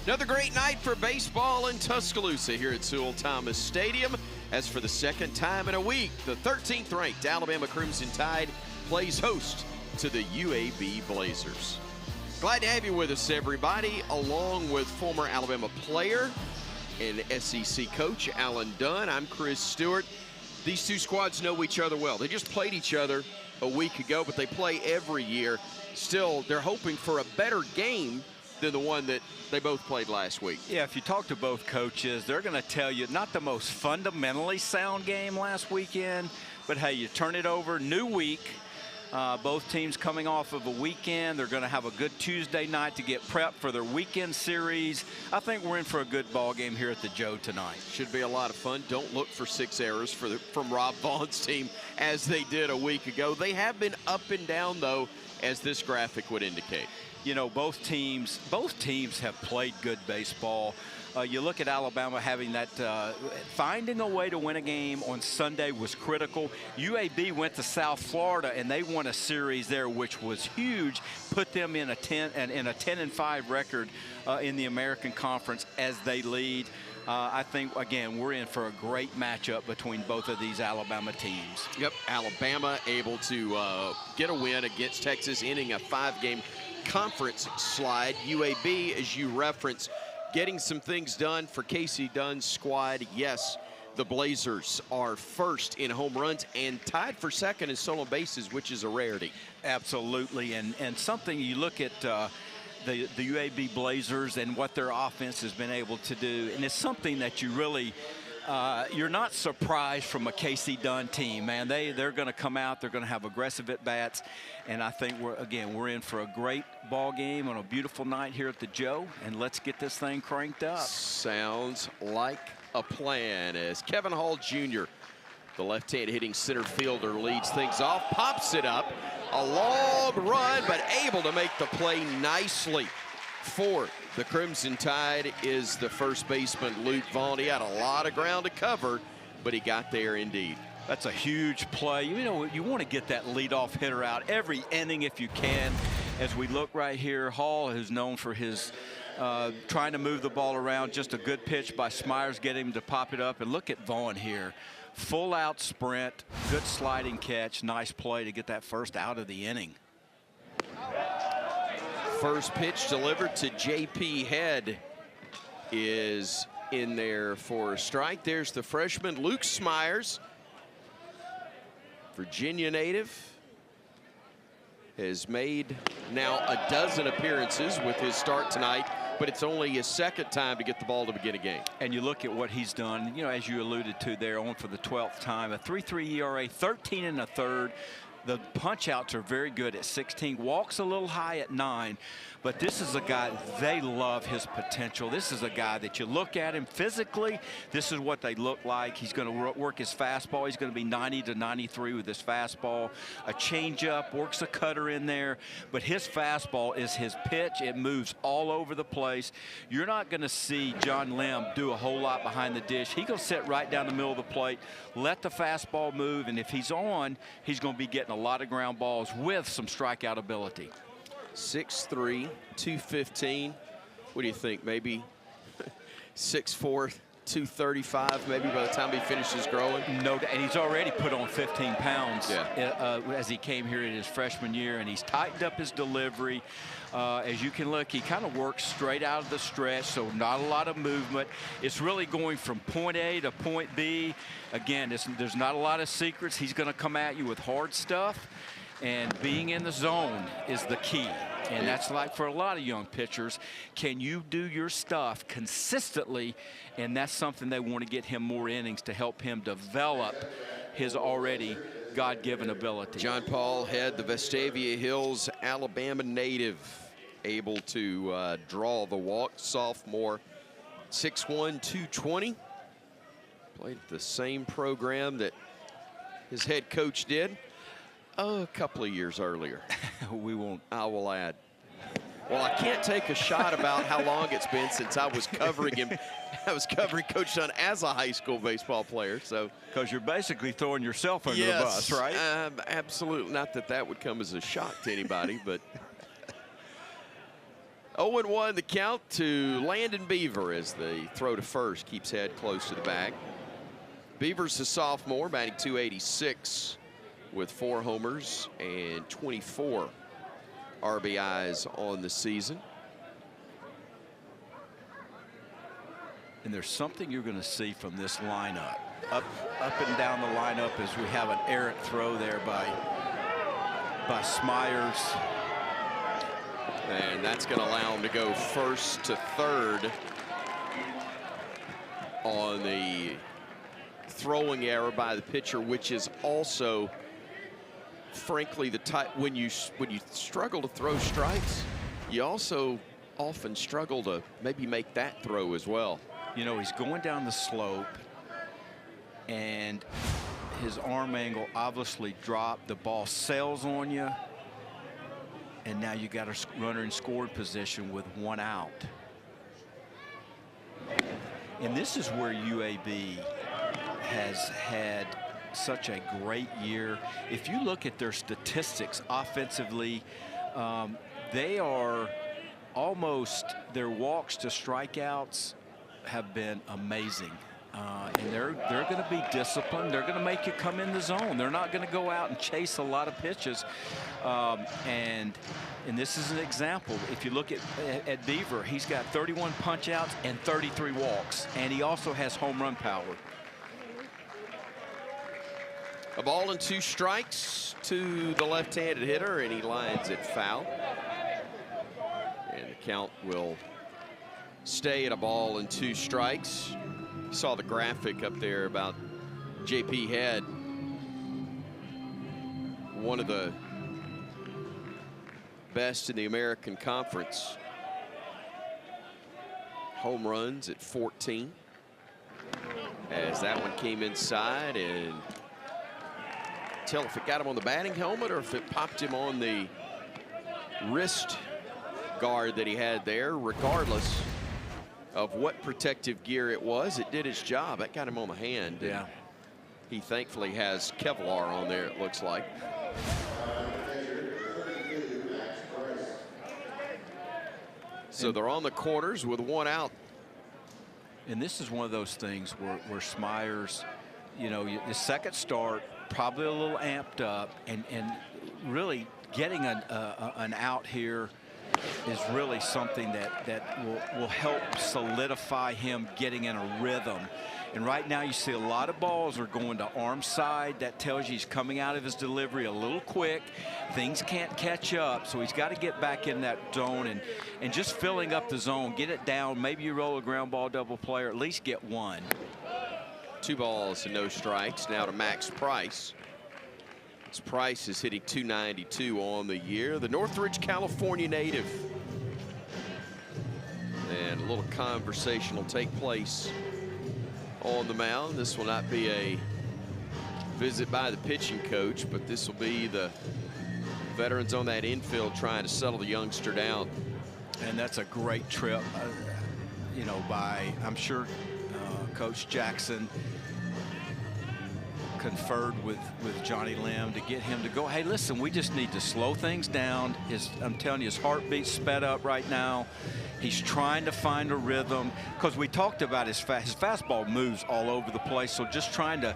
Another great night for baseball in Tuscaloosa here at Sewell Thomas Stadium. As for the second time in a week, the 13th ranked Alabama Crimson Tide plays host to the UAB Blazers. Glad to have you with us, everybody, along with former Alabama player and SEC coach Alan Dunn. I'm Chris Stewart. These two squads know each other well. They just played each other a week ago, but they play every year. Still, they're hoping for a better game than the one that they both played last week. Yeah, if you talk to both coaches, they're going to tell you not the most fundamentally sound game last weekend, but hey, you turn it over, new week. Both teams coming off of a weekend. They're going to have a good Tuesday night to get prepped for their weekend series. I think we're in for a good ball game here at the Joe tonight. Should be a lot of fun. Don't look for 6 errors from Rob Vaughn's team as they did a week ago. They have been up and down, though, as this graphic would indicate. You know, both teams have played good baseball. You look at Alabama having that, finding a way to win a game on Sunday was critical. UAB went to South Florida and they won a series there, which was huge. Put them in a 10-5 record in the American Conference as they lead. I think, again, we're in for a great matchup between both of these Alabama teams. Yep, Alabama able to get a win against Texas, ending a 5-game conference slide. UAB, as you reference, getting some things done for Casey Dunn's squad. Yes, the Blazers are first in home runs and tied for second in stolen bases, which is a rarity. Absolutely, and something you look at the UAB Blazers and what their offense has been able to do, and it's something that you really you're not surprised from a Casey Dunn team, man. They're going to come out, they're going to have aggressive at bats, and I think we're in for a great ball game on a beautiful night here at the Joe, and let's get this thing cranked up. Sounds like a plan as Kevin Hall Jr., the left-hand hitting center fielder, leads things off, pops it up, a long run, but able to make the play nicely for the Crimson Tide is the first baseman, Luke Vaughn. He had a lot of ground to cover, but he got there indeed. That's a huge play. You know, you want to get that leadoff hitter out every inning if you can. As we look right here, Hall, who's known for his trying to move the ball around, just a good pitch by Smyers, get him to pop it up. And look at Vaughn here. Full out sprint, good sliding catch, nice play to get that first out of the inning. First pitch delivered to J.P. Head is in there for a strike. There's the freshman, Luke Smyers, Virginia native, has made now a dozen appearances with his start tonight, but it's only his second time to get the ball to begin a game. And you look at what he's done, you know, as you alluded to there, on for the 12th time, a 3.3 ERA, 13 1/3. The punch outs are very good at 16, walks a little high at 9, but this is a guy, they love his potential. This is a guy that you look at him physically, this is what they look like. He's going to work his fastball. He's going to be 90 to 93 with his fastball. A changeup, works a cutter in there, but his fastball is his pitch. It moves all over the place. You're not going to see John Lim do a whole lot behind the dish. He's going to sit right down the middle of the plate, let the fastball move, and if he's on, he's going to be getting a lot of ground balls with some strikeout ability. 6'3", 215. What do you think? Maybe 6'4", 235 maybe by the time he finishes growing? No, and he's already put on 15 pounds yeah. As he came here in his freshman year, and he's tightened up his delivery. As you can look, he kind of works straight out of the stretch, so not a lot of movement. It's really going from point A to point B. Again, there's not a lot of secrets. He's going to come at you with hard stuff, and being in the zone is the key. And that's like for a lot of young pitchers. Can you do your stuff consistently? And that's something they want to get him more innings to help him develop his already God-given ability. John Paul Head, the Vestavia Hills, Alabama native, able to draw the walk. Sophomore, 6'1", 220. Played the same program that his head coach did a couple of years earlier. We won't. I will add. Well, I can't take a shot about how long it's been since I was covering him. I was covering Coach Dunn as a high school baseball player. So, because you're basically throwing yourself under the bus, right? Absolutely. Not that that would come as a shock to anybody, but 0-1 the count to Landon Beaver as the throw to first keeps head close to the bag. Beaver's a sophomore, batting .286 with 4 homers and 24 RBIs on the season. And there's something you're going to see from this lineup. Up and down the lineup as we have an errant throw there by Smyers. And that's going to allow him to go first to third on the throwing error by the pitcher, which is also, frankly, the type when you struggle to throw strikes, you also often struggle to maybe make that throw as well. You know, he's going down the slope, and his arm angle obviously dropped. The ball sails on you, and now you got a runner in scoring position with 1 out. And this is where UAB has had such a great year. If you look at their statistics offensively, they are almost, their walks to strikeouts have been amazing. And they're going to be disciplined. They're going to make you come in the zone. They're not going to go out and chase a lot of pitches. And this is an example. If you look at Beaver, he's got 31 punch outs and 33 walks, and he also has home run power. A ball and 2 strikes to the left-handed hitter, and he lines it foul. And the count will stay at a ball and 2 strikes. You saw the graphic up there about JP Head, one of the best in the American Conference. Home runs at 14. As that one came inside, and tell if it got him on the batting helmet or if it popped him on the wrist guard that he had there. Regardless of what protective gear it was, it did its job. That got him on the hand. Yeah. He thankfully has Kevlar on there, it looks like. So they're on the corners with 1 out. And this is one of those things where Smyers, you know, the second start, probably a little amped up, and really getting an out here is really something that will help solidify him getting in a rhythm. And right now you see a lot of balls are going to arm side. That tells you he's coming out of his delivery a little quick. Things can't catch up, so he's got to get back in that zone and just filling up the zone, get it down. Maybe you roll a ground ball double play, or at least get 1. 2 balls and no strikes. Now to Max Price. This Price is hitting .292 on the year. The Northridge, California native. And a little conversation will take place on the mound. This will not be a visit by the pitching coach, but this will be the veterans on that infield trying to settle the youngster down. And that's a great trip, you know, I'm sure Coach Jackson conferred with Johnny Lim to get him to go, hey, listen, we just need to slow things down. I'm telling you, his heartbeat's sped up right now. He's trying to find a rhythm, because we talked about his fastball moves all over the place, so just trying to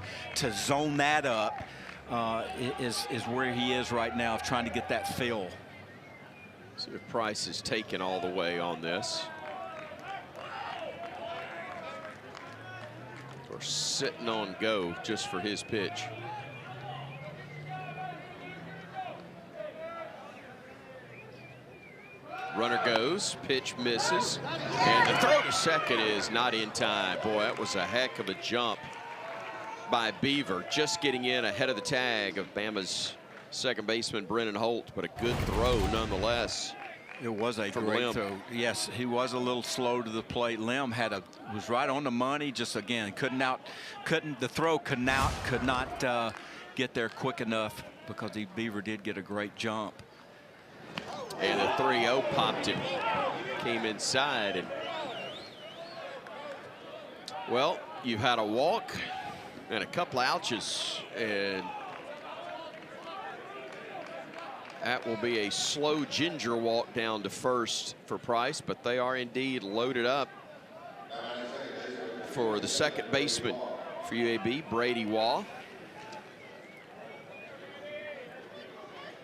zone that up is where he is right now, of trying to get that feel. See if Price is taken all the way on this. Or sitting on go just for his pitch. Runner goes, pitch misses, and the throw to second is not in time. Boy, that was a heck of a jump by Beaver, just getting in ahead of the tag of Bama's second baseman Brennan Holt, but a good throw nonetheless. It was a great throw. Yes, he was a little slow to the plate. Lim was right on the money. Just again, the throw could not get there quick enough, because Beaver did get a great jump. And the 3-0 popped him, came inside, and well, you've had a walk and a couple ouches, and That will be a slow ginger walk down to first for Price, but they are indeed loaded up for the second baseman for UAB, Brady Waugh.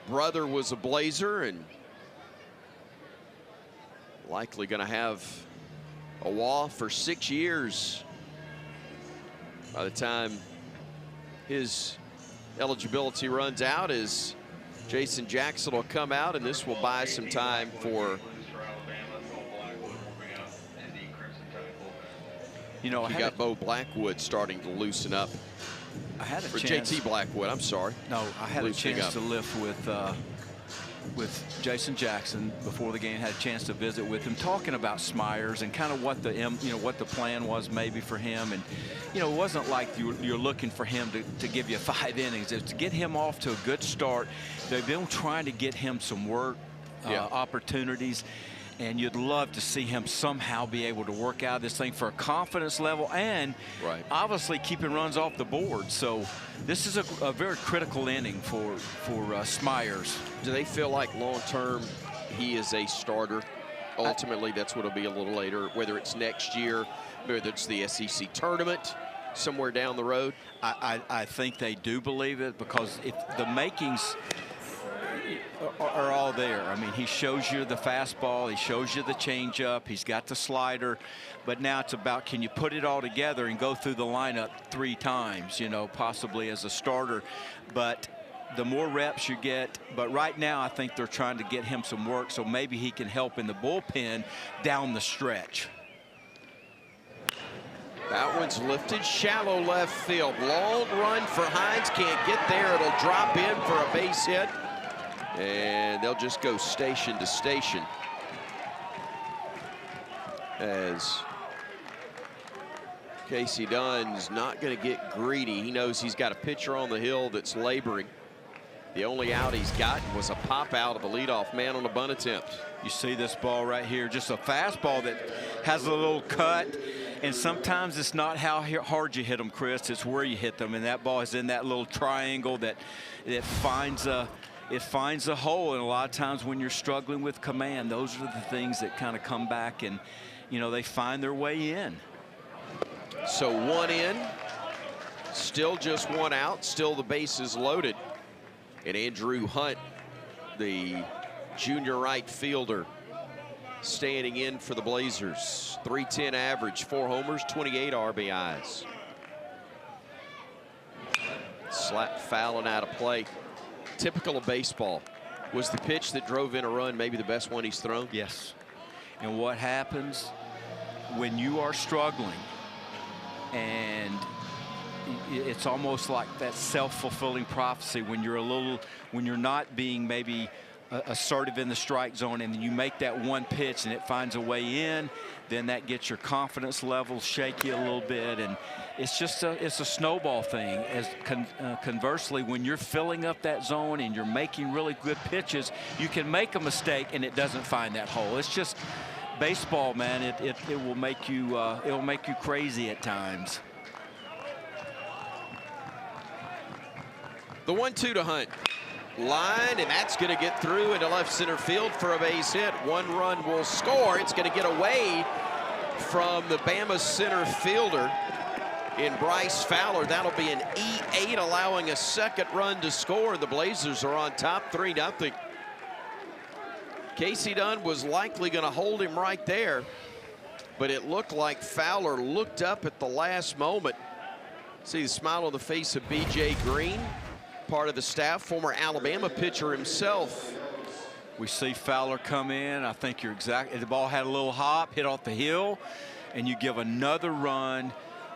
Brother was a Blazer and likely going to have a Waugh for 6 years by the time his eligibility runs out, as Jason Jackson will come out, and this will buy some time for, you know, you got Bo Blackwood starting to loosen up. I had a for chance. JT Blackwood, I'm sorry. No, I had a chance to lift with Jason Jackson before the game. Had a chance to visit with him, talking about Smyers and kind of what the what the plan was maybe for him. And it wasn't like you're looking for him to give you 5 innings. It's to get him off to a good start. They've been trying to get him some work opportunities, and you'd love to see him somehow be able to work out this thing for a confidence level and obviously keeping runs off the board. So this is a very critical inning for Smyers. Do they feel like long-term he is a starter? Ultimately, that's what it'll be a little later, whether it's next year, whether it's the SEC tournament, somewhere down the road? I think they do believe it, because if the makings are all there. I mean, he shows you the fastball, he shows you the changeup, he's got the slider, but now it's about, can you put it all together and go through the lineup 3 times, possibly as a starter. But the more reps you get, but right now I think they're trying to get him some work, so maybe he can help in the bullpen down the stretch. That one's lifted shallow left field. Long run for Hines, can't get there. It'll drop in for a base hit. And they'll just go station to station, as Casey Dunn's not going to get greedy. He knows he's got a pitcher on the hill that's laboring. The only out he's gotten was a pop out of a leadoff man on a bunt attempt. You see this ball right here, just a fastball that has a little cut, and sometimes it's not how hard you hit them, Chris, it's where you hit them, and that ball is in that little triangle that finds a hole. And a lot of times when you're struggling with command, those are the things that kind of come back and they find their way in. So 1 in, still just 1 out, still the bases loaded. And Andrew Hunt, the junior right fielder, standing in for the Blazers. .310 average, 4 homers, 28 RBIs. Slap fouling out of play. Typical of baseball. Was the pitch that drove in a run maybe the best one he's thrown? Yes. And what happens when you are struggling, and it's almost like that self-fulfilling prophecy when you're not being maybe assertive in the strike zone, and you make that one pitch and it finds a way in, then that gets your confidence level shaky a little bit, and it's a snowball thing. As conversely, when you're filling up that zone and you're making really good pitches, you can make a mistake and it doesn't find that hole. It's just baseball, man. It will make you crazy at times. The 1-2 to Hunt. Line, and that's going to get through into left center field for a base hit. 1 run will score. It's going to get away from the Bama center fielder in Bryce Fowler. That'll be an E8, allowing a second run to score. The Blazers are on top 3-0. Casey Dunn was likely going to hold him right there, but it looked like Fowler looked up at the last moment. See the smile on the face of B.J. Green, part of the staff, former Alabama pitcher himself. We see Fowler come in. I think you're exactly. The ball had a little hop, hit off the hill, and you give another run.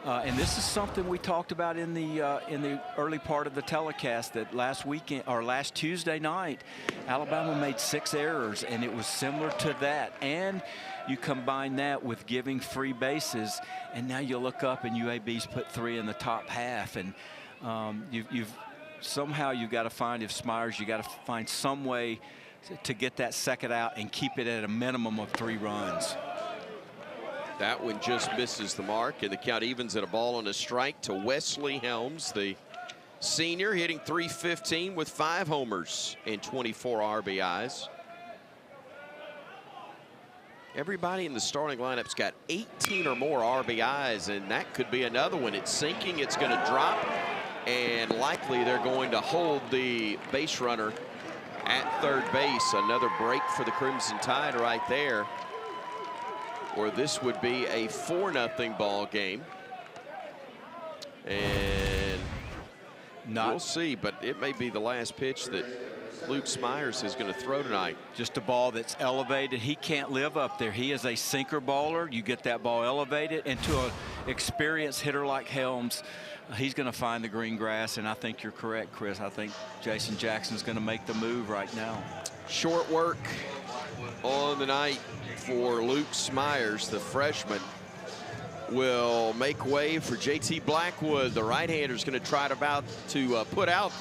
And this is something we talked about in the early part of the telecast, that last weekend or last Tuesday night, Alabama made 6 errors, and it was similar to that. And you combine that with giving free bases, and now you look up and UAB's put 3 in the top half, and somehow you've got to find, if Smyers, you got to find some way to get that second out and keep it at a minimum of 3 runs. That one just misses the mark, and the count evens at a ball and a strike to Wesley Helms, the senior, hitting .315 with 5 homers and 24 RBIs. Everybody in the starting lineup's got 18 or more RBIs, and that could be another one. It's sinking, it's going to drop, and likely they're going to hold the base runner at third base. Another break for the Crimson Tide right there, or this would be a 4-0 ball game. And we'll see, but it may be the last pitch that Luke Smyers is going to throw tonight. Just a ball that's elevated. He can't live up there. He is a sinker baller. You get that ball elevated, and to an experienced hitter like Helms, he's going to find the green grass. And I think you're correct, Chris. I think Jason Jackson's going to make the move right now. Short work on the night for Luke Smyers, the freshman. Will make way for JT Blackwood. The right-hander is going to try to put out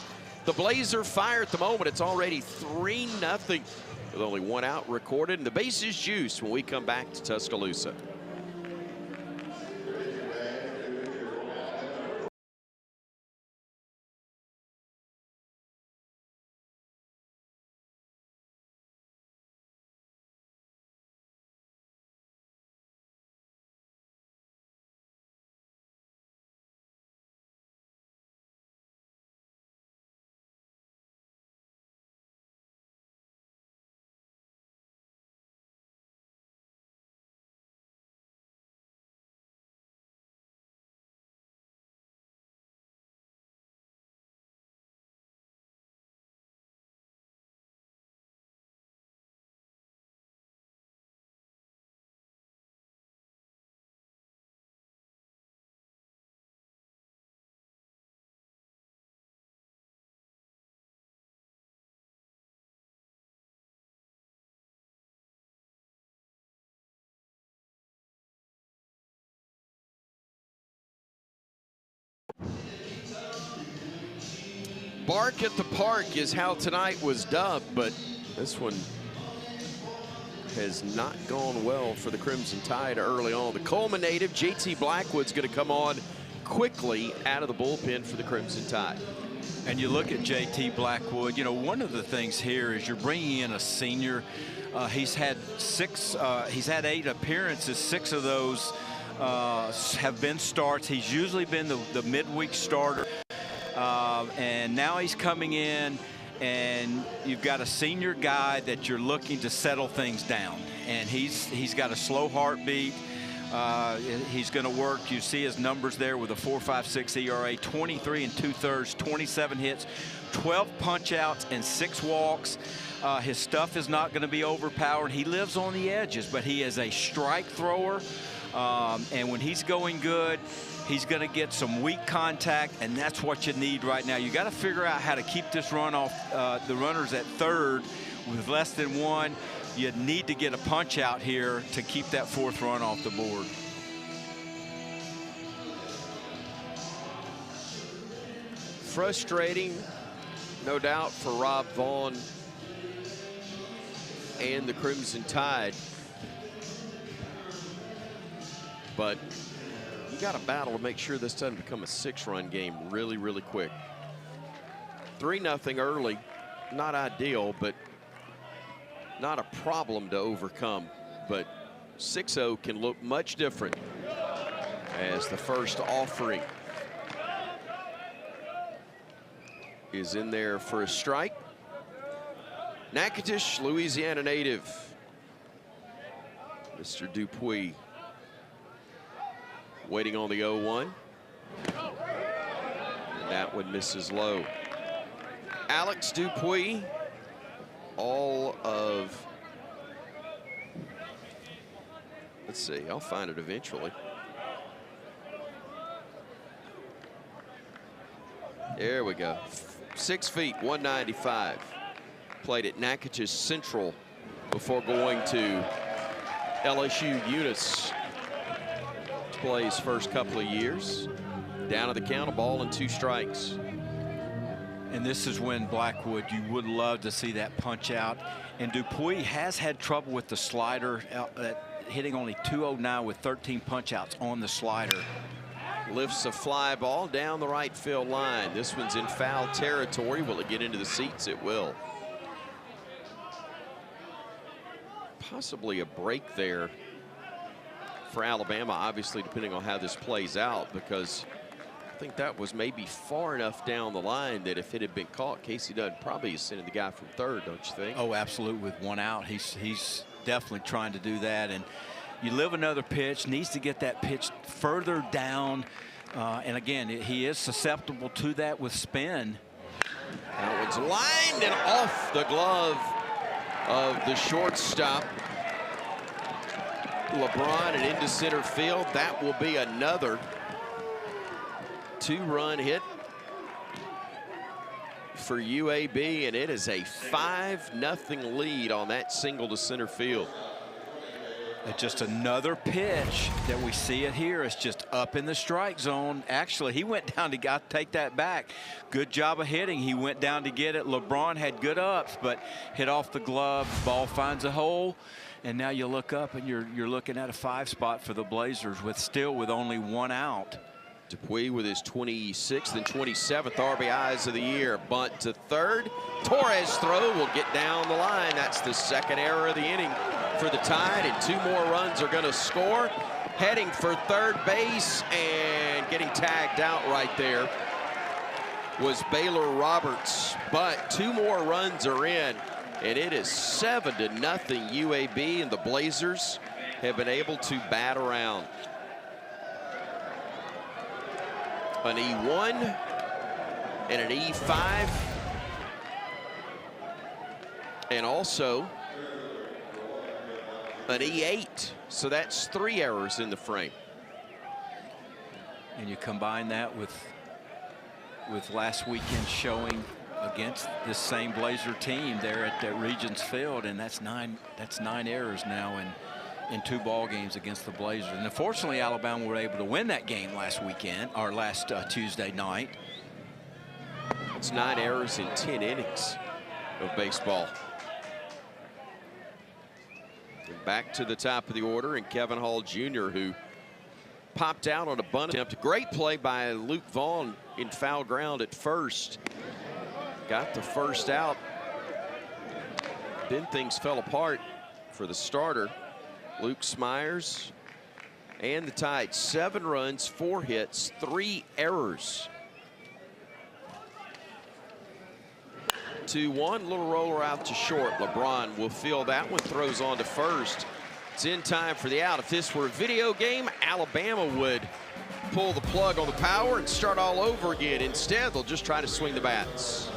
the Blazer fire at the moment. It's already 3-0 with only 1 out recorded, and the base is juiced when we come back to Tuscaloosa. Bark at the park is how tonight was dubbed, but this one has not gone well for the Crimson Tide early on. The Coleman native, JT Blackwood's going to come on quickly out of the bullpen for the Crimson Tide. And you look at JT Blackwood, you know, one of the things here is you're bringing in a senior. He's had 8 appearances. 6 of those have been starts. He's usually been the midweek starter. And now he's coming in, and you've got a senior guy that you're looking to settle things down. And he's got a slow heartbeat. He's going to work. You see his numbers there with a 4.56 ERA, 23 2/3, 27 hits, 12 punch outs, and 6 walks. His stuff is not going to be overpowered. He lives on the edges, but he is a strike thrower. And when he's going good, he's going to get some weak contact, and that's what you need right now. You got to figure out how to keep this run off the runners at third with less than 1. You need to get a punch out here to keep that 4th run off the board. Frustrating, no doubt, for Rob Vaughn and the Crimson Tide. But you got to battle to make sure this doesn't become a 6-run game really, really quick. 3-0 early, not ideal, but not a problem to overcome. But 6-0 can look much different as the first offering is in there for a strike. Natchitoches, Louisiana native, Mr. Dupuis, waiting on the 0-1. And that one misses low. Alex Dupuis, all of, let's see, I'll find it eventually. There we go. 6 feet, 195. Played at Natchitoches Central before going to LSU Eunice. Play his first couple of years. Down to the count, a ball and 2 strikes. And this is when Blackwood, you would love to see that punch out. And Dupuis has had trouble with the slider, hitting only .209 with 13 punch outs on the slider. lifts a fly ball down the right field line. This one's in foul territory. Will it get into the seats? It will. Possibly a break there for Alabama, obviously, depending on how this plays out, because I think that was maybe far enough down the line that if it had been caught, Casey Dunn probably is sending the guy from third, don't you think? Oh, absolutely. With one out, he's definitely trying to do that. And you live another pitch, needs to get that pitch further down. And again, he is susceptible to that with spin. That one's lined and off the glove of the shortstop, LeBron, and into center field. That will be another 2-run hit for UAB, and it is a 5-0 lead on that single to center field. Just another pitch that we see it here. It's just up in the strike zone. Actually, he went down to take that back. Good job of hitting. He went down to get it. LeBron had good ups, but hit off the glove. Ball finds a hole, and now you look up and you're looking at a 5 spot for the Blazers with only 1 out. Dupuis with his 26th and 27th RBIs of the year. Bunt to third. Torres' throw will get down the line. That's the 2nd error of the inning for the Tide, and 2 more runs are going to score. Heading for third base and getting tagged out right there was Baylor Roberts, but 2 more runs are in, and it is 7-0 UAB, and the Blazers have been able to bat around. An E1 and an E5, and also an E8. So that's 3 errors in the frame. And you combine that with last weekend's showing against this same Blazer team there at that Regents Field, and that's 9 errors now in 2 ball games against the Blazers. And unfortunately, Alabama were able to win that game last weekend, or last Tuesday night. It's 9 errors in 10 innings of baseball. And back to the top of the order, and Kevin Hall Jr., who popped out on a bunt attempt. Great play by Luke Vaughn in foul ground at first. Got the first out. Then things fell apart for the starter, Luke Smyers, and the Tide. 7 runs, 4 hits, 3 errors. 2-1, little roller out to short. LeBron will field that one, throws on to first. It's in time for the out. If this were a video game, Alabama would pull the plug on the power and start all over again. Instead, they'll just try to swing the bats.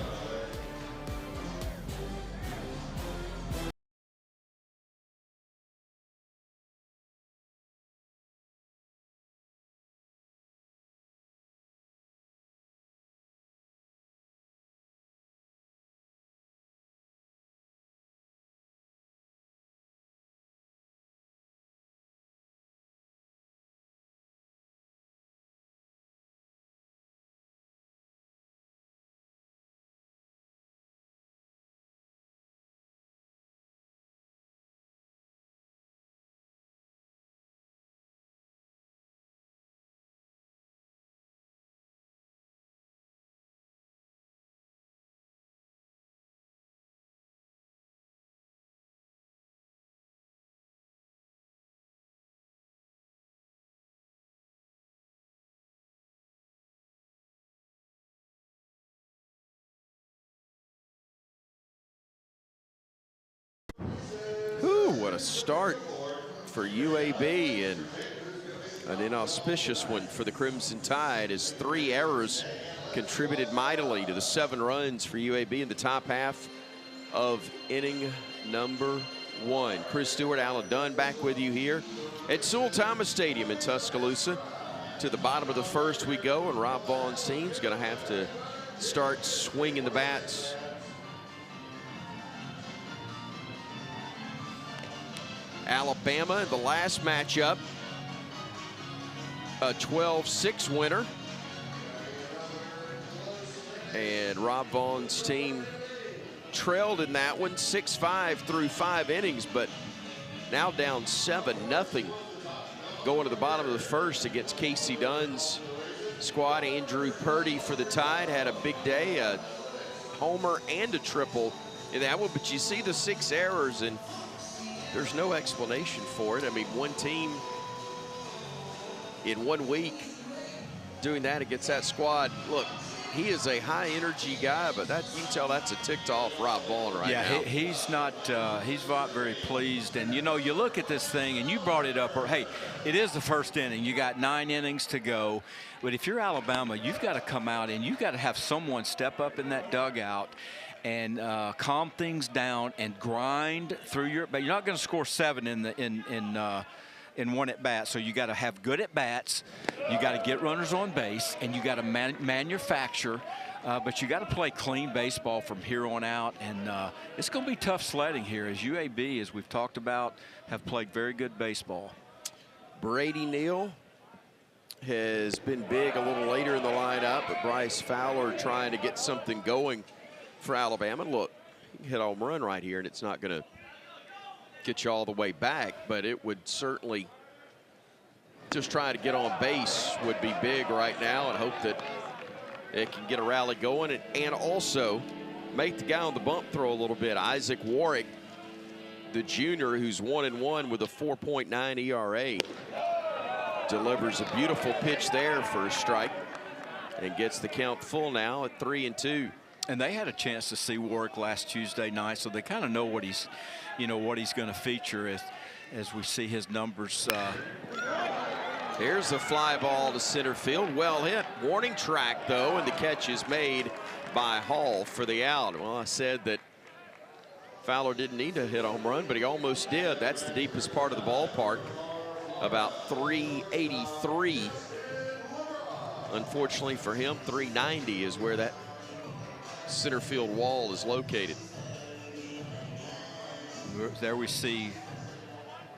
What a start for UAB, and an inauspicious one for the Crimson Tide, as 3 errors contributed mightily to the 7 runs for UAB in the top half of inning number 1. Chris Stewart, Alan Dunn back with you here at Sewell Thomas Stadium in Tuscaloosa. To the bottom of the first we go, and Rob Vaughn's team's going to have to start swinging the bats. Alabama in the last matchup, a 12-6 winner. And Rob Vaughn's team trailed in that one 6-5 through 5 innings, but now down 7-0 going to the bottom of the first against Casey Dunn's squad. Andrew Purdy for the Tide had a big day, a homer and a triple in that one. But you see the 6 errors, and there's no explanation for it. I mean, one team in 1 week doing that against that squad. Look, he is a high-energy guy, but that, you can tell that's a ticked-off Rob Vaughn right now. Yeah, he's not very pleased. And, you know, you look at this thing, and you brought it up, or, hey, it is the first inning. You got 9 innings to go. But if you're Alabama, you've got to come out, and you've got to have someone step up in that dugout and calm things down and grind through your – but you're not going to score 7 in one at bat, so you got to have good at bats, you got to get runners on base, and you got to manufacture, but you got to play clean baseball from here on out. And it's going to be tough sledding here, as UAB, as we've talked about, have played very good baseball. Brady Neal has been big a little later in the lineup, but Bryce Fowler trying to get something going for Alabama. Look, you can hit a home run right here, and it's not going to get you all the way back, but it would certainly just try to get on base would be big right now, and hope that it can get a rally going, and also make the guy on the bump throw a little bit. Isaac Warwick, the junior, who's 1-1 with a 4.9 ERA, delivers a beautiful pitch there for a strike and gets the count full now at 3-2. And they had a chance to see Warwick last Tuesday night, so they kind of know what he's, what he's going to feature as we see his numbers. Here's a fly ball to center field. Well hit. Warning track, though, and the catch is made by Hall for the out. Well, I said that Fowler didn't need to hit a home run, but he almost did. That's the deepest part of the ballpark, about 383. Unfortunately for him, 390 is where that center field wall is located. There we see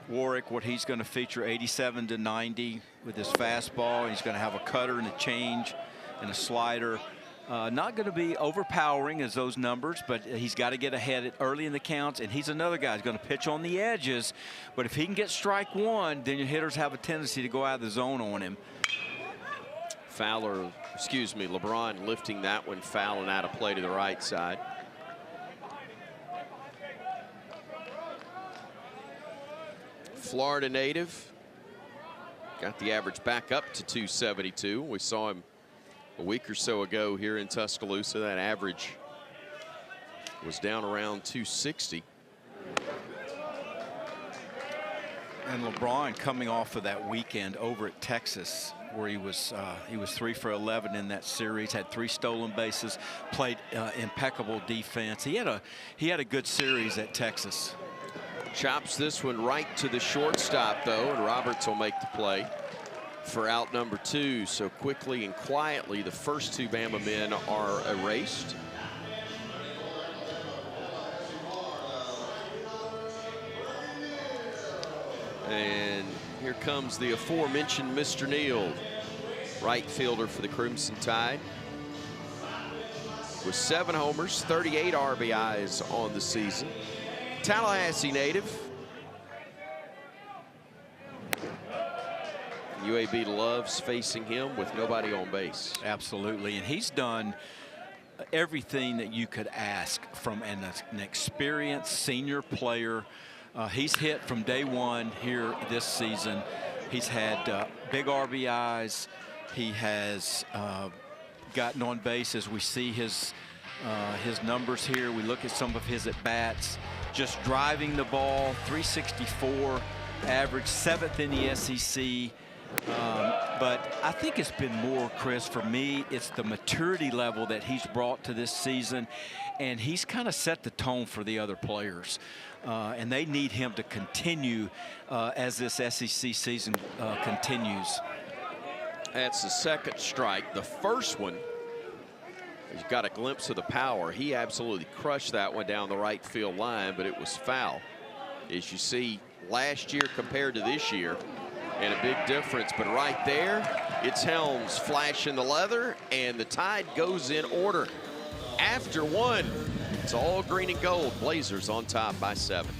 Warwick, what he's going to feature, 87 to 90 with his fastball. He's going to have a cutter and a change and a slider. Not going to be overpowering as those numbers, but he's got to get ahead early in the counts, and he's another guy who's going to pitch on the edges. But if he can get strike 1, then your hitters have a tendency to go out of the zone on him. Fowler, excuse me, LeBron lifting that one foul and out of play to the right side. Florida native, got the average back up to 272. We saw him a week or so ago here in Tuscaloosa. That average was down around 260. And LeBron coming off of that weekend over at Texas, where he was 3 for 11 in that series, had 3 stolen bases, played impeccable defense. He had a good series at Texas. Chops this one right to the shortstop, though, and Roberts will make the play for out number 2. So quickly and quietly, the first 2 Bama men are erased. And here comes the aforementioned Mr. Neal, right fielder for the Crimson Tide, with 7 homers, 38 RBIs on the season. Tallahassee native. UAB loves facing him with nobody on base. Absolutely, and he's done everything that you could ask from an experienced senior player. He's hit from day one here this season. He's had big RBIs. He has gotten on base, as we see his numbers here. We look at some of his at-bats. Just driving the ball, 364 average, 7th in the SEC. But I think it's been more, Chris, for me, it's the maturity level that he's brought to this season, and he's kind of set the tone for the other players. And they need him to continue as this SEC season continues. That's the second strike. The first one, he's got a glimpse of the power. He absolutely crushed that one down the right field line, but it was foul. As you see, last year compared to this year, and a big difference. But right there, it's Helms flashing the leather, and the Tide goes in order. After 1, it's all green and gold. Blazers on top by 7.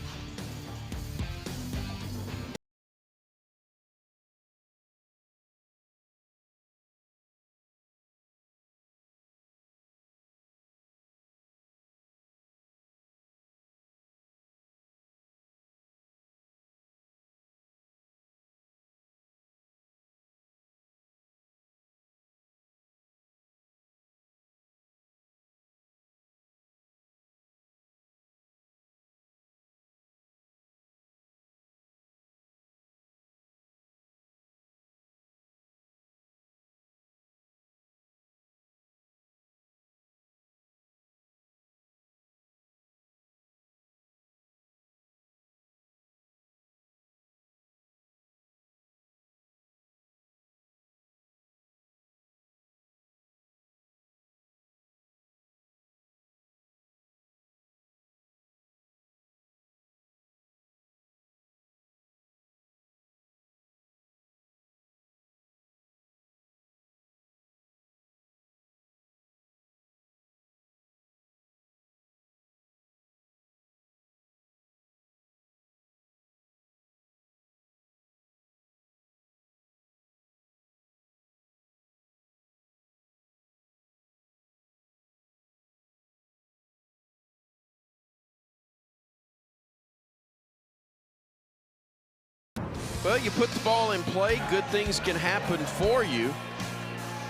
Well, you put the ball in play, good things can happen for you.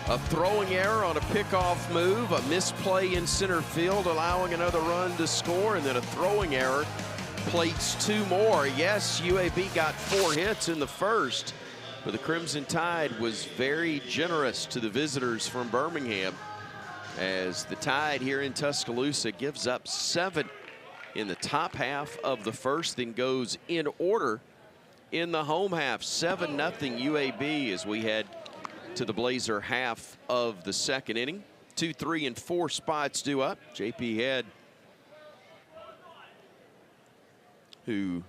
A throwing error on a pickoff move, a misplay in center field, allowing another run to score, and then a throwing error plates 2 more. Yes, UAB got 4 hits in the first, but the Crimson Tide was very generous to the visitors from Birmingham, as the Tide here in Tuscaloosa gives up 7 in the top half of the first, then goes in order in the home half. 7-0 UAB as we head to the Blazer half of the second inning. 2, 3, and 4 spots due up. JP Head, who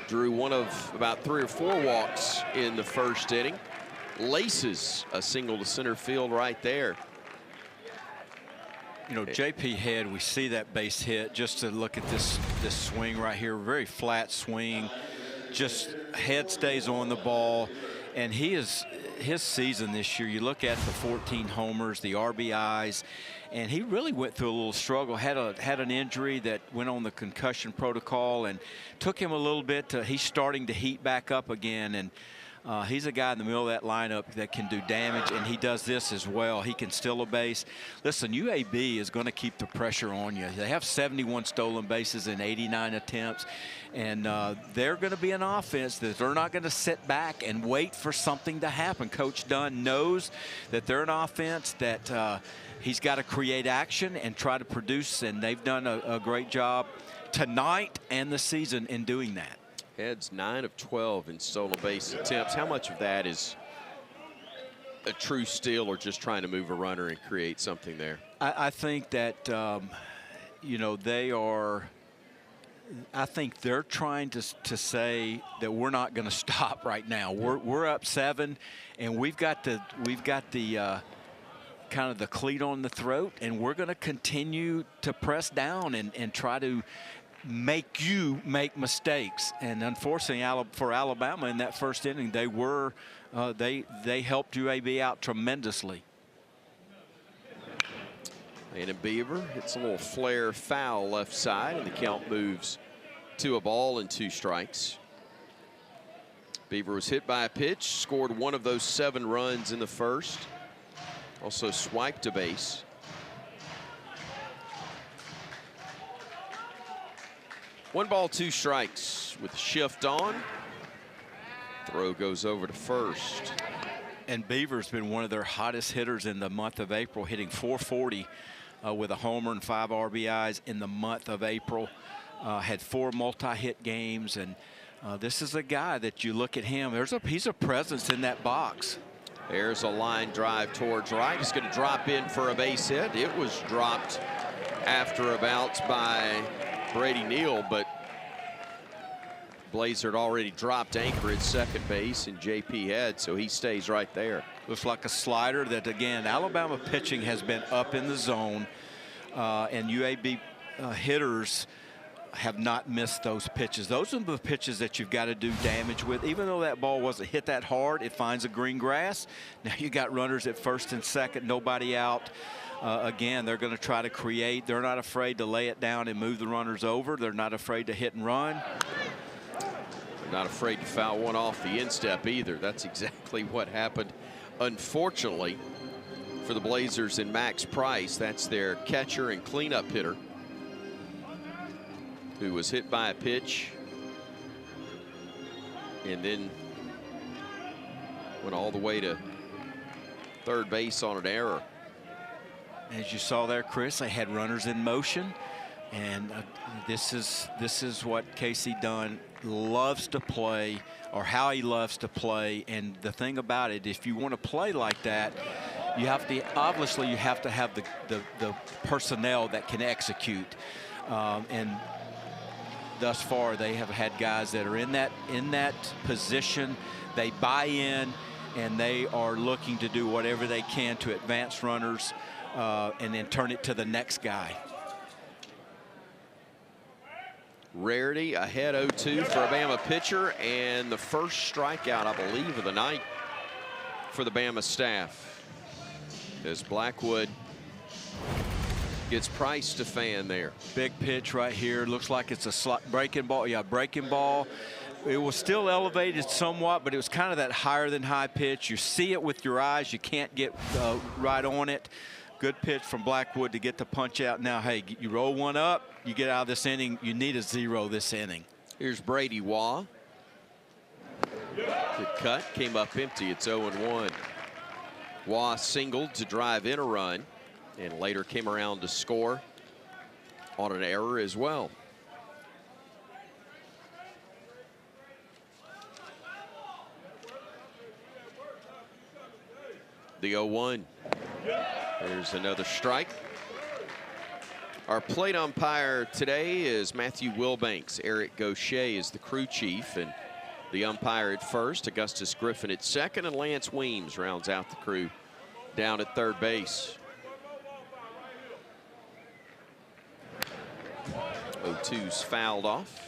drew one of about 3 or 4 walks in the first inning, laces a single to center field right there. You know, JP Head, we see that base hit. Just to look at this swing right here, very flat swing. Just Head stays on the ball, and his season this year, you look at the 14 homers, the RBIs, and he really went through a little struggle. Had an injury that went on the concussion protocol and took him a little bit to, he's starting to heat back up again, and he's a guy in the middle of that lineup that can do damage, and he does this as well. He can steal a base. Listen, UAB is going to keep the pressure on you. They have 71 stolen bases in 89 attempts, and they're going to be an offense that they're not going to sit back and wait for something to happen. Coach Dunn knows that they're an offense that he's got to create action and try to produce, and they've done a great job tonight and the season in doing that. Head's 9 of 12 in stolen base attempts. How much of that is a true steal or just trying to move a runner and create something there? I think that, you know, I think they're trying to say that we're not going to stop right now. We're up 7, and we've got the kind of the cleat on the throat, and we're going to continue to press down and try to make you make mistakes. And unfortunately for Alabama in that first inning, they helped UAB out tremendously. And Beaver hits a little flare foul left side, and the count moves to a ball and 2 strikes. Beaver was hit by a pitch, scored 1 of those 7 runs in the first, also swiped a base. One ball, 2 strikes with the shift on. Throw goes over to first. And Beaver's been one of their hottest hitters in the month of April, hitting .440 with a homer and 5 RBIs in the month of April. Had 4 multi-hit games, and this is a guy that you look at him. He's a presence in that box. There's a line drive towards right. He's going to drop in for a base hit. It was dropped after a bounce by Brady Neal, but Blazer had already dropped anchor at second base, and JP Head, so he stays right there. Looks like a slider that, again, Alabama pitching has been up in the zone, and UAB hitters have not missed those pitches. Those are the pitches that you've got to do damage with. Even though that ball wasn't hit that hard, it finds a green grass. Now you got runners at first and second, nobody out. Again, they're going to try to create. They're not afraid to lay it down and move the runners over. They're not afraid to hit and run. They're not afraid to foul one off the instep either. That's exactly what happened, unfortunately, for the Blazers and Max Price. That's their catcher and cleanup hitter, who was hit by a pitch and then went all the way to third base on an error. As you saw there, Chris, they had runners in motion, and this is what Casey Dunn loves to play, or how he loves to play. And the thing about it, if you want to play like that, you have to obviously have the personnel that can execute. And thus far, they have had guys that are in that position. They buy in, and they are looking to do whatever they can to advance runners. And then turn it to the next guy. Rarity ahead 0-2 for a Bama pitcher, and the first strikeout, I believe, of the night for the Bama staff, as Blackwood gets Price to fan there. Big pitch right here. Looks like it's a breaking ball. Yeah, breaking ball. it was still elevated somewhat, but it was kind of that higher than high pitch. You see it with your eyes. You can't get right on it. Good pitch from Blackwood to get the punch out. Now, hey, you roll one up, you get out of this inning. You need a 0 this inning. Here's Brady Waugh. Good cut, came up empty. It's 0-1. Waugh singled to drive in a run and later came around to score on an error as well. The 0-1. There's another strike. Our plate umpire today is Matthew Wilbanks. Eric Gaucher is the crew chief, and the umpire at first, Augustus Griffin at second, and Lance Weems rounds out the crew down at third base. 0-2's fouled off.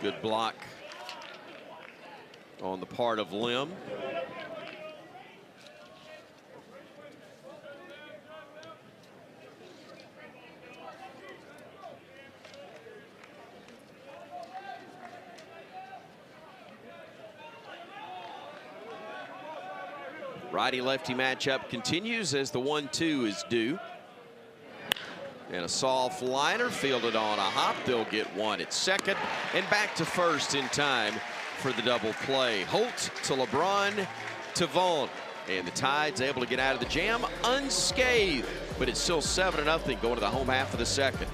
Good block on the part of Lim. Righty-lefty matchup continues as the 1-2 is due. And a soft liner fielded on a hop. They'll get one at second and back to first in time for the double play. Holt to LeBron to Vaughn. And the Tide's able to get out of the jam unscathed, but it's still 7-0 going to the home half of the second.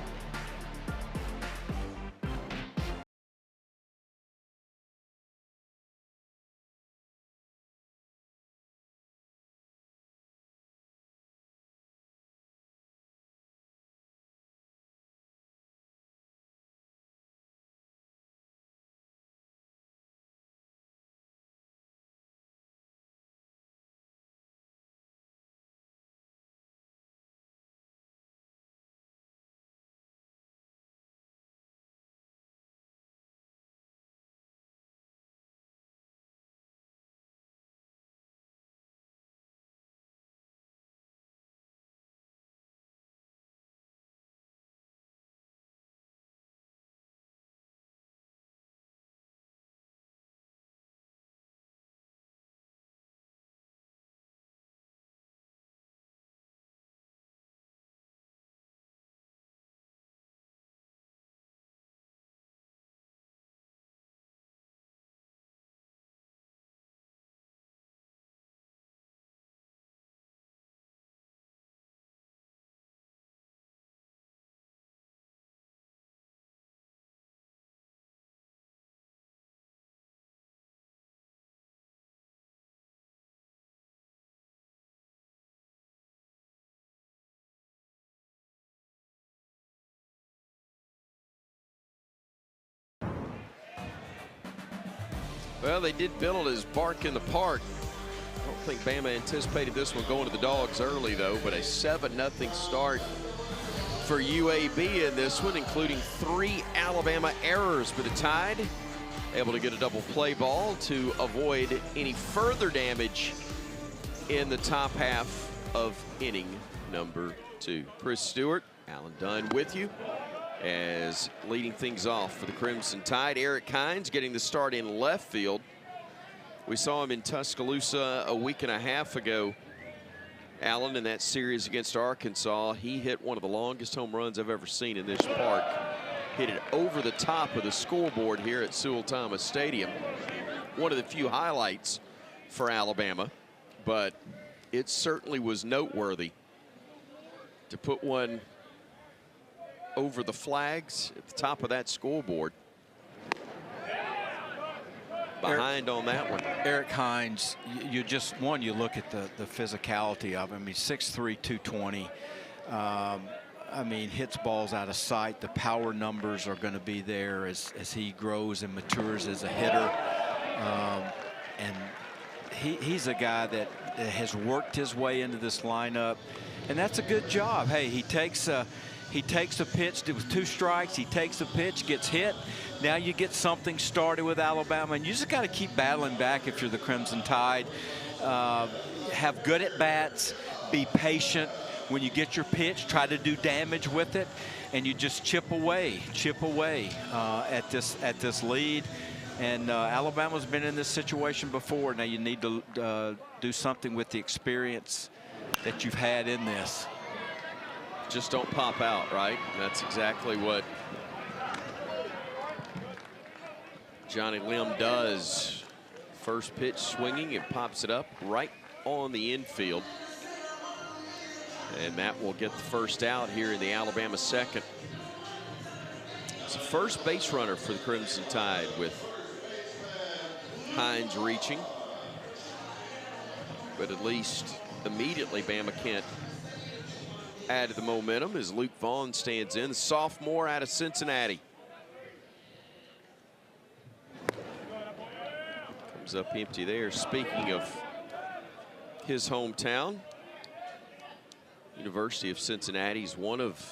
Well, they did bill it as bark in the park. I don't think Bama anticipated this one going to the Dogs early, though, but a 7-0 start for UAB in this one, including 3 Alabama errors. But the Tide able to get a double play ball to avoid any further damage in the top half of inning number 2. Chris Stewart, Alan Dunn with you, as leading things off for the Crimson Tide. Eric Hines getting the start in left field. We saw him in Tuscaloosa a week and a half ago, Allen, in that series against Arkansas. He hit one of the longest home runs I've ever seen in this park. Hit it over the top of the scoreboard here at Sewell-Thomas Stadium. One of the few highlights for Alabama, but it certainly was noteworthy to put one over the flags at the top of that scoreboard. Behind on that one. Eric Hines, you just, you look at the physicality of him. He's 6'3", 220. I mean, hits balls out of sight. The power numbers are going to be there as he grows and matures as a hitter. And he's a guy that has worked his way into this lineup, and that's a good job. Hey, he takes a pitch with 2 strikes. He takes a pitch, gets hit. Now you get something started with Alabama, and you just got to keep battling back if you're the Crimson Tide. Have good at bats, be patient. When you get your pitch, try to do damage with it, and you just chip away at this lead. And Alabama's been in this situation before. Now you need to do something with the experience that you've had in this. Just don't pop out, right? That's exactly what Johnny Lim does. First pitch swinging, and pops it up right on the infield. And that will get the first out here in the Alabama second. It's a first base runner for the Crimson Tide, with Hines reaching. But at least immediately Bama can't add to the momentum as Luke Vaughn stands in, the sophomore out of Cincinnati. Comes up empty there. Speaking of his hometown, University of Cincinnati is one of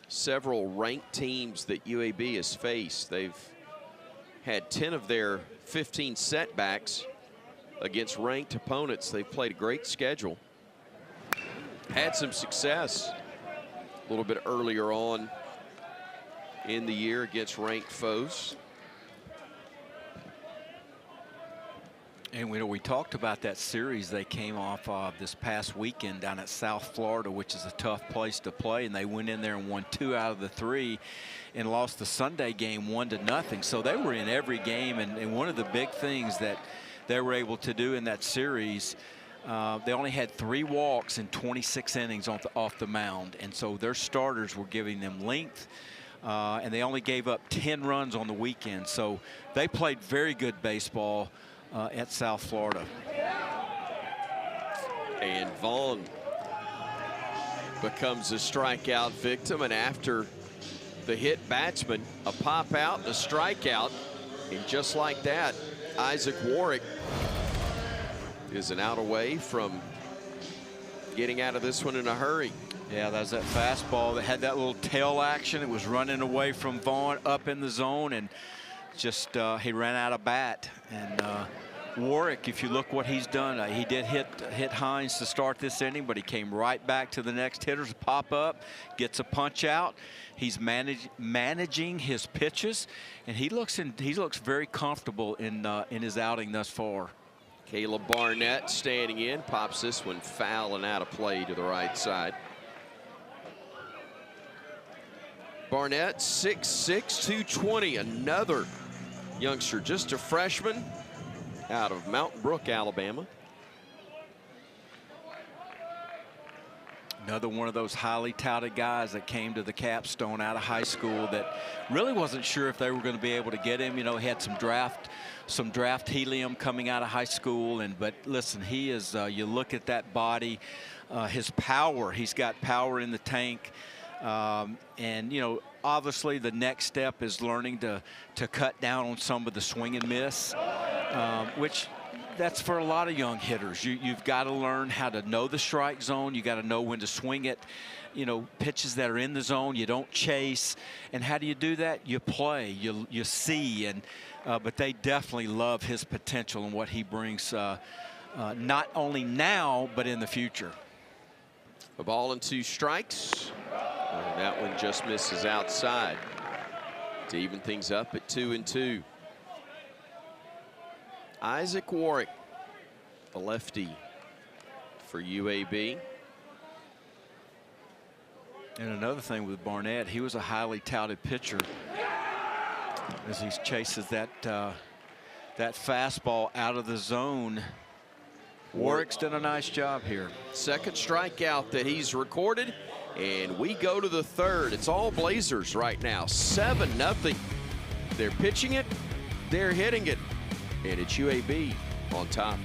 several ranked teams that UAB has faced. They've had 10 of their 15 setbacks against ranked opponents. They've played a great schedule. Had some success a little bit earlier on in the year against ranked foes. And we talked about that series they came off of this past weekend down at South Florida, which is a tough place to play, and they went in there and won 2 out of the 3 and lost the Sunday game 1-0. So they were in every game, and one of the big things that they were able to do in that series, they only had 3 walks in 26 innings off the mound, and so their starters were giving them length, and they only gave up 10 runs on the weekend. So they played very good baseball at South Florida. And Vaughn becomes a strikeout victim, and after the hit batsman, a pop out, a strikeout, and just like that, Isaac Warwick is an out away from getting out of this one in a hurry. Yeah, that's that fastball that had that little tail action. It was running away from Vaughn up in the zone, and just he ran out of bat. And Warwick, if you look what he's done, he did hit Hines to start this inning, but he came right back to the next hitters, pop up, gets a punch out. He's managing his pitches, and he looks very comfortable in his outing thus far. Caleb Barnett standing in, pops this one foul and out of play to the right side. Barnett, 6'6", 220, another youngster, just a freshman out of Mountain Brook, Alabama. Another one of those highly touted guys that came to the capstone out of high school that really wasn't sure if they were going to be able to get him. You know, he had some draft helium coming out of high school, but listen, he is, you look at that body, his power, he's got power in the tank. And you know, obviously the next step is learning to cut down on some of the swing and miss, which that's for a lot of young hitters. You've got to learn how to know the strike zone. You got to know when to swing it. You know, pitches that are in the zone, you don't chase. And how do you do that? You play, you see. And but they definitely love his potential and what he brings, not only now but in the future. A ball and 2 strikes. And that one just misses outside to even things up at 2-2. Isaac Warwick, a lefty for UAB. And another thing with Barnett, he was a highly touted pitcher as he chases that fastball out of the zone. Warwick's done a nice job here. Second strikeout that he's recorded, and we go to the third. It's all Blazers right now, 7-0. They're pitching it, they're hitting it, and it's UAB on top.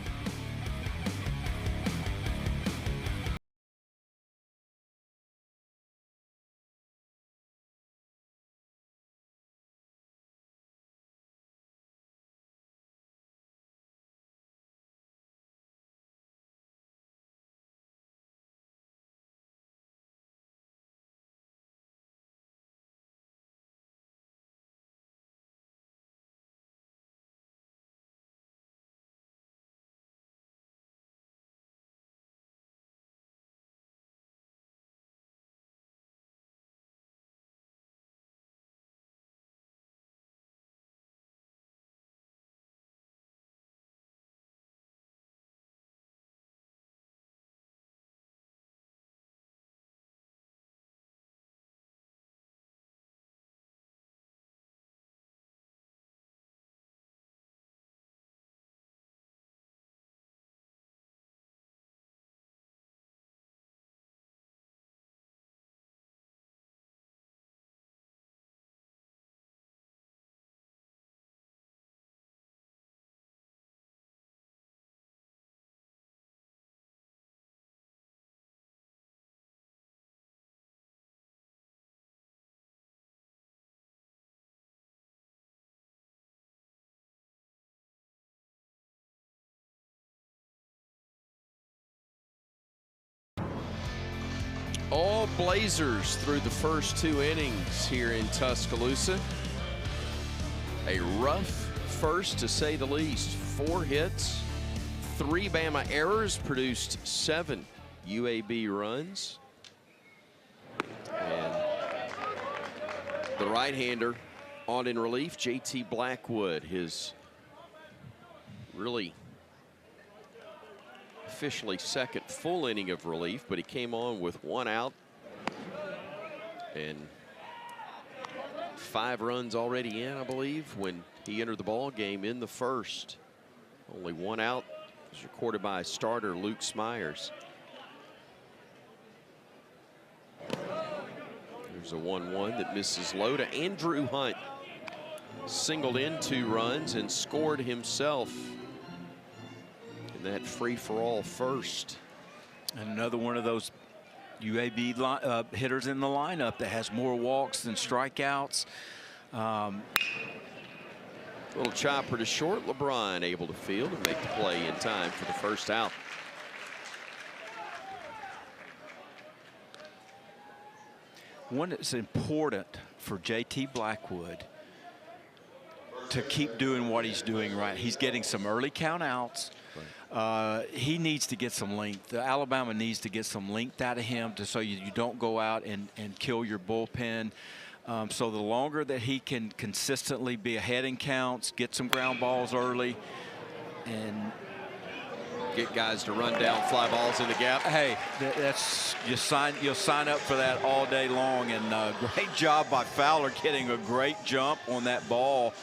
All Blazers through the first 2 innings here in Tuscaloosa. A rough first, to say the least. 4 hits, 3 Bama errors, produced 7 UAB runs. And the right-hander on in relief, JT Blackwood, his really officially second full inning of relief, but he came on with 1 out and 5 runs already in, I believe, when he entered the ball game in the first. Only 1 out was recorded by starter Luke Smyers. There's a 1-1 that misses low to Andrew Hunt. Singled in 2 runs and scored himself in that free-for-all first. And another one of those UAB hitters in the lineup that has more walks than strikeouts. Little chopper to short. LeBron able to field and make the play in time for the first out. One that's important for JT Blackwood to keep doing what he's doing right. He's getting some early count outs. He needs to get some length. Alabama needs to get some length out of him so you don't go out and kill your bullpen. So the longer that he can consistently be ahead in counts, get some ground balls early, and get guys to run down fly balls in the gap. Hey, you'll sign up for that all day long. And great job by Fowler getting a great jump on that ball.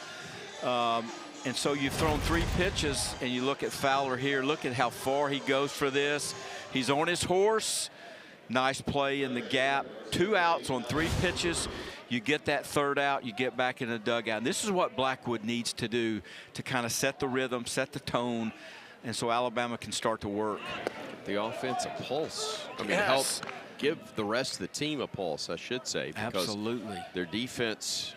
And so you've thrown 3 pitches, and you look at Fowler here. Look at how far he goes for this. He's on his horse. Nice play in the gap. 2 outs on 3 pitches. You get that 3rd out, you get back in the dugout. And this is what Blackwood needs to do to kind of set the rhythm, set the tone, and so Alabama can start to work. The offense a pulse. I mean, Yes. help give the rest of the team a pulse, I should say. Because Absolutely. their defense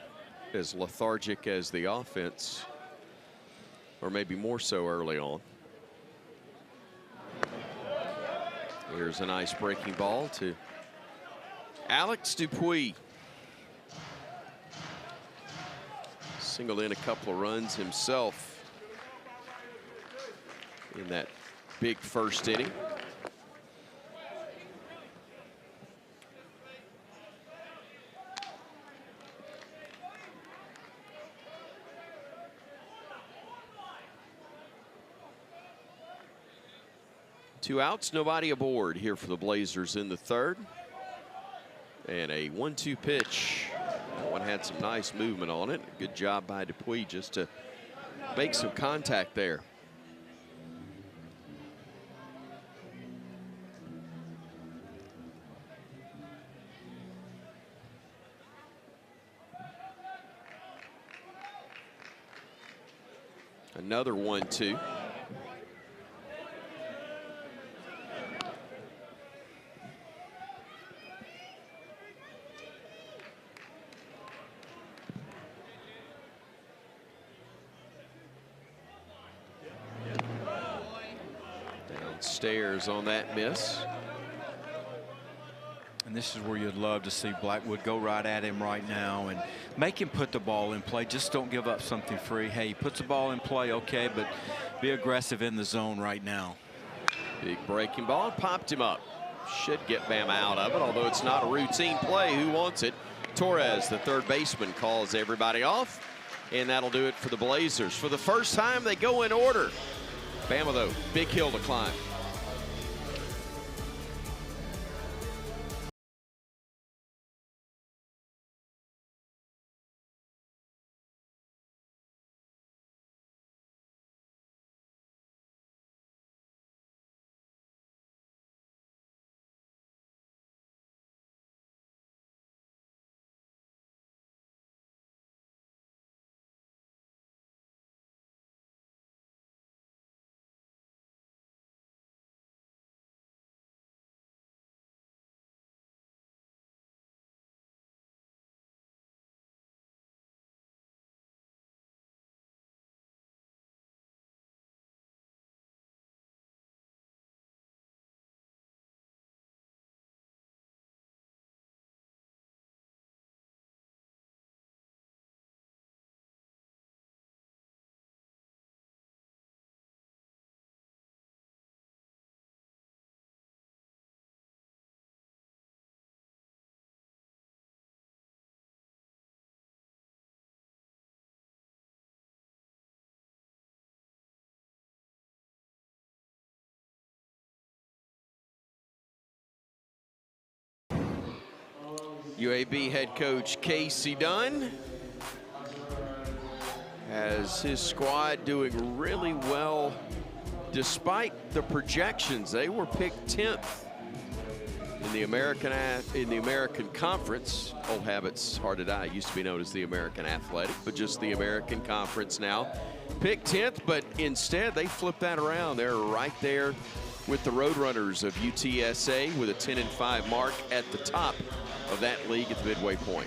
as lethargic as the offense, or maybe more so early on. Here's a nice breaking ball to Alex Dupuis. Singled in a couple of runs himself in that big first inning. Two outs, nobody aboard here for the Blazers in the 3rd. And a 1-2 pitch. That one had some nice movement on it. Good job by Dupuis just to make some contact there. Another 1-2. Downstairs on that miss. And this is where you'd love to see Blackwood go right at him right now and make him put the ball in play. Just don't give up something free. Hey, he puts the ball in play, okay, but be aggressive in the zone right now. Big breaking ball, popped him up. Should get Bama out of it, although it's not a routine play. Who wants it? Torres, the 3rd baseman, calls everybody off, and that'll do it for the Blazers. For the first time, they go in order. Bama, though, big hill to climb. UAB head coach Casey Dunn has his squad doing really well despite the projections. They were picked 10th in the American Conference. Old habits, hard to die. Used to be known as the American Athletic, but just the American Conference now. Picked 10th, but instead they flipped that around. They're right there with the Roadrunners of UTSA with a 10-5 mark at the top of that league at the midway point.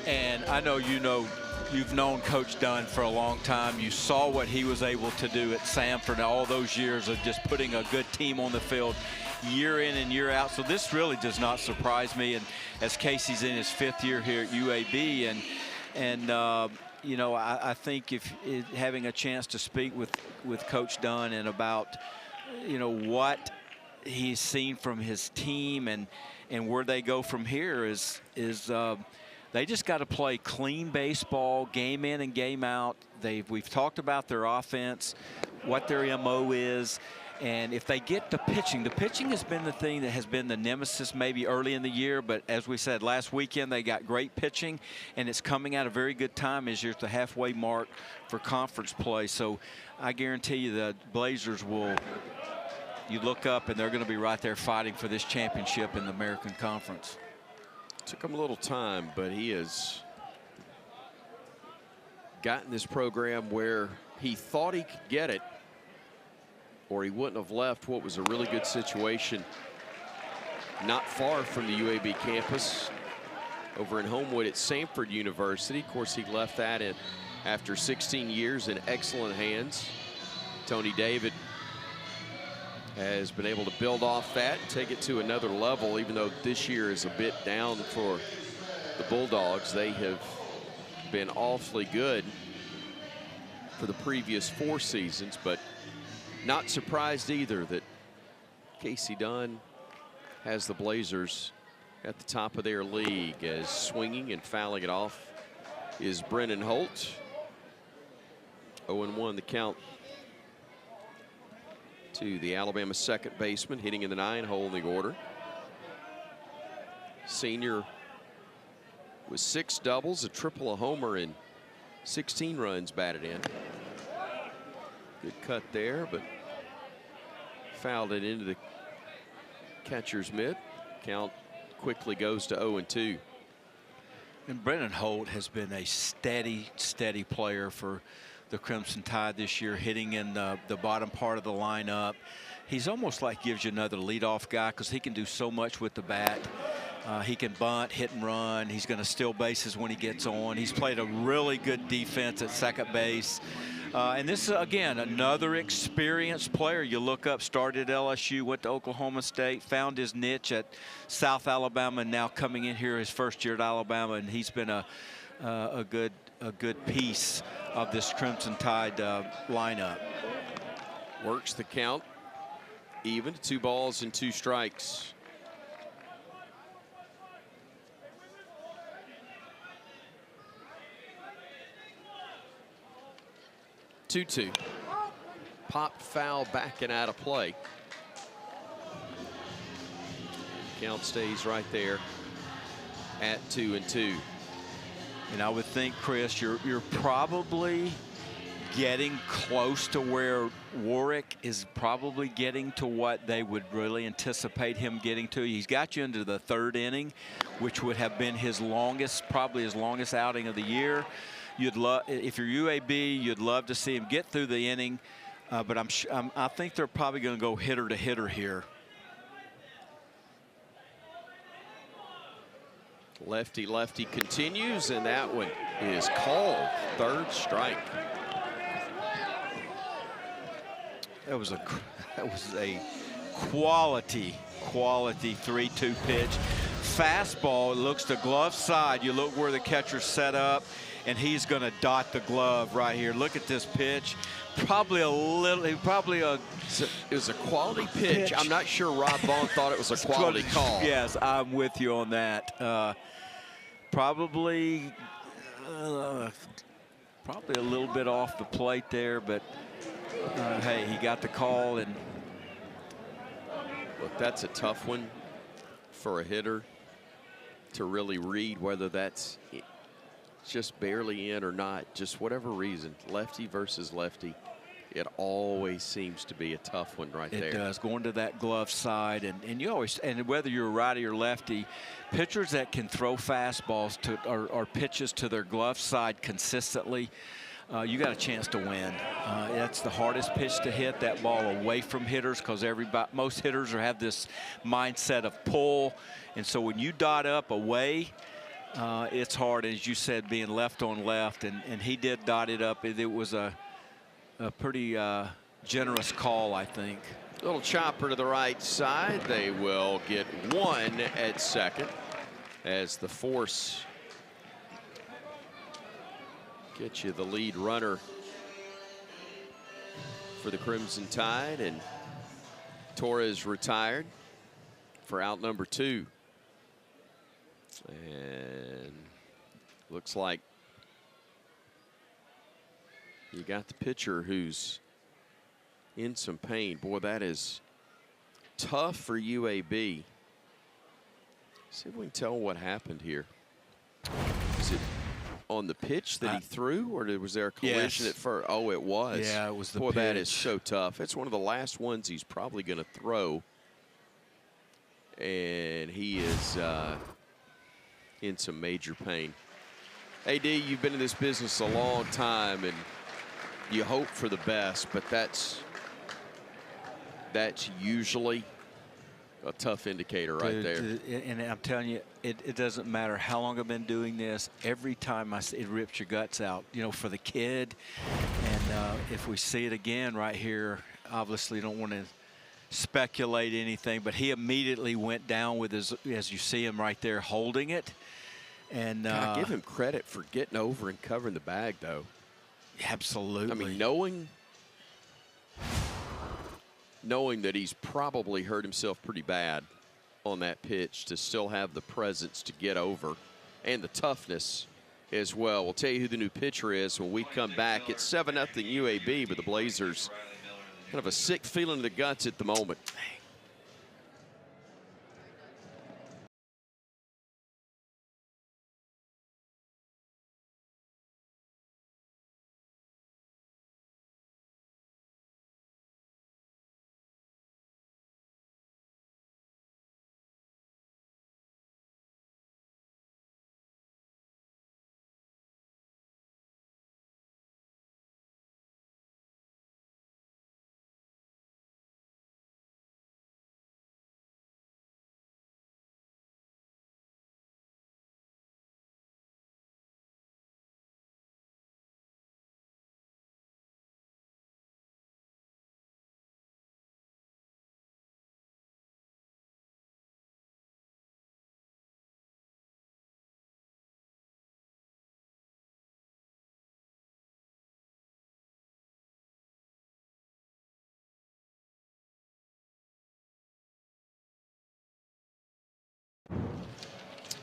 And I know you've known Coach Dunn for a long time. You saw what he was able to do at Samford all those years of just putting a good team on the field year in and year out. So this really does not surprise me. And as Casey's in his 5th year here at UAB, and you know, I think if having a chance to speak with Coach Dunn and about, you know, what he's seen from his team and where they go from here is they just got to play clean baseball, game in and game out. We've talked about their offense, what their MO is. And if they get the pitching has been the thing that has been the nemesis maybe early in the year. But as we said, last weekend they got great pitching, and it's coming at a very good time as you're at the halfway mark for conference play. So I guarantee you the Blazers you look up and they're going to be right there fighting for this championship in the American Conference. Took him a little time, but he has gotten this program where he thought he could get it, or he wouldn't have left what was a really good situation not far from the UAB campus over in Homewood at Samford University. Of course, he left that after 16 years in excellent hands. Tony David has been able to build off that and take it to another level, even though this year is a bit down for the Bulldogs. They have been awfully good for the previous 4 seasons, but not surprised either that Casey Dunn has the Blazers at the top of their league, as swinging and fouling it off is Brennan Holt. 0-1 the count to the Alabama second baseman, hitting in the 9-hole in the order. Senior with 6 doubles, a triple, a homer, and 16 runs batted in. Good cut there, but fouled it into the catcher's mitt. Count quickly goes to 0-2. And Brennan Holt has been a steady player for the Crimson Tide this year, hitting in the bottom part of the lineup. He's almost like gives you another leadoff guy because he can do so much with the bat. He can bunt, hit and run. He's going to steal bases when he gets on. He's played a really good defense at second base. And this is, again, another experienced player. You look up, started at LSU, went to Oklahoma State, found his niche at South Alabama, and now coming in here his first year at Alabama, and he's been a good piece of this Crimson Tide lineup. Works the count even to 2 balls and 2 strikes. Two. Popped foul back and out of play. Count stays right there at 2-2. And I would think, Chris, you're probably getting close to where Warwick is probably getting to what they would really anticipate him getting to. He's got you into the 3rd inning, which would have been his longest, probably his longest outing of the year. You'd love, if you're UAB, you'd love to see him get through the inning, but I think they're probably going to go hitter to hitter here. Lefty continues, and that one is called. 3rd strike. That was a quality 3-2 pitch. Fastball, it looks to glove side. You look where the catcher's set up, and he's going to dot the glove right here. Look at this pitch. It was a quality pitch. I'm not sure Rob Vaughn thought it was a quality call. Yes, I'm with you on that. Probably a little bit off the plate there, but hey, he got the call. And look, that's a tough one for a hitter to really read whether that's just barely in or not. Just whatever reason, lefty versus lefty, it always seems to be a tough one right there. It does, going to that glove side, and you always, and whether you're righty or lefty, pitchers that can throw fastballs to or pitches to their glove side consistently, you got a chance to win. That's the hardest pitch to hit, that ball away from hitters, because most hitters have this mindset of pull, and so when you dot up away, it's hard, as you said, being left on left, and he did dot it up. It was a pretty generous call, I think. Little chopper to the right side. They will get one at second as the force gets you the lead runner for the Crimson Tide, and Torres retired for out number 2. And looks like you got the pitcher who's in some pain. Boy, that is tough for UAB. See if we can tell what happened here. Is it on the pitch that he threw, or was there a collision at first? Oh, it was. Yeah, it was the Boy, pitch. that is so tough. It's one of the last ones he's probably going to throw. And he is in some major pain. AD, you've been in this business a long time, and you hope for the best, but that's usually a tough indicator right there. And I'm telling you, it doesn't matter how long I've been doing this. Every time it rips your guts out, you know, for the kid. And if we see it again right here, obviously don't want to speculate anything, but he immediately went down with his, as you see him right there, holding it. And God, give him credit for getting over and covering the bag, though. Absolutely. I mean, knowing that he's probably hurt himself pretty bad on that pitch, to still have the presence to get over and the toughness as well. We'll tell you who the new pitcher is when we come back. It's 7-0 UAB, but the Blazers kind of a sick feeling in the guts at the moment.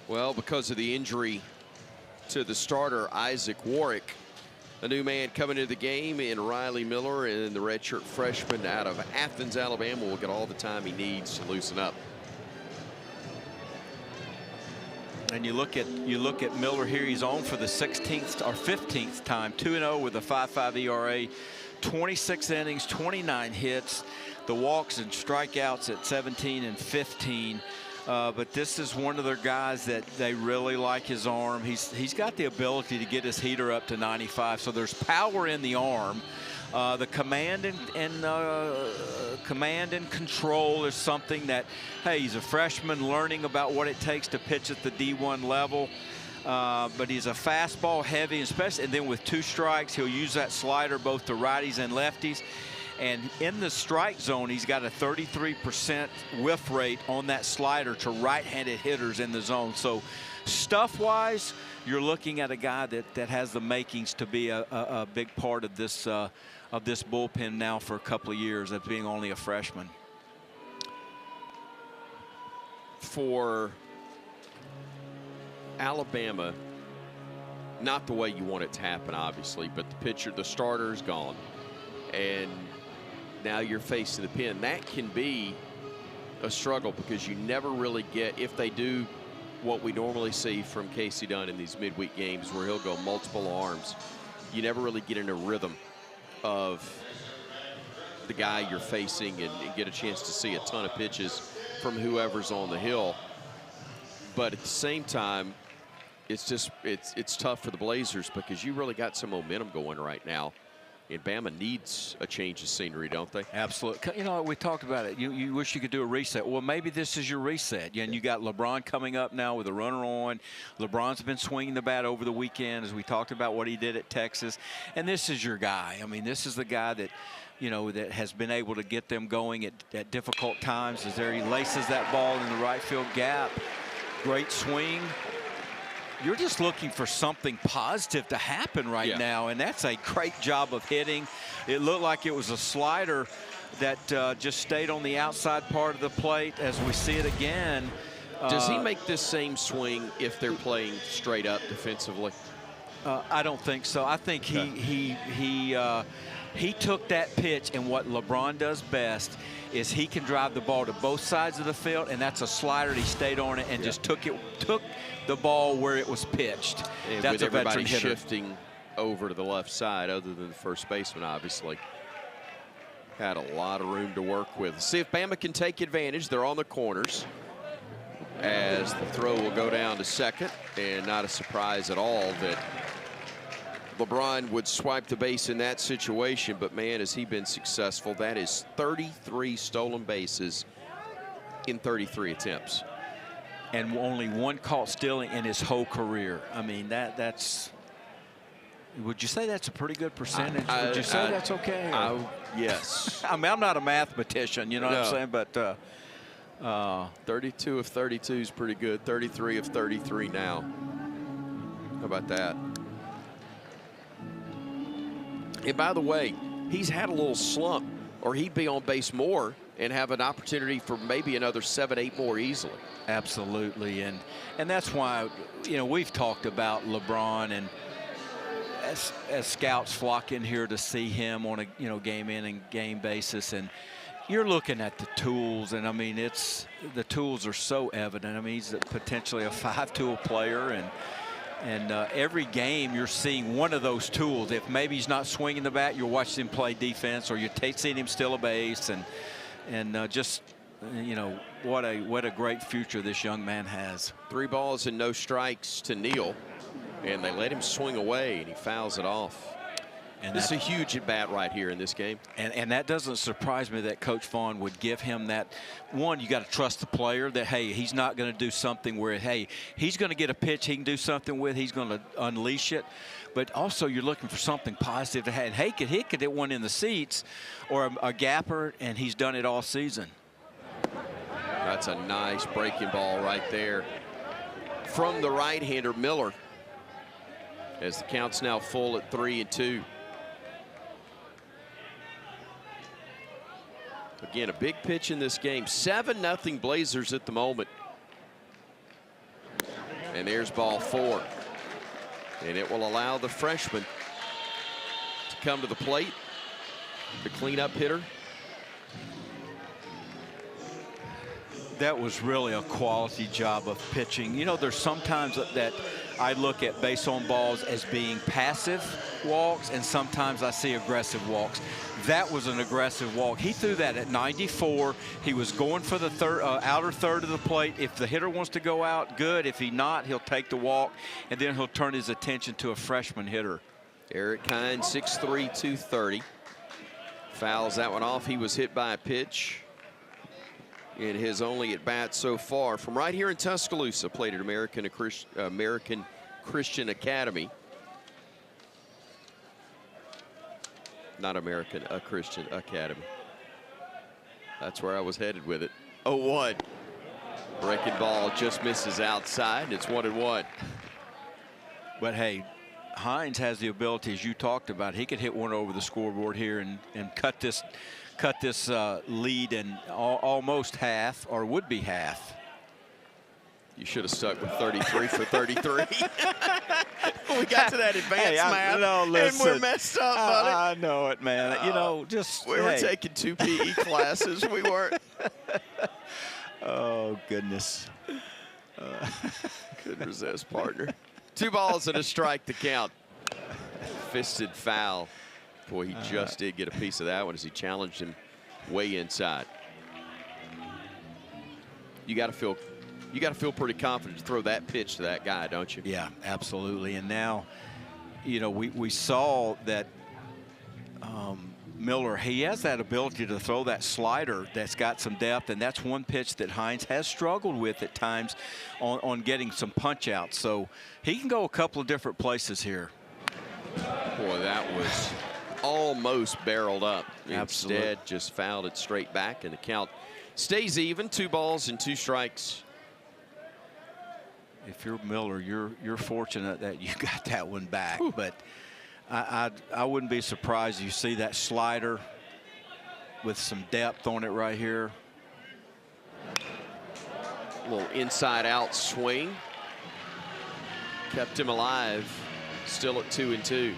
Well, because of the injury to the starter, Isaac Warwick, a new man coming into the game in Riley Miller, and the redshirt freshman out of Athens, Alabama, will get all the time he needs to loosen up. And you look at Miller here. He's on for the 16th or 15th time, 2-0 with a 5.5 ERA, 26 innings, 29 hits, the walks and strikeouts at 17 and 15. But this is one of their guys that they really like his arm. He's got the ability to get his heater up to 95, so there's power in the arm. The command and control is something that, hey, he's a freshman learning about what it takes to pitch at the D1 level. But he's a fastball heavy, especially, and then with 2 strikes, he'll use that slider both to righties and lefties. And in the strike zone, he's got a 33% whiff rate on that slider to right-handed hitters in the zone. So stuff-wise, you're looking at a guy that has the makings to be a big part of this bullpen now for a couple of years, of being only a freshman. For Alabama, not the way you want it to happen, obviously, but the pitcher, the starter's gone. And now you're facing the pen. That can be a struggle because you never really get, if they do what we normally see from Casey Dunn in these midweek games where he'll go multiple arms. You never really get in a rhythm of the guy you're facing and get a chance to see a ton of pitches from whoever's on the hill. But at the same time, it's tough for the Blazers because you really got some momentum going right now. And Bama needs a change of scenery, don't they? Absolutely. You know, we talked about it. You wish you could do a reset. Well, maybe this is your reset. And you got LeBron coming up now with a runner on. LeBron's been swinging the bat over the weekend, as we talked about what he did at Texas. And this is your guy. I mean, this is the guy that, you know, that has been able to get them going at difficult times. As there he laces that ball in the right field gap. Great swing. You're just looking for something positive to happen right now, and that's a great job of hitting. It looked like it was a slider that just stayed on the outside part of the plate. As we see it again. Does he make this same swing if they're playing straight up defensively? I don't think so. I think he took that pitch, and what LeBron does best is he can drive the ball to both sides of the field, and that's a slider. He stayed on it and just took the ball where it was pitched. And that's with a everybody veteran hitter. Shifting over to the left side, other than the first baseman, obviously. Had a lot of room to work with. See if Bama can take advantage. They're on the corners as the throw will go down to second, and not a surprise at all that LeBron would swipe the base in that situation, but man, has he been successful. That is 33 stolen bases in 33 attempts. And only one caught stealing in his whole career. I mean, that's, would you say that's a pretty good percentage? Would you say that's okay? Yes. I mean, I'm not a mathematician, you know what I'm saying, but 32 of 32 is pretty good. 33 of 33 now. How about that? And by the way, he's had a little slump, or he'd be on base more and have an opportunity for maybe another 7, 8 more easily. Absolutely, and that's why, you know, we've talked about LeBron, and as scouts flock in here to see him on a, you know, game in and game basis, and you're looking at the tools, and I mean, the tools are so evident. I mean, he's potentially a 5-tool player, and every game you're seeing one of those tools. If maybe he's not swinging the bat, you're watching him play defense, or you're seeing him steal a base, and just, you know, what a great future this young man has. 3 balls and no strikes to Neal, and they let him swing away, and he fouls it off. And this is a huge at bat right here in this game. And that doesn't surprise me that Coach Vaughn would give him that. One, you got to trust the player that, hey, he's not going to do something where, hey, he's going to get a pitch he can do something with. He's going to unleash it. But also you're looking for something positive to have. And he could hit one in the seats or a gapper, and he's done it all season. That's a nice breaking ball right there from the right-hander Miller, as the count's now full at 3-2. Again, a big pitch in this game. 7-0 Blazers at the moment. And there's ball 4. And it will allow the freshman to come to the plate, the cleanup hitter. That was really a quality job of pitching. You know, there's sometimes that I look at base on balls as being passive walks, and sometimes I see aggressive walks. That was an aggressive walk. He threw that at 94. He was going for the outer third of the plate. If the hitter wants to go out, good. If he not, he'll take the walk, and then he'll turn his attention to a freshman hitter. Eric Hine, 6'3", 230. Fouls that one off. He was hit by a pitch in his only at bat so far. From right here in Tuscaloosa, played at American Christian Academy. Not American, a Christian Academy. That's where I was headed with it. 0-1. Breaking ball just misses outside, and it's 1-1. But hey, Hines has the ability, as you talked about. He could hit one over the scoreboard here and cut this lead in almost half, or would be half. You should have stuck with 33 for 33. We got to that advanced math, and we're messed up, buddy. I know it, man. You know, just we were taking 2 PE classes. We weren't. Oh, goodness. Couldn't resist, partner. 2 balls and a strike to count. Fisted foul. Boy, he just did get a piece of that one as he challenged him way inside. You got to feel pretty confident to throw that pitch to that guy, don't you? Yeah, absolutely. And now, you know, we saw that Miller, he has that ability to throw that slider that's got some depth, and that's one pitch that Hines has struggled with at times on getting some punch outs. So he can go a couple of different places here. Boy, that was almost barreled up. Absolutely. Instead, just fouled it straight back, and the count stays even. 2 balls and 2 strikes. If you're Miller, you're fortunate that you got that one back. Whew. But I wouldn't be surprised you see that slider with some depth on it right here. A little inside-out swing. Kept him alive. Still at 2-2.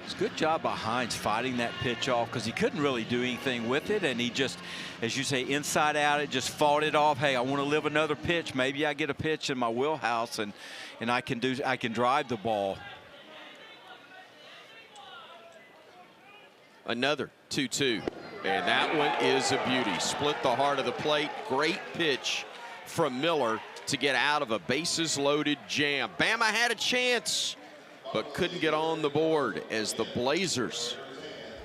It's a good job by Hines fighting that pitch off because he couldn't really do anything with it, and he just, as you say, inside out, it just fought it off. Hey, I want to live another pitch. Maybe I get a pitch in my wheelhouse, and I can drive the ball. Another 2-2, and that one is a beauty. Split the heart of the plate. Great pitch from Miller to get out of a bases-loaded jam. Bama had a chance, but couldn't get on the board as the Blazers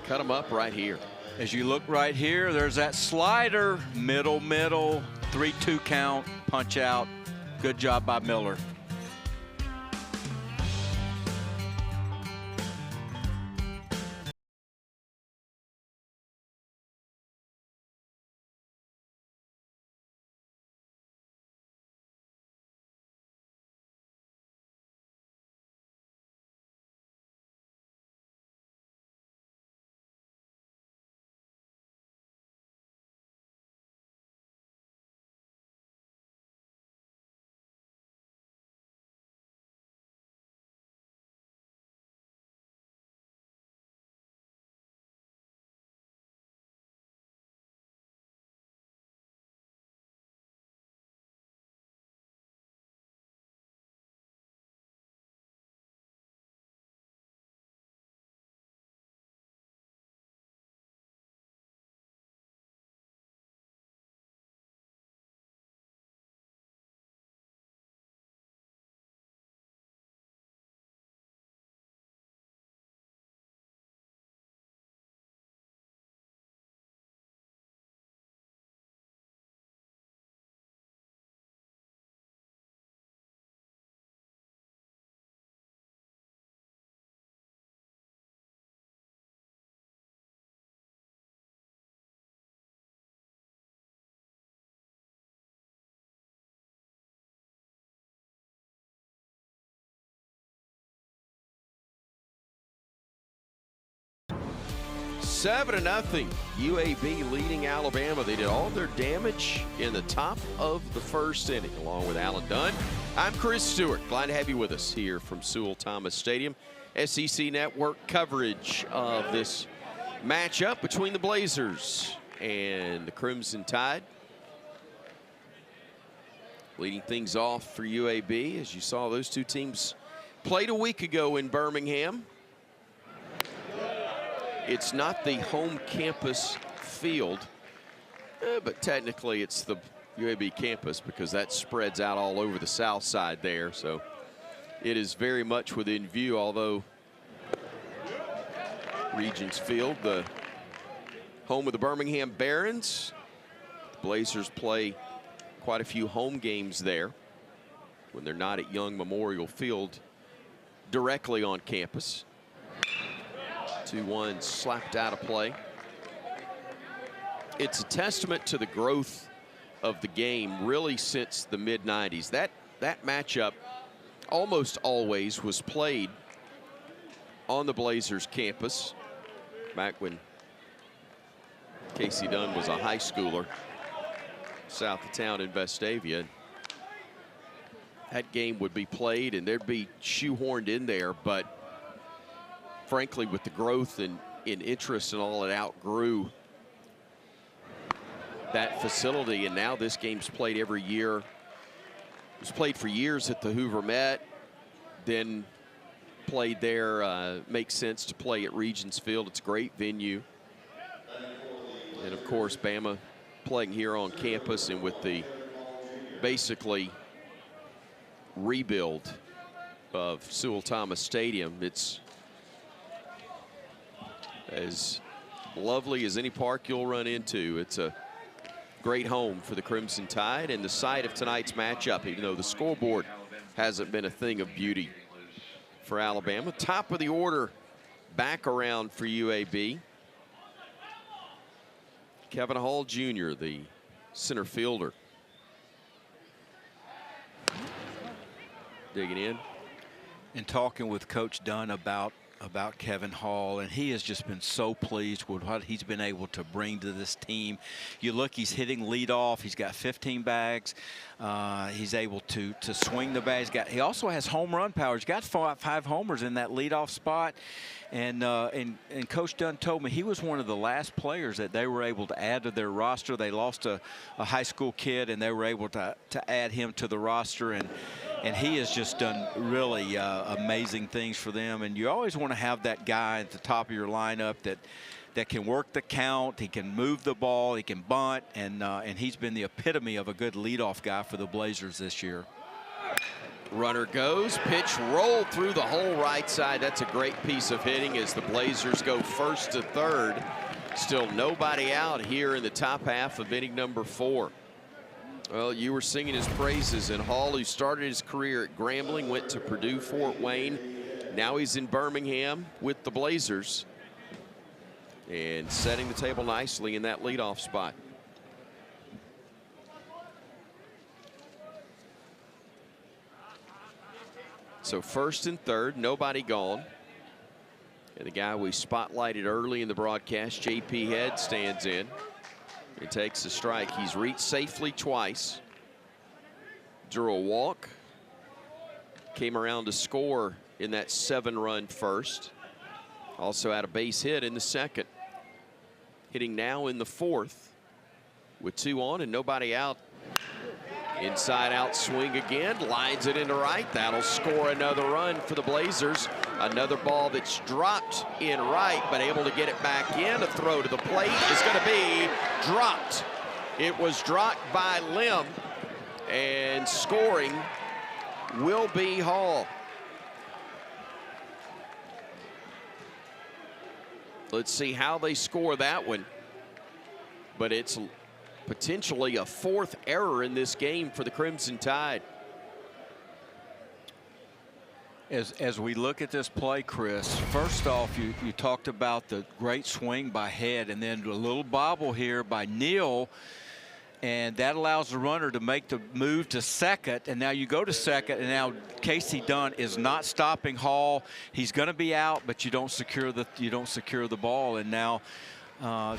cut him up right here. As you look right here, there's that slider, middle, 3-2 count, punch out. Good job by Miller. Seven to nothing. UAB leading Alabama. They did all their damage in the top of the first inning, along with Alan Dunn. I'm Chris Stewart. Glad to have you with us here from Sewell Thomas Stadium. SEC Network coverage of this matchup between the Blazers and the Crimson Tide. Leading things off for UAB, as you saw, those two teams played a week ago in Birmingham. It's not the home campus field, but technically it's the UAB campus because that spreads out all over the south side there. So it is very much within view, although Regents Field, the home of the Birmingham Barons. The Blazers play quite a few home games there when they're not at Young Memorial Field directly on campus. 2-1 slapped out of play. It's a testament to the growth of the game really since the mid-90s. That matchup almost always was played on the Blazers campus back when Casey Dunn was a high schooler south of town in Vestavia. That game would be played and there'd be shoehorned in there, but frankly, with the growth in interest and all, it outgrew that facility, and now this game's played every year was played for years at the Hoover Met, then played there. Makes sense to play at Regions Field. It's a great venue. And of course, Bama playing here on campus, and with the basically rebuild of Sewell Thomas Stadium, it's as lovely as any park you'll run into. It's a great home for the Crimson Tide and the site of tonight's matchup, even though the scoreboard hasn't been a thing of beauty for Alabama. Top of the order back around for UAB. Kevin Hall Jr., the center fielder. Digging in. And talking with Coach Dunn about Kevin Hall, and he has just been so pleased with what he's been able to bring to this team. You look, he's hitting leadoff. He's got 15 bags. He's able to swing the bat. He also has home run power. He's got five homers in that leadoff spot. And Coach Dunn told me he was one of the last players that they were able to add to their roster. They lost a high school kid, and they were able to add him to the roster. And he has just done really amazing things for them. And you always want to have that guy at the top of your lineup that can work the count. He can move the ball. He can bunt. And he's been the epitome of a good leadoff guy for the Blazers this year. Runner goes. Pitch rolled through the whole right side. That's a great piece of hitting as the Blazers go first to third. Still nobody out here in the top half of inning number 4. Well, you were singing his praises, and Hall, who started his career at Grambling, went to Purdue Fort Wayne. Now he's in Birmingham with the Blazers and setting the table nicely in that leadoff spot. So first and third, nobody gone. And the guy we spotlighted early in the broadcast, J.P. Head, stands in. He takes a strike. He's reached safely twice. Drew a walk. Came around to score in that 7-run first. Also had a base hit in the second. Hitting now in the 4th with 2 on and nobody out. Inside out swing again. Lines it into right. That'll score another run for the Blazers. Another ball that's dropped in right, but able to get it back in. A throw to the plate is going to be dropped. It was dropped by Lim, and scoring will be Hall. Let's see how they score that one. But it's potentially a 4th error in this game for the Crimson Tide. As we look at this play, Chris, first off, you talked about the great swing by Head, and then a little bobble here by Neal, and that allows the runner to make the move to second. And now you go to second, and now Casey Dunn is not stopping Hall. He's going to be out, but you don't secure the ball. And now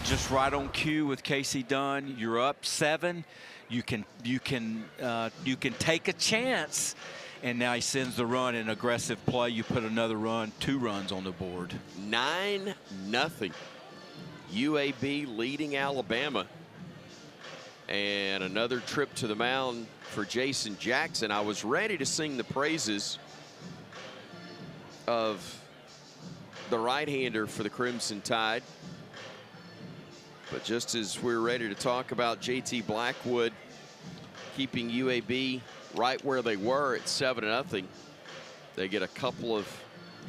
just right on cue with Casey Dunn, you're up 7. You can take a chance. And now he sends the run in aggressive play. You put another run, 2 runs on the board. 9-0. UAB leading Alabama. And another trip to the mound for Jason Jackson. I was ready to sing the praises of the right-hander for the Crimson Tide. But just as we're ready to talk about JT Blackwood keeping UAB right where they were at 7-0. They get a couple of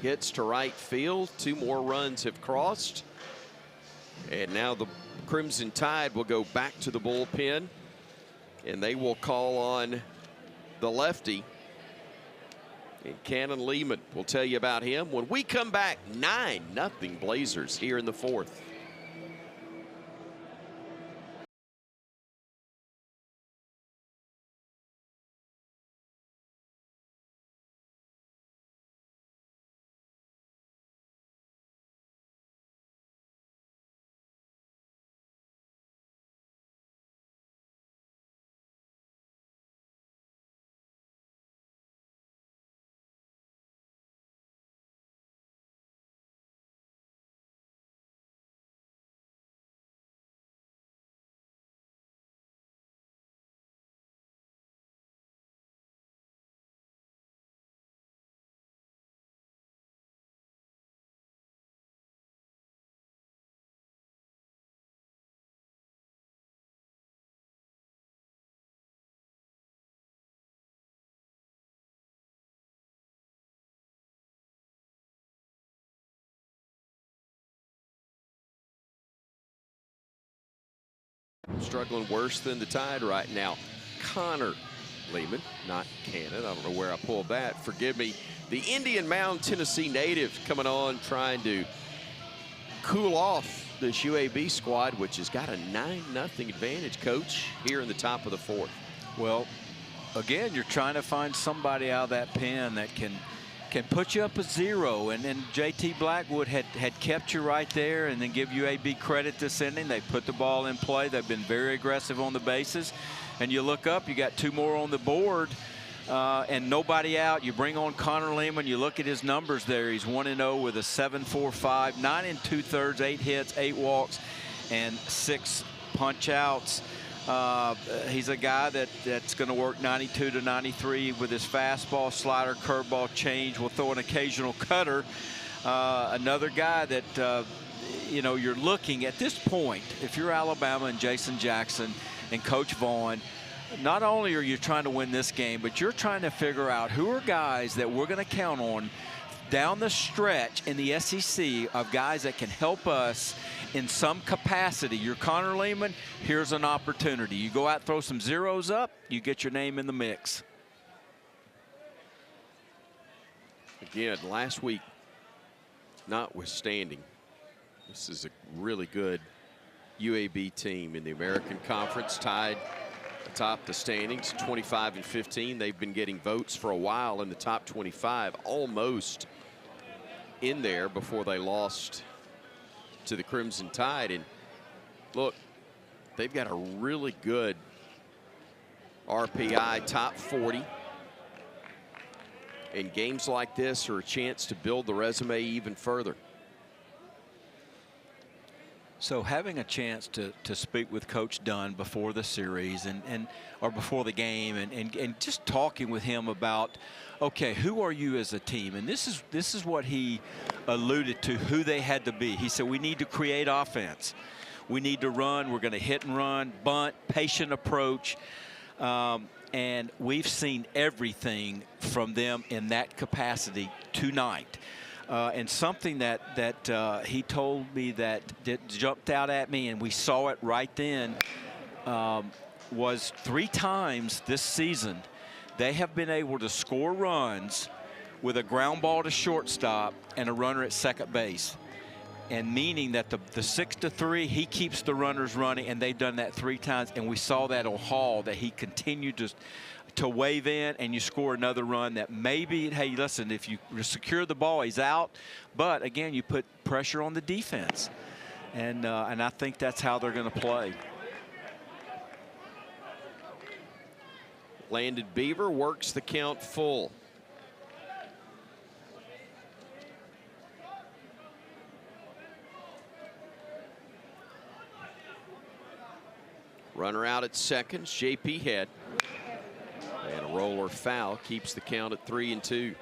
hits to right field. 2 more runs have crossed. And now the Crimson Tide will go back to the bullpen, and they will call on the lefty. And Cannon Lehman, will tell you about him when we come back. 9-0 Blazers here in the 4th. struggling worse than the Tide right now. Connor Lehman, not Cannon. I don't know where I pulled that. Forgive me. The Indian Mound, Tennessee native coming on, trying to cool off this UAB squad, which has got a 9-0 advantage, Coach, here in the top of the fourth. Well, again, you're trying to find somebody out of that pen that can put you up a 0, and JT Blackwood had kept you right there, and then give UAB credit this inning. They put the ball in play. They've been very aggressive on the bases, and you look up, you got 2 more on the board, and nobody out. You bring on Connor Lehman. You look at his numbers there. He's 1-0 with a 7.45, 9 2/3, 8 hits, 8 walks, and 6 punch outs. He's a guy that's going to work 92 to 93 with his fastball, slider, curveball, change. Will throw an occasional cutter. Another guy that, you know, you're looking at this point, if you're Alabama and Jason Jackson and Coach Vaughn, not only are you trying to win this game, but you're trying to figure out who are guys that we're going to count on down the stretch in the SEC of guys that can help us in some capacity. You're Connor Lehman, here's an opportunity. You go out, throw some zeros up, you get your name in the mix. Again, last week, notwithstanding, this is a really good UAB team in the American Conference, tied atop the standings, 25-15. They've been getting votes for a while in the top 25, almost in there before they lost to the Crimson Tide. And look, they've got a really good RPI, top 40. And games like this are a chance to build the resume even further. So having a chance to speak with Coach Dunn before the series or before the game and just talking with him about, okay, who are you as a team? And this is what he alluded to, who they had to be. He said, we need to create offense. We need to run. We're going to hit and run, bunt, patient approach. And we've seen everything from them in that capacity tonight. And something that he told me that jumped out at me, and we saw it right then, was 3 times this season they have been able to score runs with a ground ball to shortstop and a runner at second base. And meaning that the 6-3, he keeps the runners running, and they've done that 3 times. And we saw that on Hall, that he continued to wave in, and you score another run that maybe, hey, listen, if you secure the ball, he's out. But again, you put pressure on the defense, and I think that's how they're going to play. Landon Beaver works the count full. Runner out at second, JP Head. And a roller foul keeps the count at 3-2.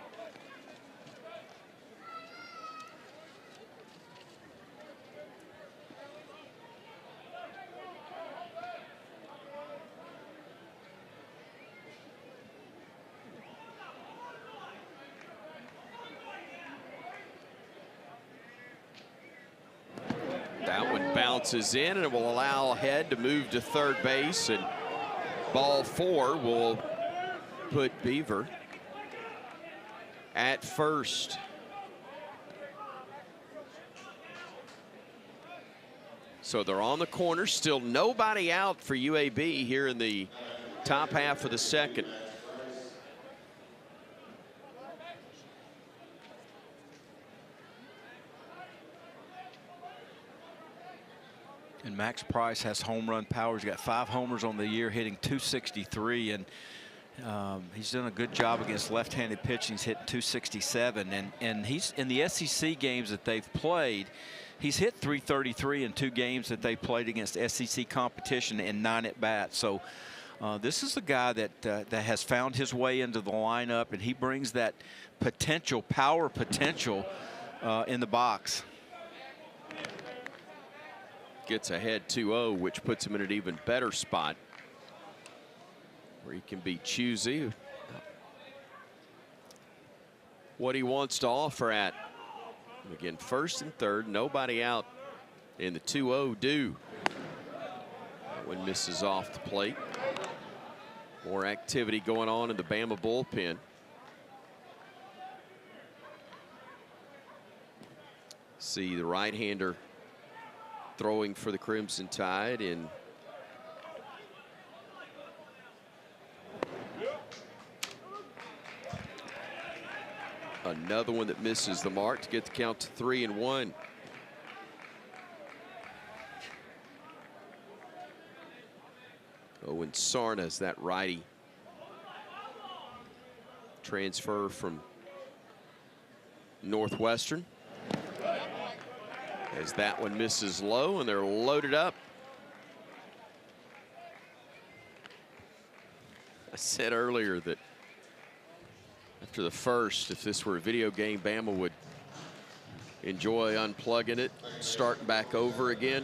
That one bounces in, and it will allow Head to move to third base, and ball 4 will put Beaver at first. So they're on the corner, still nobody out for UAB here in the top half of the second. And Max Price has home run power. He's got 5 homers on the year, hitting .263, and he's done a good job against left-handed pitching. He's hit .267, and he's in the SEC games that they've played. He's hit .333 in 2 games that they played against SEC competition in 9 at-bats. So this is a guy that has found his way into the lineup, and he brings that potential, power potential in the box. Gets ahead 2-0, which puts him in an even better spot where he can be choosy what he wants to offer at. Again, first and third, nobody out in the 2-0 due. one misses off the plate. More activity going on in the Bama bullpen. See the right-hander throwing for the Crimson Tide in another one that misses the mark to get the count to 3-1. Owen Sarna's that righty. Transfer from Northwestern. As that one misses low, and they're loaded up. I said earlier that after the first, if this were a video game, Bama would enjoy unplugging it, starting back over again.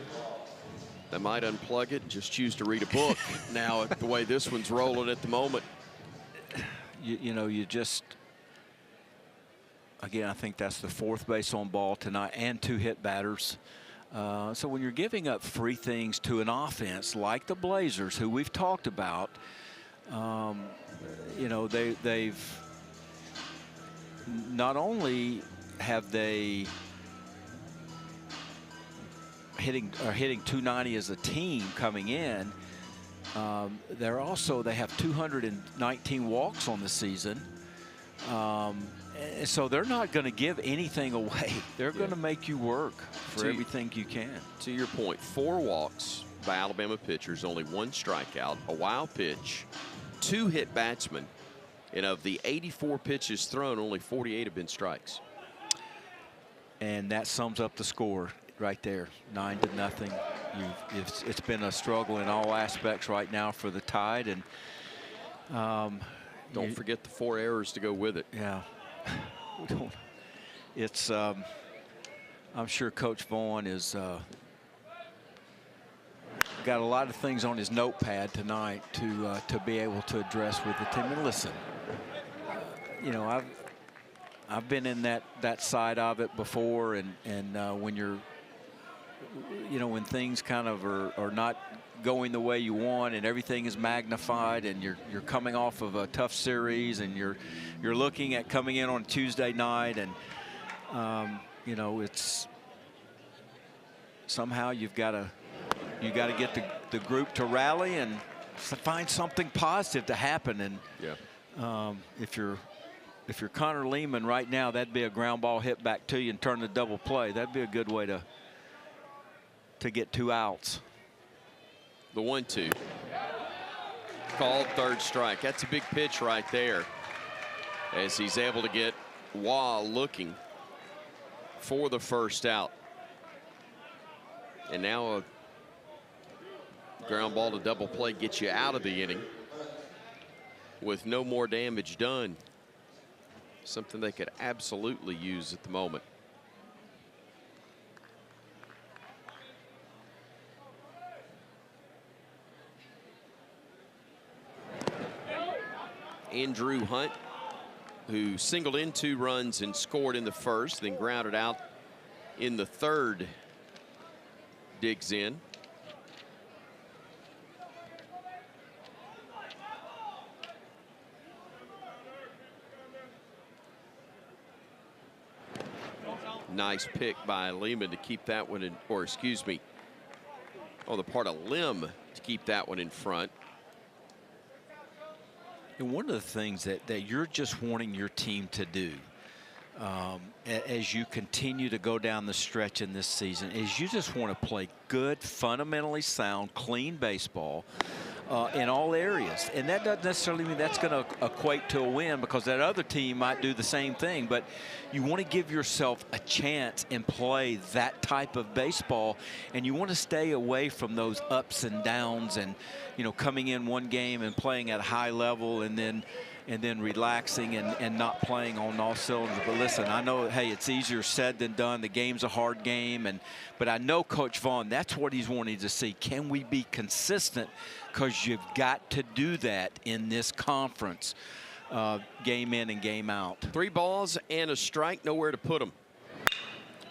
They might unplug it and just choose to read a book now, the way this one's rolling at the moment. You know, you just, again, I think that's the 4th base on ball tonight and 2 hit batters. So when you're giving up free things to an offense like the Blazers, who we've talked about, you know, they've not only have they hitting 290 as a team coming in, they have 219 walks on the season. So they're not going to give anything away. They're going to make you work for everything you can. To your point, 4 walks by Alabama pitchers, only 1 strikeout, a wild pitch, 2 hit batsmen, and of the 84 pitches thrown, only 48 have been strikes. And that sums up the score right there, 9-0. It's been a struggle in all aspects right now for the Tide, and don't forget the 4 errors to go with it. Yeah. It's I'm sure Coach Vaughn is got a lot of things on his notepad tonight to be able to address with the team. And listen, you know, I've been in that side of it before, and when you're, you know, when things kind of are not going the way you want and everything is magnified, and you're coming off of a tough series, and you're looking at coming in on Tuesday night, and you know, it's somehow you got to get the group to rally and find something positive to happen. And if you're Connor Lehman right now, that'd be a ground ball hit back to you and turn the double play. That'd be a good way to get 2 outs. The 1-2. Called 3rd strike. That's a big pitch right there, as he's able to get Waugh looking for the 1st out. And now a ground ball to double play gets you out of the inning with no more damage done. Something they could absolutely use at the moment. Andrew Hunt, who singled in 2 runs and scored in the 1st, then grounded out in the 3rd, digs in. Nice pick by Lehman to keep that one in, or excuse me, on the part of Lim to keep that one in front. And one of the things that you're just wanting your team to do as you continue to go down the stretch in this season is you just want to play good, fundamentally sound, clean baseball in all areas. And that doesn't necessarily mean that's going to equate to a win, because that other team might do the same thing. But you want to give yourself a chance and play that type of baseball, and you want to stay away from those ups and downs, and, you know, coming in one game and playing at a high level and then relaxing and not playing on all cylinders. But listen, I know, hey, it's easier said than done. The game's a hard game, but I know Coach Vaughn, that's what he's wanting to see. Can we be consistent? Because you've got to do that in this conference, game in and game out. 3 balls and a strike, nowhere to put them.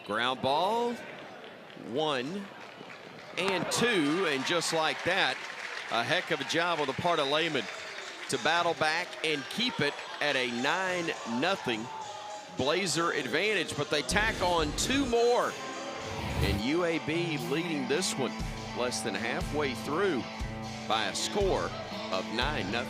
Ground ball, 1. and 2. And just like that, a heck of a job on the part of Lehman to battle back and keep it at a 9-0 Blazer advantage. But they tack on 2 more. And UAB leading this one less than halfway through by a score of 9-0.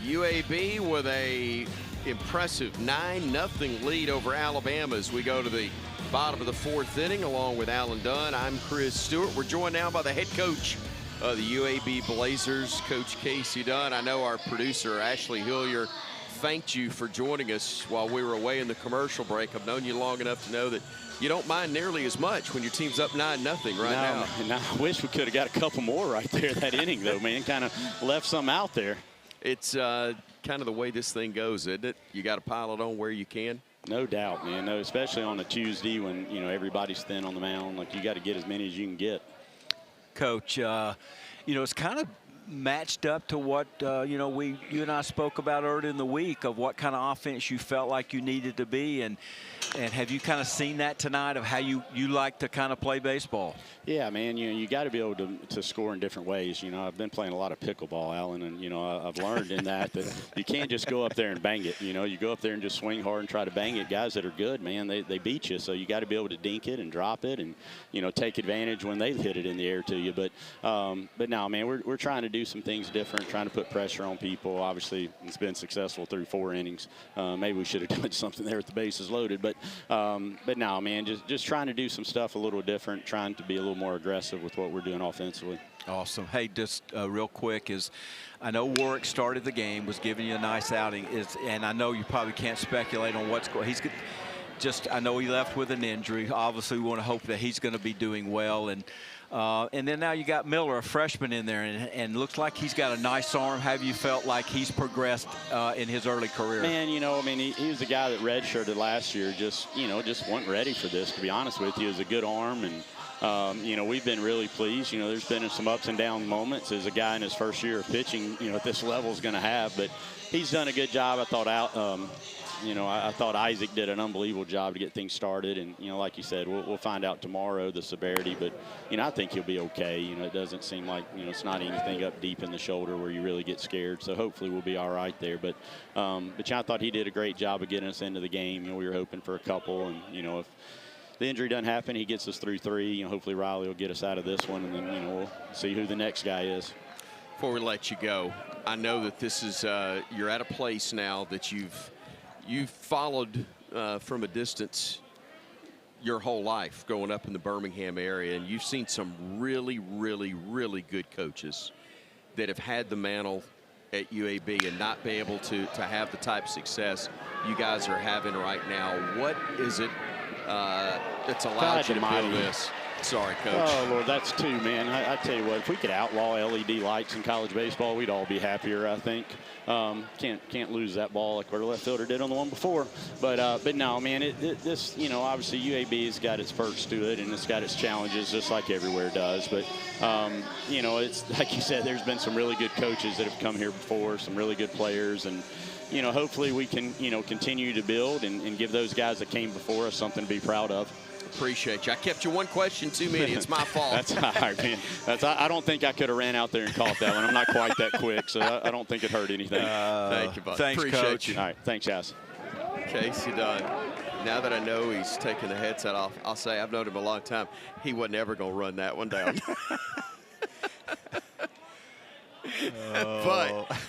UAB with a impressive 9-0 lead over Alabama as we go to the bottom of the 4th inning along with Alan Dunn. I'm Chris Stewart. We're joined now by the head coach of the UAB Blazers, Coach Casey Dunn. I know our producer, Ashley Hillier, thanked you for joining us while we were away in the commercial break. I've known you long enough to know that you don't mind nearly as much when your team's up 9-0 right now. No, I wish we could have got a couple more right there that inning, though, man. Kind of left some out there. It's kind of the way this thing goes, isn't it? You got to pile it on where you can. No doubt, man. No, especially on a Tuesday when, you know, everybody's thin on the mound. Like, you got to get as many as you can get. Coach, you know, it's kind of matched up to what, you know, you and I spoke about earlier in the week of what kind of offense you felt like you needed to be. And have you kind of seen that tonight of how you like to kind of play baseball? Yeah, man, you know, you got to be able to score in different ways. You know, I've been playing a lot of pickleball, Alan, and, you know, I've learned in that you can't just go up there and bang it. You know, you go up there and just swing hard and try to bang it. Guys that are good, man, they beat you. So you got to be able to dink it and drop it and, you know, take advantage when they hit it in the air to you. But no, man, we're trying to do some things different, trying to put pressure on people. Obviously, it's been successful through 4 innings. Maybe we should have done something there with the bases loaded. But no, man, just trying to do some stuff a little different, trying to be a little more aggressive with what we're doing offensively. Awesome. Hey, just real quick, I know Warwick started the game, was giving you a nice outing, and I know you probably can't speculate on what's going. I know he left with an injury. Obviously, we want to hope that he's going to be doing well. And then now you got Miller, a freshman, in there, and looks like he's got a nice arm. Have you felt like he's progressed in his early career? Man, you know, I mean, he was a guy that redshirted last year. Just wasn't ready for this, to be honest with you. He has a good arm, and you know, we've been really pleased. You know, there's been some ups and down moments as a guy in his first year of pitching, you know, at this level is going to have. But he's done a good job. I thought Isaac did an unbelievable job to get things started. And, you know, like you said, we'll find out tomorrow the severity. But, you know, I think he'll be okay. You know, it doesn't seem like, you know, it's not anything up deep in the shoulder where you really get scared. So hopefully we'll be all right there. But I thought he did a great job of getting us into the game. You know, we were hoping for a couple. And, you know, if the injury doesn't happen, he gets us through 3. You know, hopefully Riley will get us out of this one. And then, you know, we'll see who the next guy is. Before we let you go, I know that this is you're at a place now that you've followed from a distance your whole life growing up in the Birmingham area, and you've seen some really, really, really good coaches that have had the mantle at UAB and not be able to have the type of success you guys are having right now. What is it that's allowed you to build this? Sorry, Coach. Oh, Lord, that's two, man. I tell you what, if we could outlaw LED lights in college baseball, we'd all be happier, I think. Can't lose that ball like our left fielder did on the one before. But no, man, this, you know, obviously UAB has got its perks to it, and it's got its challenges just like everywhere does. But, you know, it's like you said, there's been some really good coaches that have come here before, some really good players, and, you know, hopefully we can, you know, continue to build and give those guys that came before us something to be proud of. Appreciate you. I kept you one question too many. It's my fault. That's all right, man. I don't think I could have ran out there and caught that one. I'm not quite that quick, so I don't think it hurt anything. Thank you, bud. Thanks, Appreciate Coach. you. All right, thanks, guys. Casey Dunn. Now that I know he's taking the headset off, I'll say I've known him a long time. He wasn't ever going to run that one down.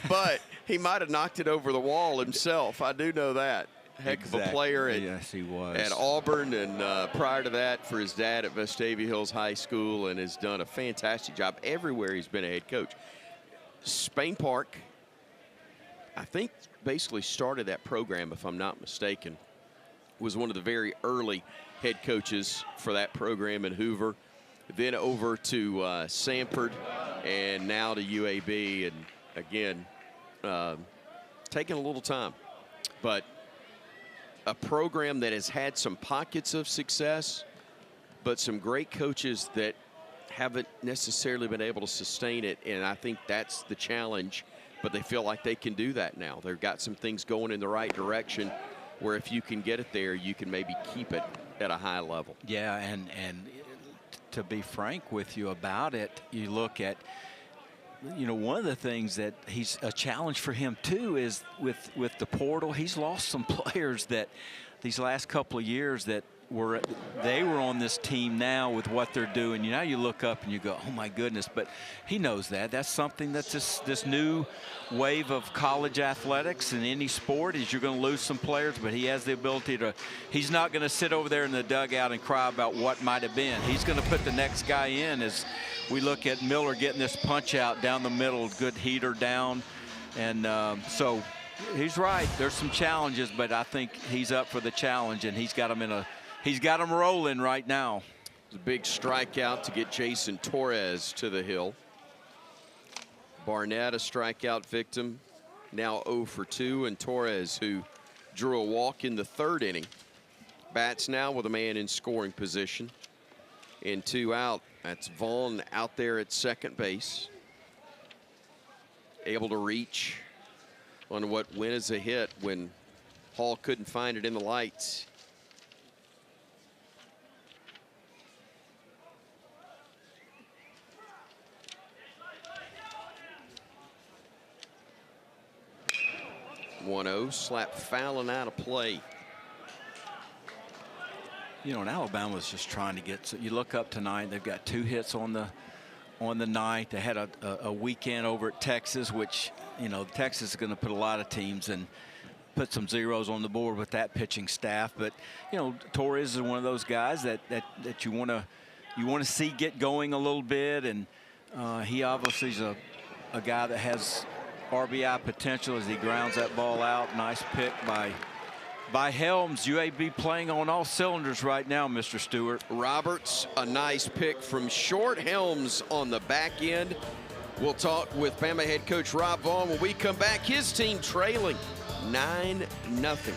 But he might have knocked it over the wall himself. I do know that. Heck of a player yes, he was. at Auburn, and prior to that for his dad at Vestavia Hills High School, and has done a fantastic job everywhere he's been a head coach. Spain Park, I think, basically started that program, if I'm not mistaken. Was one of the very early head coaches for that program in Hoover. Then over to Sanford, and now to UAB, and again, taking a little time. But a program that has had some pockets of success, but some great coaches that haven't necessarily been able to sustain it, and I think that's the challenge. But they feel like they can do that now. They've got some things going in the right direction where if you can get it there, you can maybe keep it at a high level. Yeah, and to be frank with you about it, you look at, you know, one of the things that he's a challenge for him too is with the portal. He's lost some players that these last couple of years that were on this team now with what they're doing. You know, you look up and you go, oh my goodness, but he knows that. That's something that's this new wave of college athletics in any sport is you're going to lose some players, but he has the ability to, he's not going to sit over there in the dugout and cry about what might have been. He's going to put the next guy in. As we look at Miller getting this punch out down the middle, good heater down. And so he's right. There's some challenges, but I think he's up for the challenge, and he's got him rolling right now. It's a big strikeout to get Jason Torres to the hill. Barnett, a strikeout victim, now 0 for 2, and Torres, who drew a walk in the third inning, bats now with a man in scoring position. In 2 out, that's Vaughn out there at second base, able to reach on what went as a hit when Hall couldn't find it in the lights. .1-0, slap fouling out of play. You know, and Alabama's just trying to get. So you look up tonight; they've got 2 hits on the night. They had a weekend over at Texas, which, you know, Texas is going to put a lot of teams and put some zeros on the board with that pitching staff. But you know, Torres is one of those guys that you want to see get going a little bit, and he obviously is a guy that has RBI potential as he grounds that ball out. Nice pick by Helms. UAB playing on all cylinders right now, Mr. Stewart. Roberts, a nice pick from short. Helms on the back end. We'll talk with Bama head coach Rob Vaughn when we come back. His team trailing 9-0.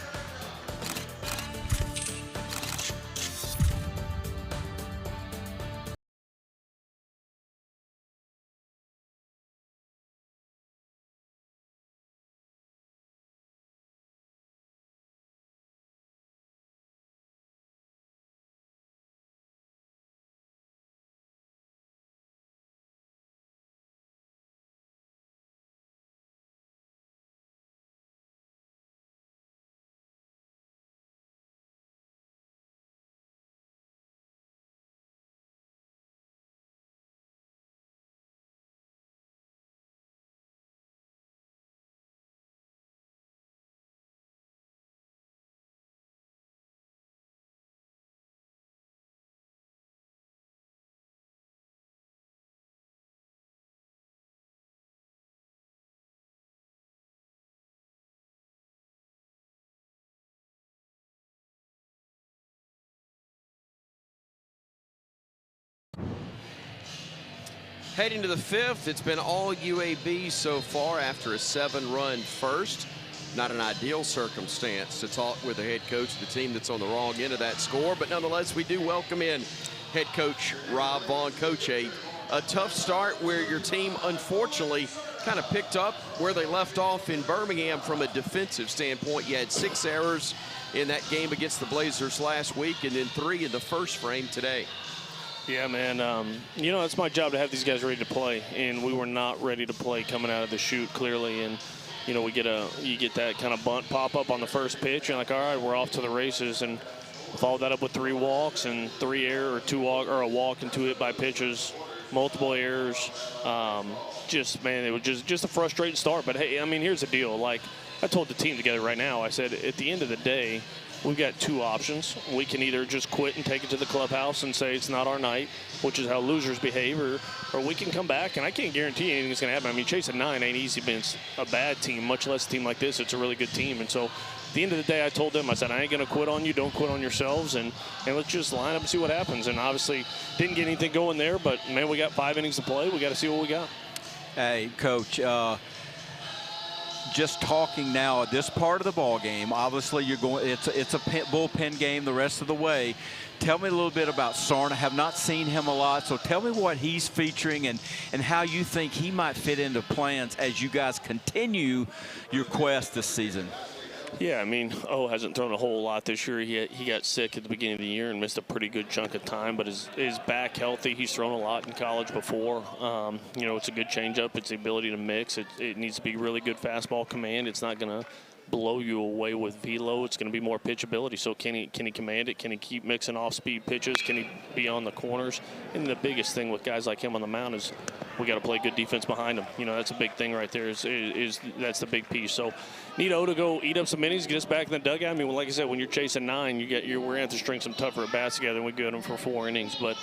Heading to the 5th, it's been all UAB so far after a 7-run first. Not an ideal circumstance to talk with the head coach of the team that's on the wrong end of that score, but nonetheless, we do welcome in head coach Rob Vaughn. Coach, a tough start where your team, unfortunately, kind of picked up where they left off in Birmingham from a defensive standpoint. You had 6 errors in that game against the Blazers last week, and then 3 in the first frame today. Yeah, man, you know, it's my job to have these guys ready to play, and we were not ready to play coming out of the chute, clearly. And you know, you get that kind of bunt pop up on the first pitch, and like, all right, we're off to the races, and follow that up with 3 walks and 3 error or 2 walk or a walk and 2 hit by pitches, multiple errors. Just, man, it was just a frustrating start. But hey, I mean, here's the deal. Like I told the team together right now, I said at the end of the day, we've got 2 options. We can either just quit and take it to the clubhouse and say it's not our night, which is how losers behave, or we can come back, and I can't guarantee anything's going to happen. I mean, chasing 9 ain't easy against a bad team, much less a team like this. It's a really good team. And so at the end of the day, I told them, I said, I ain't going to quit on you. Don't quit on yourselves, and let's just line up and see what happens. And obviously didn't get anything going there, but, man, we got 5 innings to play. We got to see what we got. Hey, Coach, just talking now at this part of the ball game, obviously you're going, it's a bullpen game the rest of the way. Tell me a little bit about Sarna. Have not seen him a lot, so tell me what he's featuring and how you think he might fit into plans as you guys continue your quest this season. Yeah, I mean, hasn't thrown a whole lot this year. He got sick at the beginning of the year and missed a pretty good chunk of time, but is back healthy. He's thrown a lot in college before. You know, it's a good changeup. It's the ability to mix. It needs to be really good fastball command. It's not going to blow you away with velo. It's going to be more pitchability. So can he command it? Can he keep mixing off-speed pitches? Can he be on the corners? And the biggest thing with guys like him on the mound is we got to play good defense behind him. You know, that's a big thing right there. Is that's the big piece. So need O to go eat up some innings, get us back in the dugout. I mean, like I said, when you're chasing 9, we're going to have to string some tougher at bats together, and we get them for 4 innings. But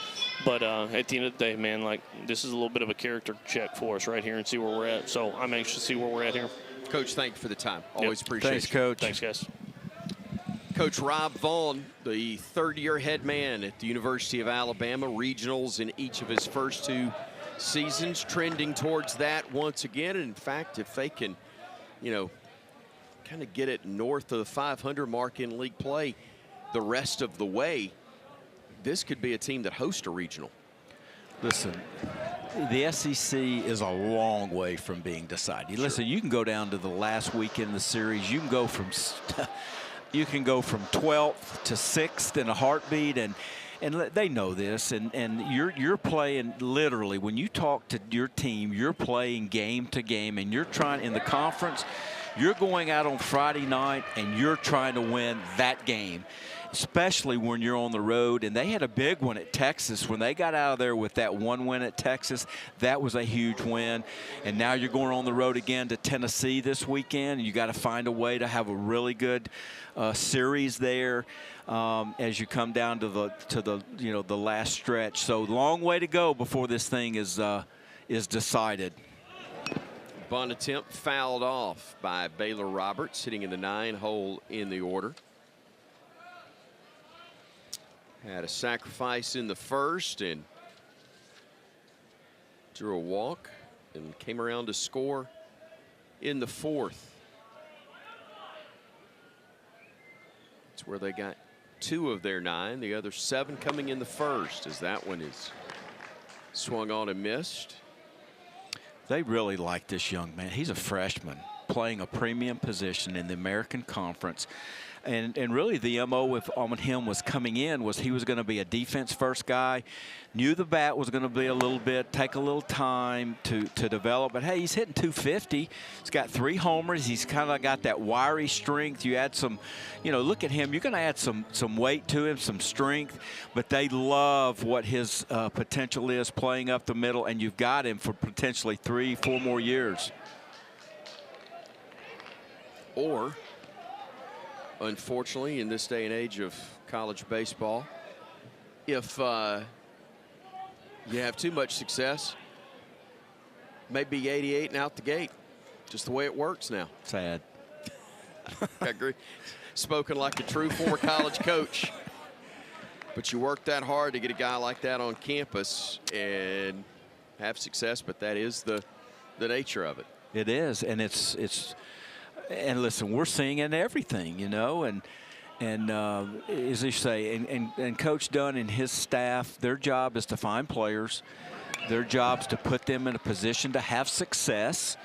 at the end of the day, man, like this is a little bit of a character check for us right here and see where we're at. So I'm anxious to see where we're at here. Coach, thank you for the time. Always appreciate it. Thanks, Coach. Thanks, guys. Coach Rob Vaughn, the 3rd-year head man at the University of Alabama, regionals in each of his first 2 seasons, trending towards that once again. And in fact, if they can, you know, kind of get it north of the 500 mark in league play the rest of the way, this could be a team that hosts a regional. Listen, the SEC is a long way from being decided. Sure. Listen, you can go down to the last weekend of the series. You can go from 12th to 6th in a heartbeat, and they know this. And you're playing literally when you talk to your team, you're playing game to game, and you're trying in the conference. You're going out on Friday night and you're trying to win that game, especially when you're on the road. And they had a big one at Texas. When they got out of there with that 1 win at Texas, that was a huge win. And now you're going on the road again to Tennessee this weekend. And you got to find a way to have a really good series there as you come down to the last stretch. So long way to go before this thing is decided. Bunt attempt fouled off by Baylor Roberts, hitting in the 9-hole in the order. Had a sacrifice in the first and drew a walk and came around to score in the 4th. It's where they got 2 of their 9, the other 7 coming in the first, as that one is swung on and missed. They really like this young man. He's a freshman playing a premium position in the American Conference. And really the MO on him was coming in was he was going to be a defense-first guy. Knew the bat was going to be take a little time to develop. But, hey, he's hitting 250. He's got 3 homers. He's kind of got that wiry strength. You add some, look at him. You're going to add some weight to him, some strength. But they love what his potential is playing up the middle, and you've got him for potentially 3-4 more years. Or, unfortunately, in this day and age of college baseball, if you have too much success, maybe 88 and out the gate. Just the way it works now. Sad. I agree. Spoken like a true former college coach. But you work that hard to get a guy like that on campus, and have success, but that is the nature of it. It is, and and listen, we're seeing it in everything, you know, and as you say, and Coach Dunn and his staff, their job is to find players. Their job is to put them in a position to have success.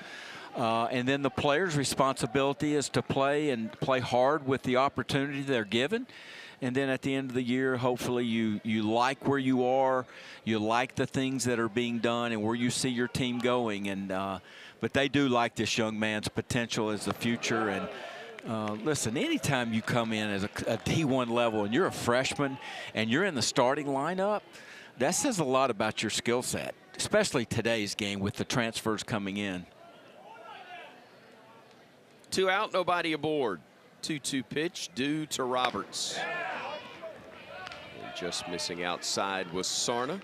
And then the players' responsibility is to play hard with the opportunity they're given. And then at the end of the year, hopefully you like where you are, you like the things that are being done and where you see your team going. And but they do like this young man's potential as the future. And listen, anytime you come in as a D1 level and you're a freshman and you're in the starting lineup, that says a lot about your skill set, especially today's game with the transfers coming in. 2 out, nobody aboard. 2-2 pitch due to Roberts. And just missing outside was Sarna.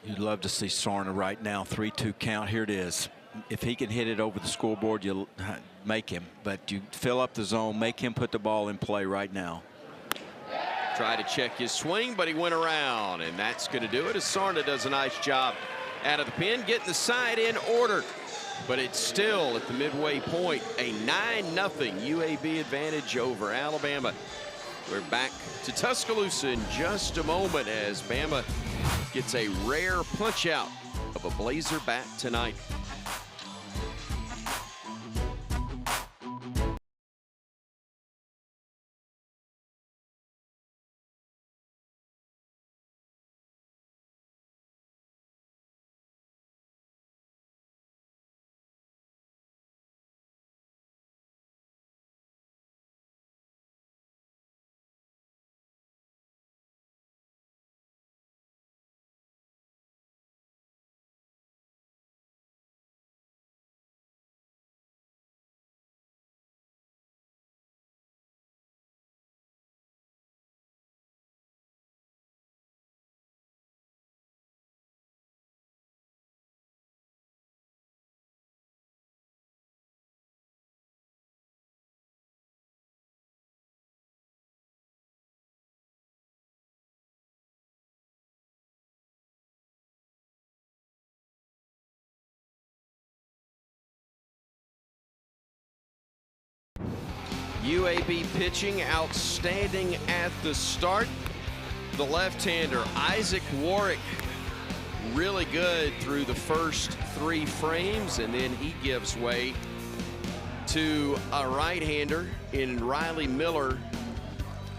You'd love to see Sarna right now. 3-2 count. Here it is. If he can hit it over the scoreboard, you'll make him. But you fill up the zone, make him put the ball in play right now. Try to check his swing, but he went around, and that's going to do it as Sarna does a nice job out of the pen, getting the side in order. But it's still at the midway point, a 9-0 UAB advantage over Alabama. We're back to Tuscaloosa in just a moment as Bama gets a rare punch out of a Blazer bat tonight. UAB pitching outstanding at the start. The left-hander, Isaac Warwick, really good through the first 3 frames, and then he gives way to a right-hander in Riley Miller,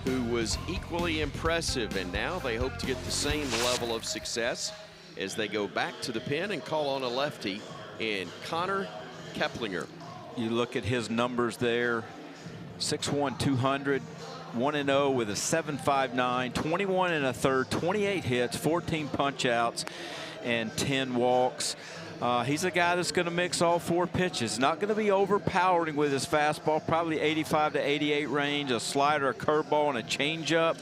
who was equally impressive. And now they hope to get the same level of success as they go back to the pen and call on a lefty in Connor Keplinger. You look at his numbers there. 6'1", 200, 1-0 with a 7.59, 21 1/3, 28 hits, 14 punch outs, and 10 walks. He's a guy that's going to mix all 4 pitches. Not going to be overpowering with his fastball, probably 85 to 88 range, a slider, a curveball, and a changeup.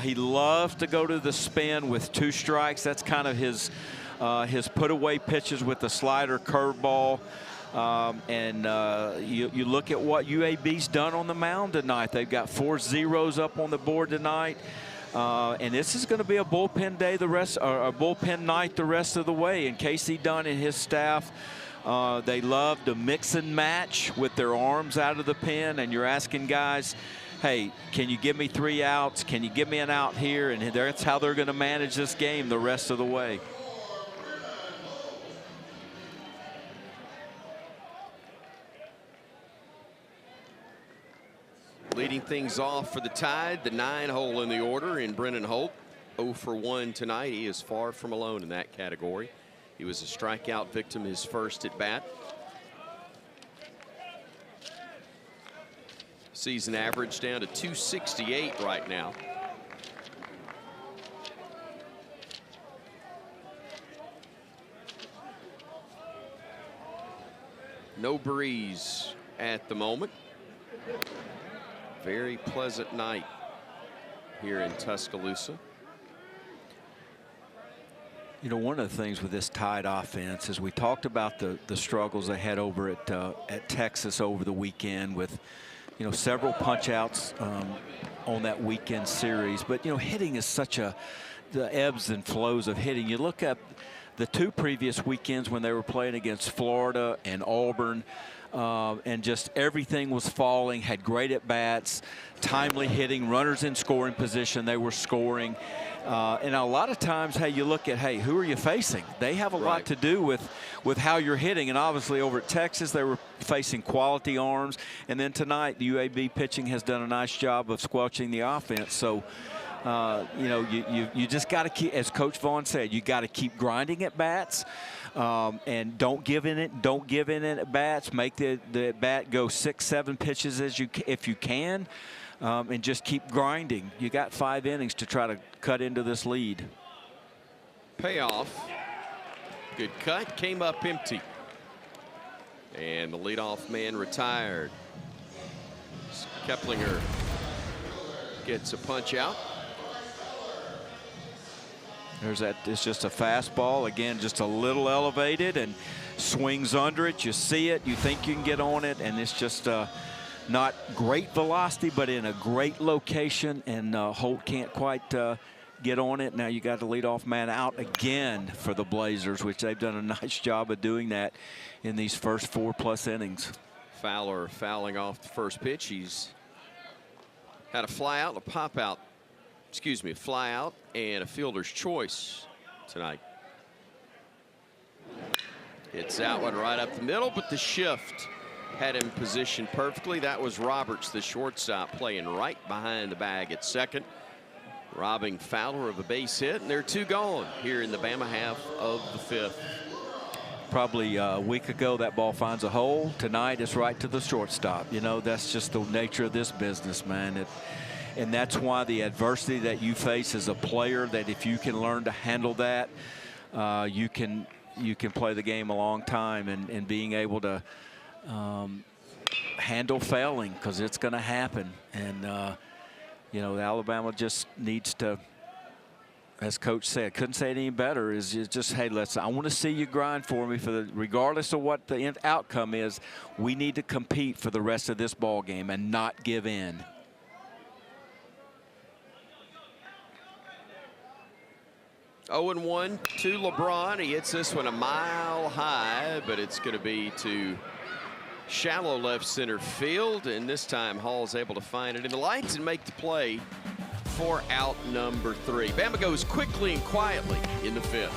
He loves to go to the spin with 2 strikes. That's kind of his put-away pitches with the slider, curveball. You look at what UAB's done on the mound tonight. They've got 4 zeros up on the board tonight. And this is going to be a bullpen day a bullpen night the rest of the way. And Casey Dunn and his staff, they love to mix and match with their arms out of the pen. And you're asking guys, hey, can you give me 3 outs? Can you give me an out here? And that's how they're going to manage this game the rest of the way. Leading things off for the Tide, the 9-hole in the order in Brennan Holt. 0 for 1 tonight. He is far from alone in that category. He was a strikeout victim his first at bat. Season average down to 268 right now. No breeze at the moment. Very pleasant night here in Tuscaloosa. You know, one of the things with this Tide offense is we talked about the struggles they had over at Texas over the weekend with, you know, several punch outs on that weekend series. But, you know, hitting is such a the ebbs and flows of hitting. You look at the 2 previous weekends when they were playing against Florida and Auburn, and just everything was falling, had great at-bats, timely hitting, runners in scoring position, they were scoring. And a lot of times, hey, you look at, hey, who are you facing? They have a lot to do with how you're hitting. And obviously over at Texas, they were facing quality arms. And then tonight, the UAB pitching has done a nice job of squelching the offense. So, you know, you just got to keep, as Coach Vaughn said, you got to keep grinding at bats, and don't give in at bats. Make the bat go 6-7 pitches if you can, and just keep grinding. You got 5 innings to try to cut into this lead. Payoff. Good cut. Came up empty. And the leadoff man retired. Keplinger gets a punch out. There's that. It's just a fastball. Again, just a little elevated and swings under it. You see it. You think you can get on it. And it's just not great velocity, but in a great location. And Holt can't quite get on it. Now you got the leadoff man out again for the Blazers, which they've done a nice job of doing that in these first 4+ innings. Fowler fouling off the first pitch. He's had a fly out and a pop out. Excuse me, a fly out and a fielder's choice tonight. It's that one right up the middle, but the shift had him positioned perfectly. That was Roberts, the shortstop, playing right behind the bag at second, robbing Fowler of a base hit, and there are 2 gone here in the Bama half of the 5th. Probably a week ago, that ball finds a hole. Tonight, it's right to the shortstop. You know, that's just the nature of this business, man. And that's why the adversity that you face as a player, that if you can learn to handle that, you can play the game a long time, and being able to handle failing, because it's going to happen. And you know, Alabama just needs to, as Coach said, couldn't say it any better, is just, hey, I want to see you grind for me regardless of what the outcome is. We need to compete for the rest of this ball game and not give in. Oh, 0-1 to LeBron. He hits this one a mile high, but it's going to be to shallow left center field. And this time Hall's able to find it in the lights and make the play for out number 3. Bama goes quickly and quietly in the 5th.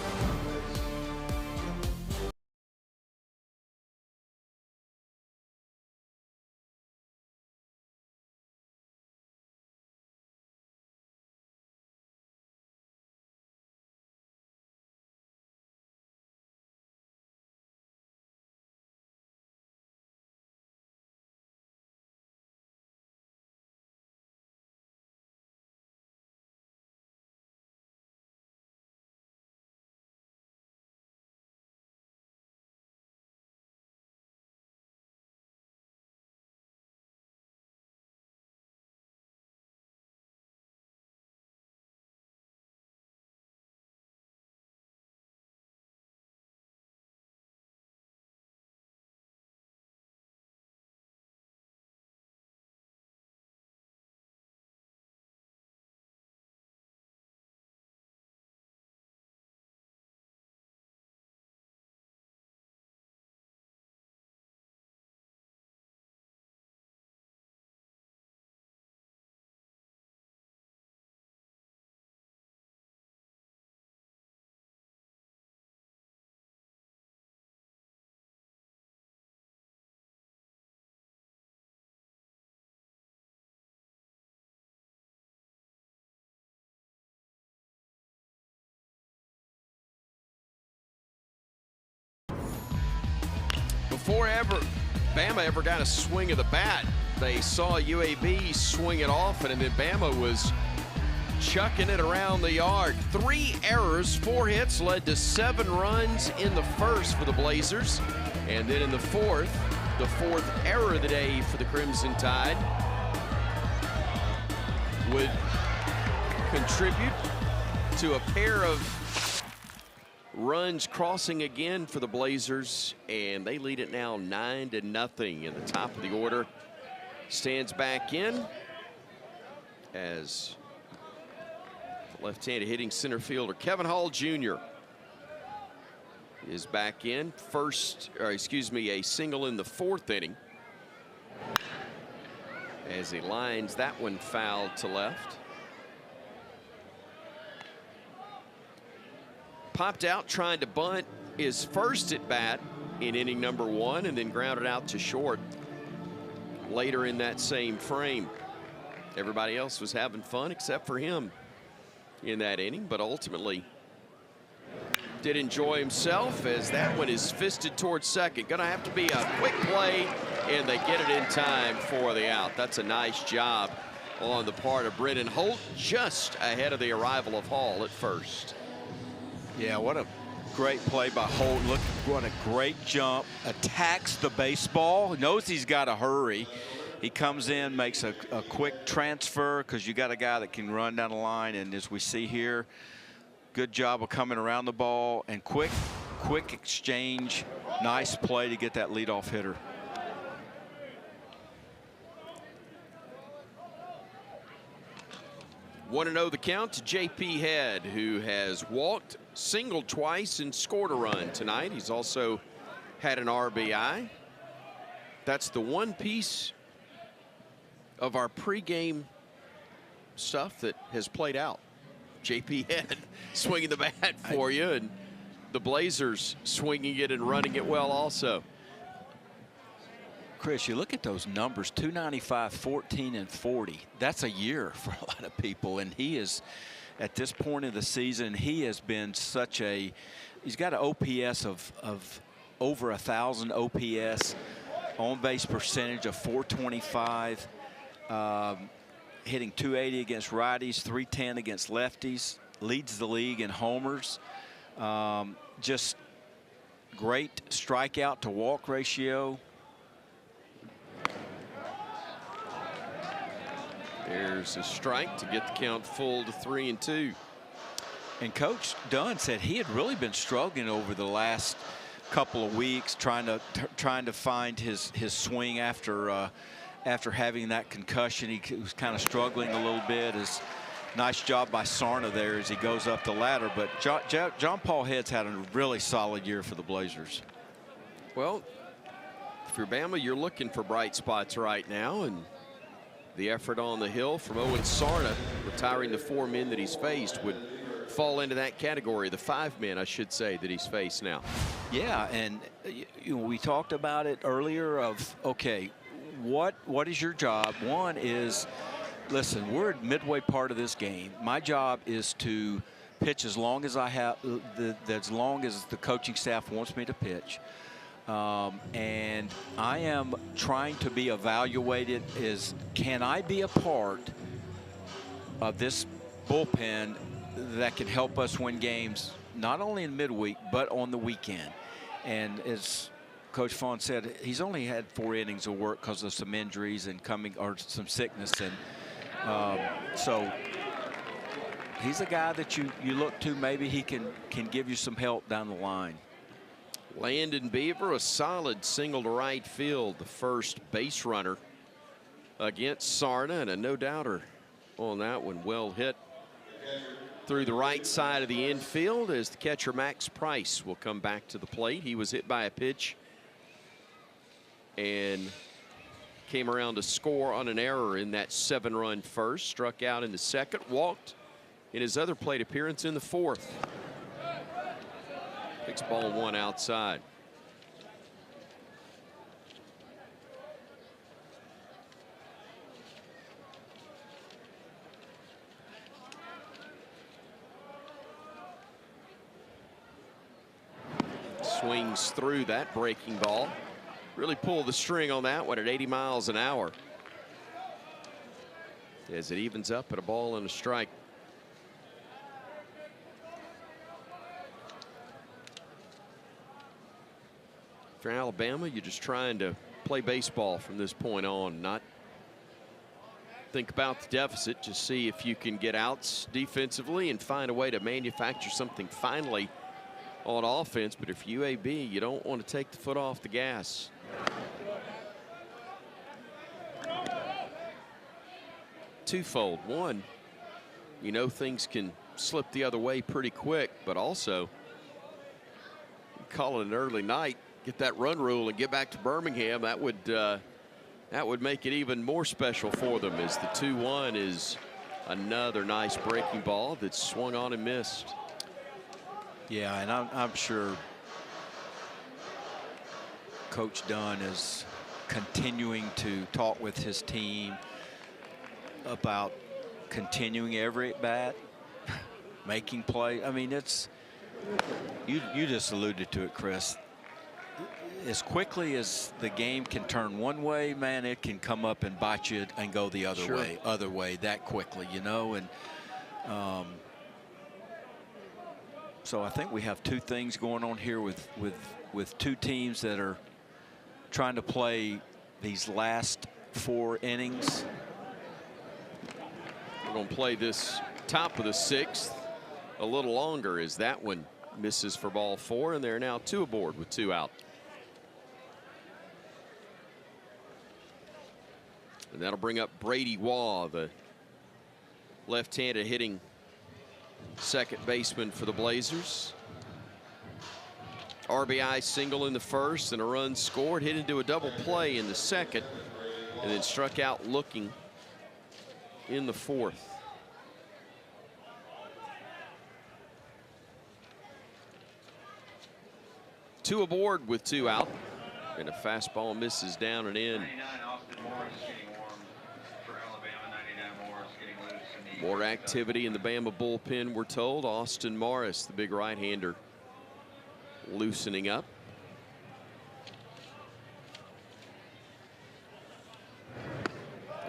Before Bama ever got a swing of the bat, they saw UAB swing it off, and then Bama was chucking it around the yard. 3 errors, 4 hits, led to 7 runs in the first for the Blazers. And then in the 4th, the 4th error of the day for the Crimson Tide would contribute to a pair of runs crossing again for the Blazers, and they lead it now 9-0 in the top of the order. Stands back in as Left-handed hitting center fielder Kevin Hall Jr. is back in. A single in the 4th inning. As he lines that one foul to left. Popped out trying to bunt his first at bat in inning number 1 and then grounded out to short later in that same frame. Everybody else was having fun except for him in that inning, but ultimately did enjoy himself as that one is fisted towards second. Gonna have to be a quick play, and they get it in time for the out. That's a nice job on the part of Brennan Holt, just ahead of the arrival of Hall at first. Yeah, what a great play by Holt. Look, what a great jump. Attacks the baseball. Knows he's got to hurry. He comes in, makes a quick transfer because you got a guy that can run down the line. And as we see here, good job of coming around the ball and quick exchange. Nice play to get that leadoff hitter. Want to know the count to J.P. Head, who has walked, singled twice, and scored a run tonight. He's also had an RBI. That's the one piece of our pregame stuff that has played out. J.P. Head swinging the bat for you, and the Blazers swinging it and running it well also. Chris, you look at those numbers, 295, 14, and 40. That's a year for a lot of people. And he is, at this point of the season, he has been such a, he's got an OPS of over 1,000 OPS, on-base percentage of 425, hitting 280 against righties, 310 against lefties, leads the league in homers. Just great strikeout to walk ratio. There's a strike to get the count full to 3-2. And Coach Dunn said he had really been struggling over the last couple of weeks, trying to find his swing after having that concussion. He was kind of struggling a little bit. Nice job by Sarna there as he goes up the ladder. But John Paul Head's had a really solid year for the Blazers. Well, if you're Bama, you're looking for bright spots right now, and the effort on the hill from Owen Sarna, retiring the 4 men that he's faced, would fall into that category, the 5 men, I should say, that he's faced now. Yeah, and we talked about it earlier of, okay, what is your job? One is, listen, we're at midway part of this game. My job is to pitch as long as I have, as long as the coaching staff wants me to pitch. And I am trying to be evaluated as, can I be a part of this bullpen that can help us win games, not only in midweek, but on the weekend? And as Coach Fawn said, he's only had 4 innings of work because of some injuries and some sickness. And so he's a guy that you look to, maybe he can give you some help down the line. Landon Beaver, a solid single to right field, the first base runner against Sarna, and a no-doubter on that one. Well hit through the right side of the infield as the catcher Max Price will come back to the plate. He was hit by a pitch and came around to score on an error in that 7-run first. Struck out in the second, walked in his other plate appearance in the 4th. Takes ball 1 outside. Swings through that breaking ball. Really pulled the string on that one at 80 miles an hour. As it evens up at a ball and a strike. For Alabama, you're just trying to play baseball from this point on, not think about the deficit, just see if you can get outs defensively and find a way to manufacture something finally on offense. But if UAB, you don't want to take the foot off the gas. Twofold. One, you know things can slip the other way pretty quick, but also call it an early night, get that run rule, and get back to Birmingham. That would make it even more special for them, as the 2-1 is another nice breaking ball that's swung on and missed. Yeah, and I'm sure Coach Dunn is continuing to talk with his team about continuing every at bat, making play. I mean, it's you just alluded to it, Chris. As quickly as the game can turn one way, man, it can come up and bite you and go the other way that quickly, you know. And so I think we have two things going on here with two teams that are trying to play these last 4 innings. We're going to play this top of the 6th a little longer, as that one misses for ball 4, and they're now 2 aboard with 2 out. And that'll bring up Brady Waugh, the left-handed hitting second baseman for the Blazers. RBI single in the first and a run scored, hit into a double play in the second, and then struck out looking in the fourth. Two aboard with 2 out, and a fastball misses down and in. More activity in the Bama bullpen, we're told. Austin Morris, the big right-hander, loosening up.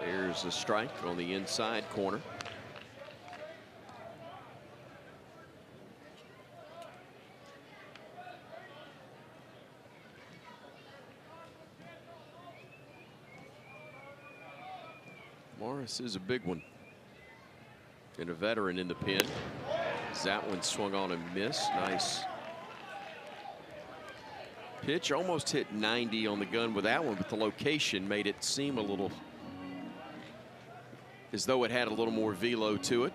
There's a strike on the inside corner. Morris is a big one, and a veteran in the pen. That one swung on and missed. Nice pitch, almost hit 90 on the gun with that one, but the location made it seem a little as though it had a little more velo to it.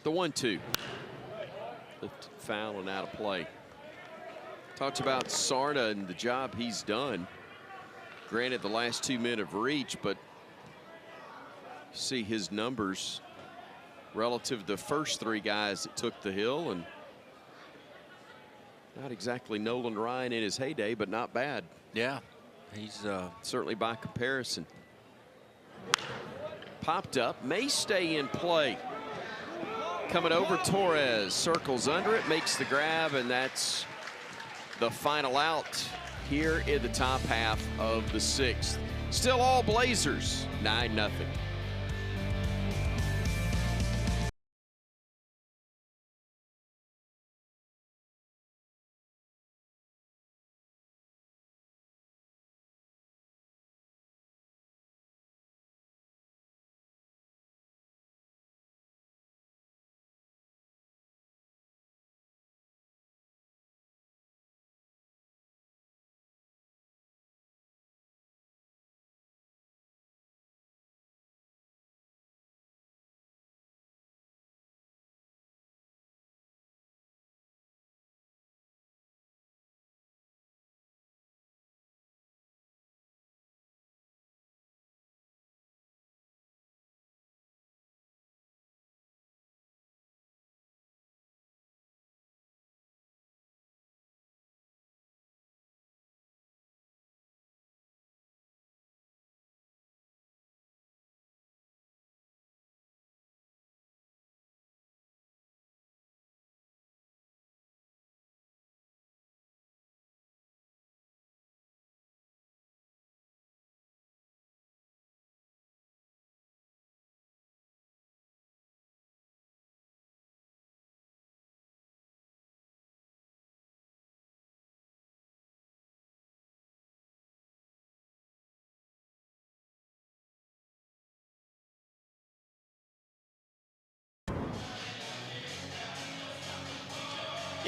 The 1-2. Foul and out of play. Talked about Sarna and the job he's done. Granted, the last 2 men have reached, but see his numbers relative to the first 3 guys that took the hill, and not exactly Nolan Ryan in his heyday, but not bad. Yeah, he's certainly by comparison. Popped up, may stay in play. Coming over, Torres circles under it, makes the grab, and that's the final out here in the top half of the 6th. Still all Blazers, 9-0.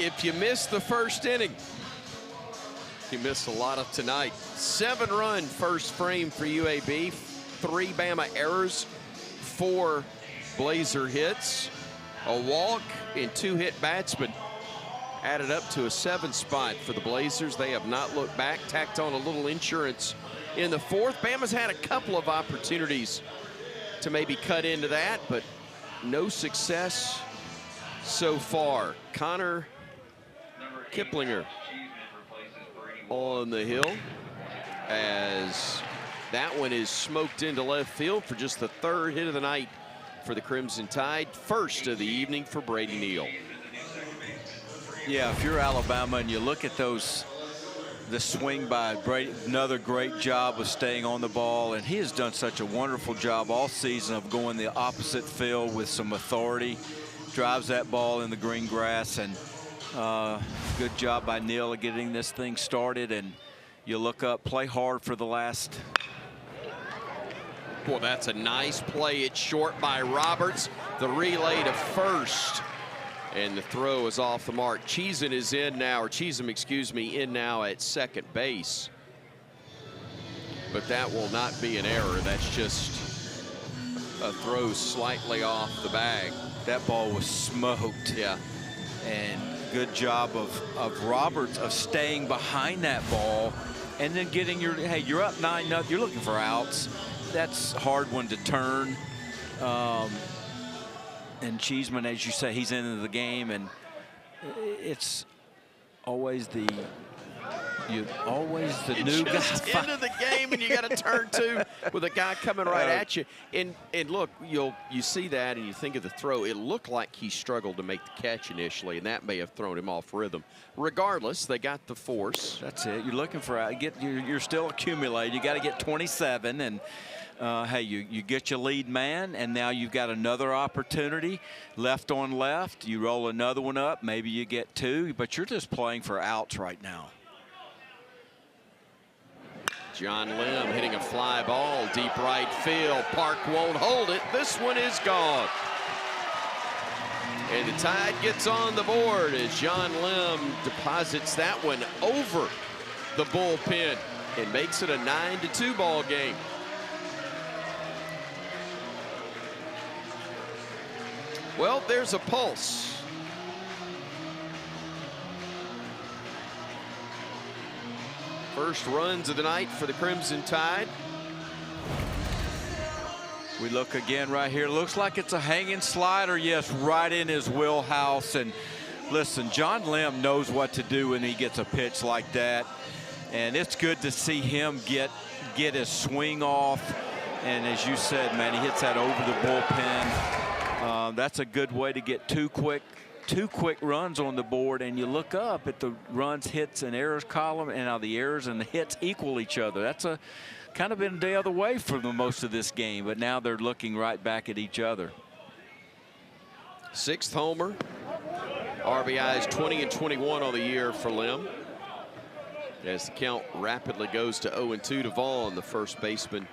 If you missed the first inning, He missed a lot of tonight. 7-run first frame for UAB. 3 Bama errors, 4 Blazer hits, a walk, and 2 hit batsmen. Added up to a 7 spot for the Blazers. They have not looked back, tacked on a little insurance in the 4th. Bama's had a couple of opportunities to maybe cut into that, but no success so far. Connor Kiplinger on the hill as that one is smoked into left field for just the 3rd hit of the night for the Crimson Tide. First of the evening for Brady Neal. Yeah, if you're Alabama and you look at those, the swing by Brady, another great job of staying on the ball, and he has done such a wonderful job all season of going the opposite field with some authority. Drives that ball in the green grass, and good job by Neal of getting this thing started. And you look up, play hard for the last. Boy, that's a nice play. It's short by Roberts. The relay to first. And the throw is off the mark. Cheeseman is in now, or Cheeseman, excuse me, in now at second base. But that will not be an error. That's just a throw slightly off the bag. That ball was smoked. Yeah. And good job of Roberts of staying behind that ball and then getting your, hey, you're up 9-0, you're looking for outs. That's a hard one to turn. And Cheeseman, as you say, he's into the game, and it's always the new guy into the game, and you got to turn to with a guy coming right at you. And look, you see that and you think of the throw. It looked like he struggled to make the catch initially, and that may have thrown him off rhythm. Regardless, they got the force. That's it. You're looking for you're still accumulating. You got to get 27, and hey, you get your lead man, and now you've got another opportunity. Left on left, you roll another one up. Maybe you get 2, but you're just playing for outs right now. John Lim hitting a fly ball, deep right field. Park won't hold it. This one is gone. And the Tide gets on the board as John Lim deposits that one over the bullpen and makes it a 9-2 ball game. Well, there's a pulse. First runs of the night for the Crimson Tide. We look again right here. Looks like it's a hanging slider. Yes, right in his wheelhouse. And listen, John Lim knows what to do when he gets a pitch like that. And it's good to see him get his swing off. And as you said, man, he hits that over the bullpen. That's a good way to get two quick runs on the board, and you look up at the runs, hits, and errors column, and now the errors and the hits equal each other. That's a kind of been the other way for the most of this game, but now they're looking right back at each other. 6th homer. RBIs 20 and 21 on the year for Lim. As the count rapidly goes to 0-2 to Vaughn, the first baseman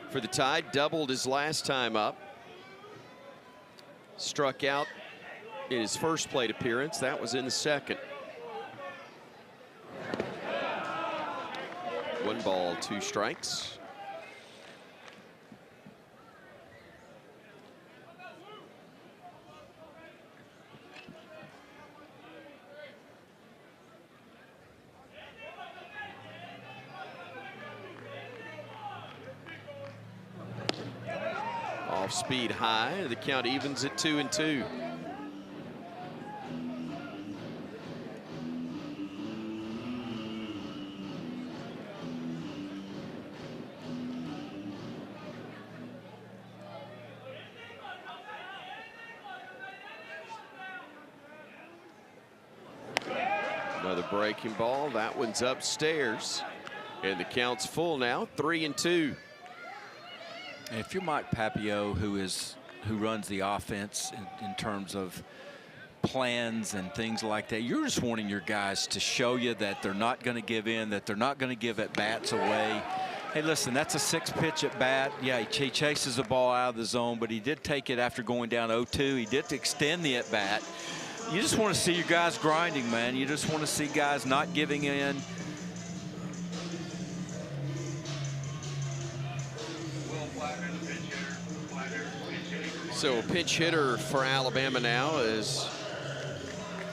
for the Tide. Doubled his last time up. Struck out in his first plate appearance. That was in the second. 1 ball, 2 strikes. Off speed high. The count evens at 2-2. Another breaking ball. That one's upstairs. And the count's full now, 3-2. If you're Mike Papio, who runs the offense in terms of plans and things like that, you're just wanting your guys to show you that they're not going to give in, that they're not going to give at bats away. Hey, listen, that's a 6-pitch at bat. Yeah, he chases the ball out of the zone, but he did take it after going down 0-2. He did extend the at bat. You just want to see your guys grinding, man. You just want to see guys not giving in. So a pinch hitter for Alabama now is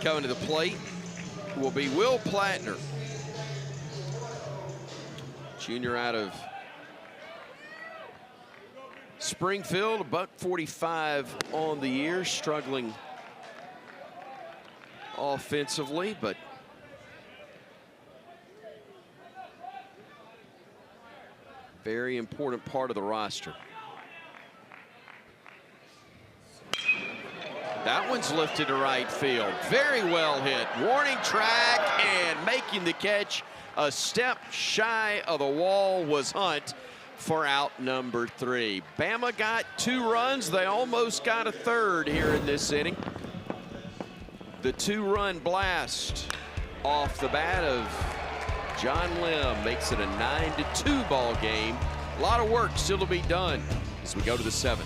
coming to the plate will be Will Plattner, junior out of Springfield, about 45 on the year, struggling offensively, but very important part of the roster. That one's lifted to right field. Very well hit. Warning track, and making the catch a step shy of the wall was Hunt for out number 3. Bama got 2 runs. They almost got a third here in this inning. The 2-run blast off the bat of John Lim makes it a 9-2 ball game. A lot of work still to be done as we go to the 7th.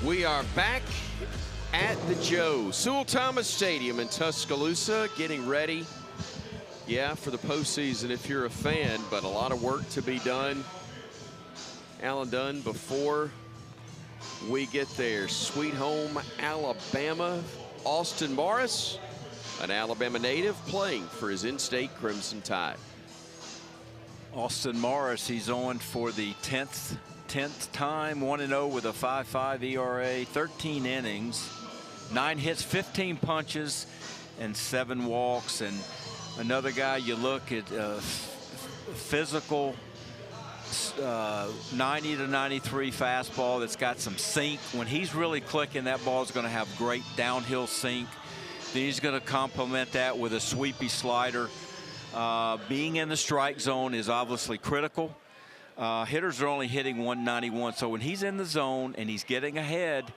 We are back at the Joe Sewell Thomas Stadium in Tuscaloosa, getting ready, for the postseason if you're a fan, but a lot of work to be done. Alan Dunn, before we get there, sweet home Alabama. Austin Morris, an Alabama native, playing for his in-state Crimson Tide. Austin Morris, he's on for the 10th time, 1-0 with a 5.5 ERA, 13 innings, 9 hits, 15 punches, and 7 walks. And another guy, you look at physical, 90 to 93 fastball that's got some sink. When he's really clicking, that ball is going to have great downhill sink. Then he's going to complement that with a sweepy slider. Being in the strike zone is obviously critical. Hitters are only hitting 191, so when he's in the zone and he's getting ahead,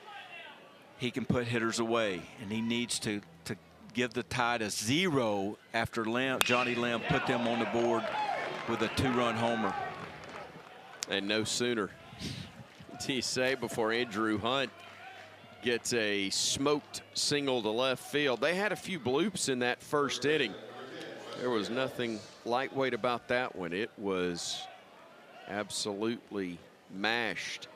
he can put hitters away, and he needs to give the Tide a 0 after Johnny Lim put them on the board with a 2-run homer. And no sooner do you say before Andrew Hunt gets a smoked single to left field. They had a few bloops in that first inning. There was nothing lightweight about that one. It was absolutely mashed.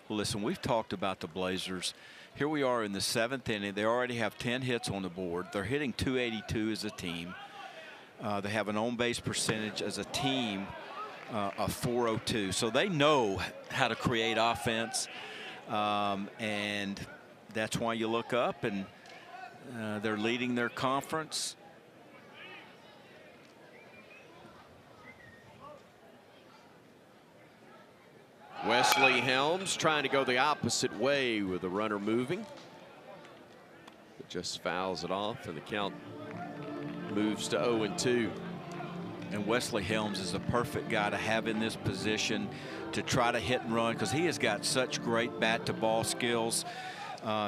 Well, listen, we've talked about the Blazers. Here we are in the 7th inning. They already have 10 hits on the board. They're hitting .282 as a team. They have an on-base percentage as a team of .402. So they know how to create offense, and that's why you look up and they're leading their conference. Wesley Helms trying to go the opposite way with the runner moving. It just fouls it off, and the count moves to 0-2. And Wesley Helms is the perfect guy to have in this position to try to hit and run, because he has got such great bat to ball skills.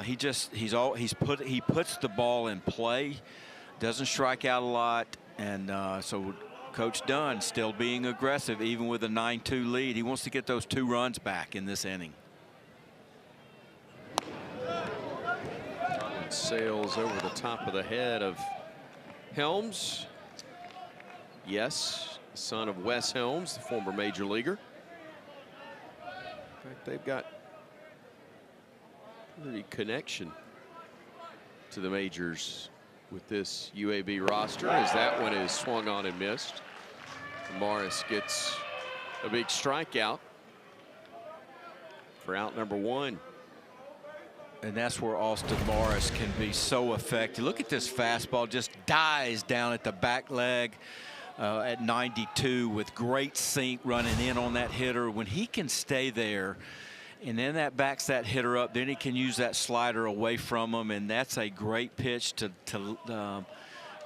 He puts the ball in play, doesn't strike out a lot, and so Coach Dunn still being aggressive even with a 9-2 lead. He wants to get those 2 runs back in this inning. And sails over the top of the head of Helms. Yes, son of Wes Helms, the former major leaguer. In fact, they've got pretty connection to the majors with this UAB roster, as that one is swung on and missed. Morris gets a big strikeout for out number 1. And that's where Austin Morris can be so effective. Look at this fastball, just dies down at the back leg at 92 with great sink running in on that hitter. When he can stay there, and then that backs that hitter up, then he can use that slider away from him, and that's a great pitch to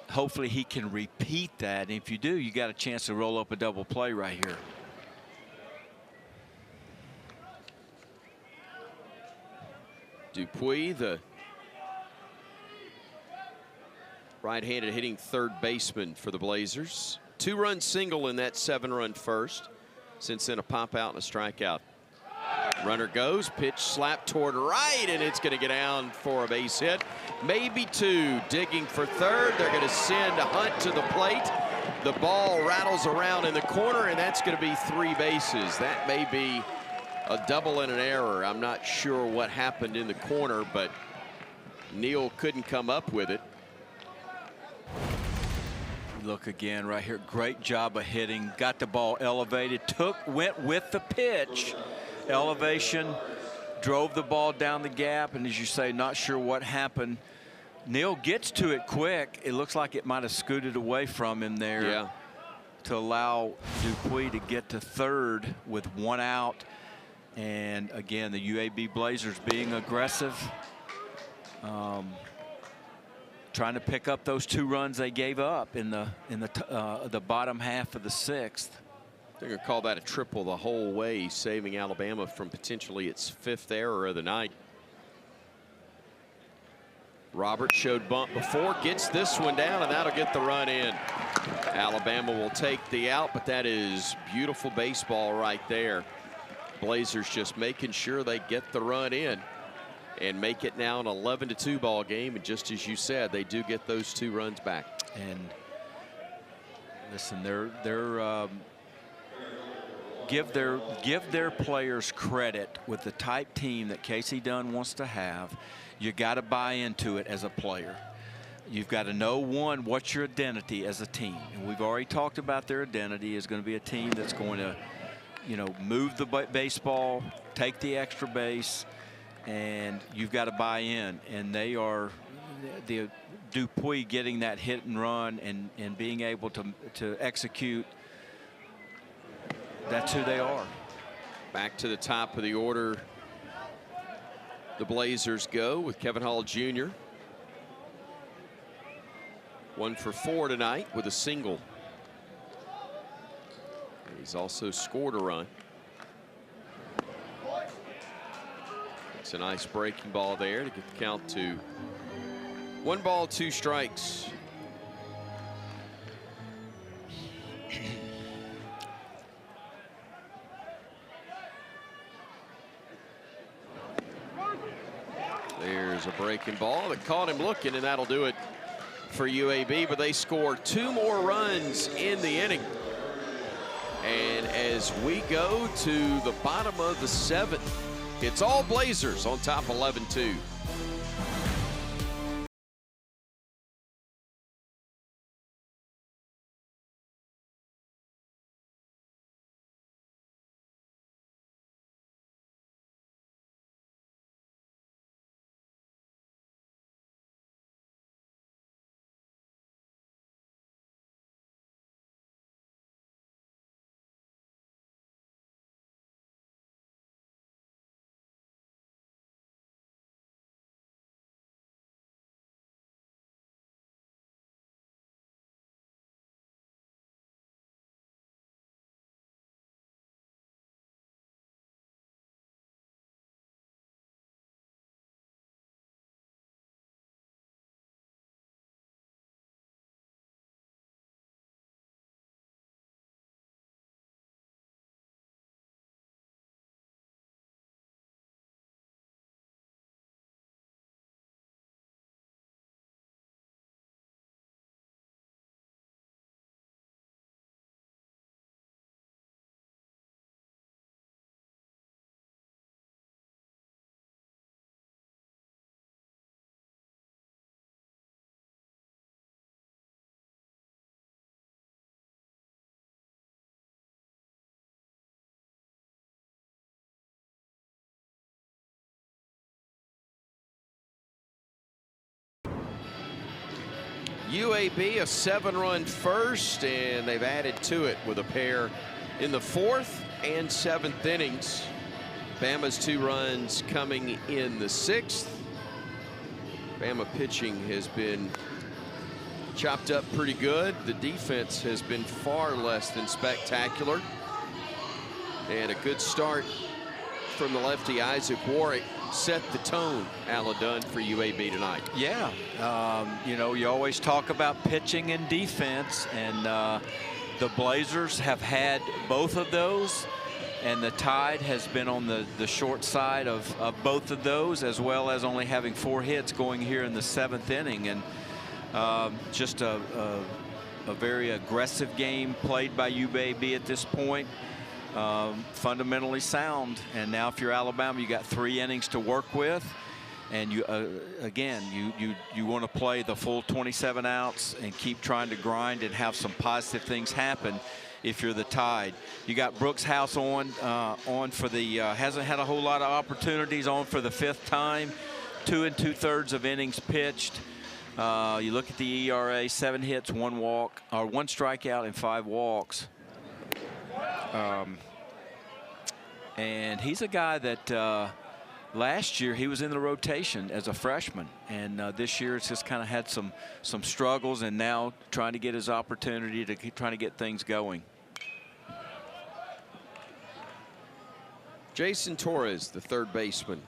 hopefully he can repeat that. And if you do, you got a chance to roll up a double play right here. Dupuis, the right-handed hitting third baseman for the Blazers. 2-run single in that 7-run first. Since then, a pop out and a strikeout. Runner goes, pitch slapped toward right, and it's going to get down for a base hit. Maybe 2. Digging for third. They're going to send a Hunt to the plate. The ball rattles around in the corner, and that's going to be 3 bases. That may be a double and an error. I'm not sure what happened in the corner, but Neal couldn't come up with it. Look again right here. Great job of hitting. Got the ball elevated. Went with the pitch. Elevation. Drove the ball down the gap. And as you say, not sure what happened. Neal gets to it quick. It looks like it might have scooted away from him there. Yeah. To allow Dupuis to get to third with 1 out. And again, the UAB Blazers being aggressive. Trying to pick up those 2 runs they gave up in the bottom half of the 6th. They're going to call that a triple the whole way, saving Alabama from potentially its 5th error of the night. Robert showed bunt before, gets this one down, and that'll get the run in. Alabama will take the out, but that is beautiful baseball right there. Blazers just making sure they get the run in and make it now an 11-2 ball game. And just as you said, they do get those 2 runs back. And listen, give their players credit with the type team that Casey Dunn wants to have. You got to buy into it as a player. You've got to know, one, what's your identity as a team. And we've already talked about their identity is going to be a team that's going to, you know, move the baseball, take the extra base, and you've got to buy in. And they are, the Dupuis getting that hit and run and being able to execute. That's who they are. Back to the top of the order, the Blazers go with Kevin Hall Jr. 1 for 4 tonight with a single. He's also scored a run. It's a nice breaking ball there to get the count to 1 ball, 2 strikes. There's a breaking ball that caught him looking, and that'll do it for UAB, but they score 2 more runs in the inning. And as we go to the bottom of the 7th, it's all Blazers on top 11-2. UAB a 7-run first, and they've added to it with a pair in the 4th and 7th innings. Bama's 2 runs coming in the 6th. Bama pitching has been chopped up pretty good. The defense has been far less than spectacular. And a good start from the lefty Isaac Warwick set the tone, Alan Dunn, for UAB tonight. Yeah, you know, you always talk about pitching and defense, and the Blazers have had both of those, and the Tide has been on the short side of both of those, as well as only having 4 hits going here in the 7th inning. And just a very aggressive game played by UAB at this point. Fundamentally sound, and now if you're Alabama, you got 3 innings to work with, and you again you want to play the full 27 outs and keep trying to grind and have some positive things happen. If you're the Tide, you got Brooks House on for the hasn't had a whole lot of opportunities, on for the 5th time, 2 2/3 of innings pitched. You look at the ERA, 7 hits, 1 walk, or 1 strikeout and 5 walks. And he's a guy that last year he was in the rotation as a freshman, and this year it's just kind of had some struggles, and now trying to get his opportunity to trying to get things going. Jason Torres, the 3rd baseman,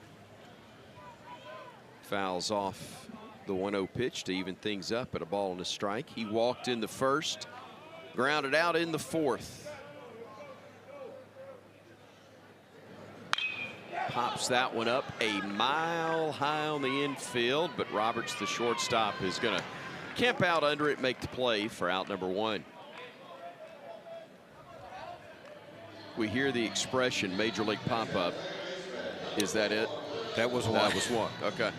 fouls off the 1-0 pitch to even things up at a ball and a strike. He walked in the 1st, grounded out in the 4th. Pops that one up a mile high on the infield, but Roberts, the shortstop, is going to camp out under it, make the play for out number 1. We hear the expression Major League pop-up. Is that it? That was one. That was one. Okay.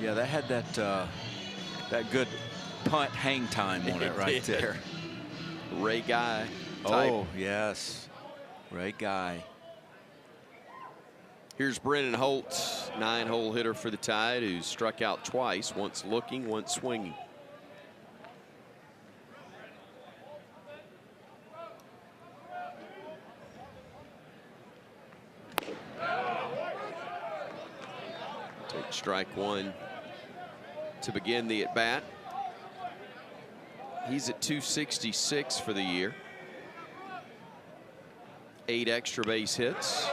Yeah, that had that good punt hang time on it right there. Ray Guy type. Oh, yes. Ray Guy. Here's Brennan Holtz, 9-hole hitter for the Tide, who struck out twice, once looking, once swinging. Take strike 1 to begin the at-bat. He's at 266 for the year. 8 extra base hits.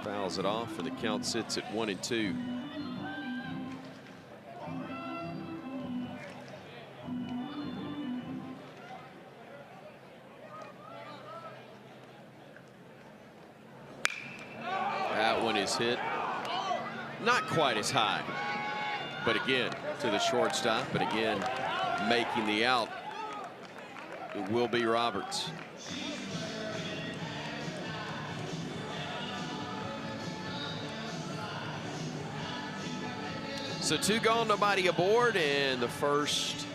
Fouls it off, and the count sits at 1-2. That one is hit. Not quite as high, but again to the shortstop, but again making the out. It will be Roberts. So 2 gone, nobody aboard, and the first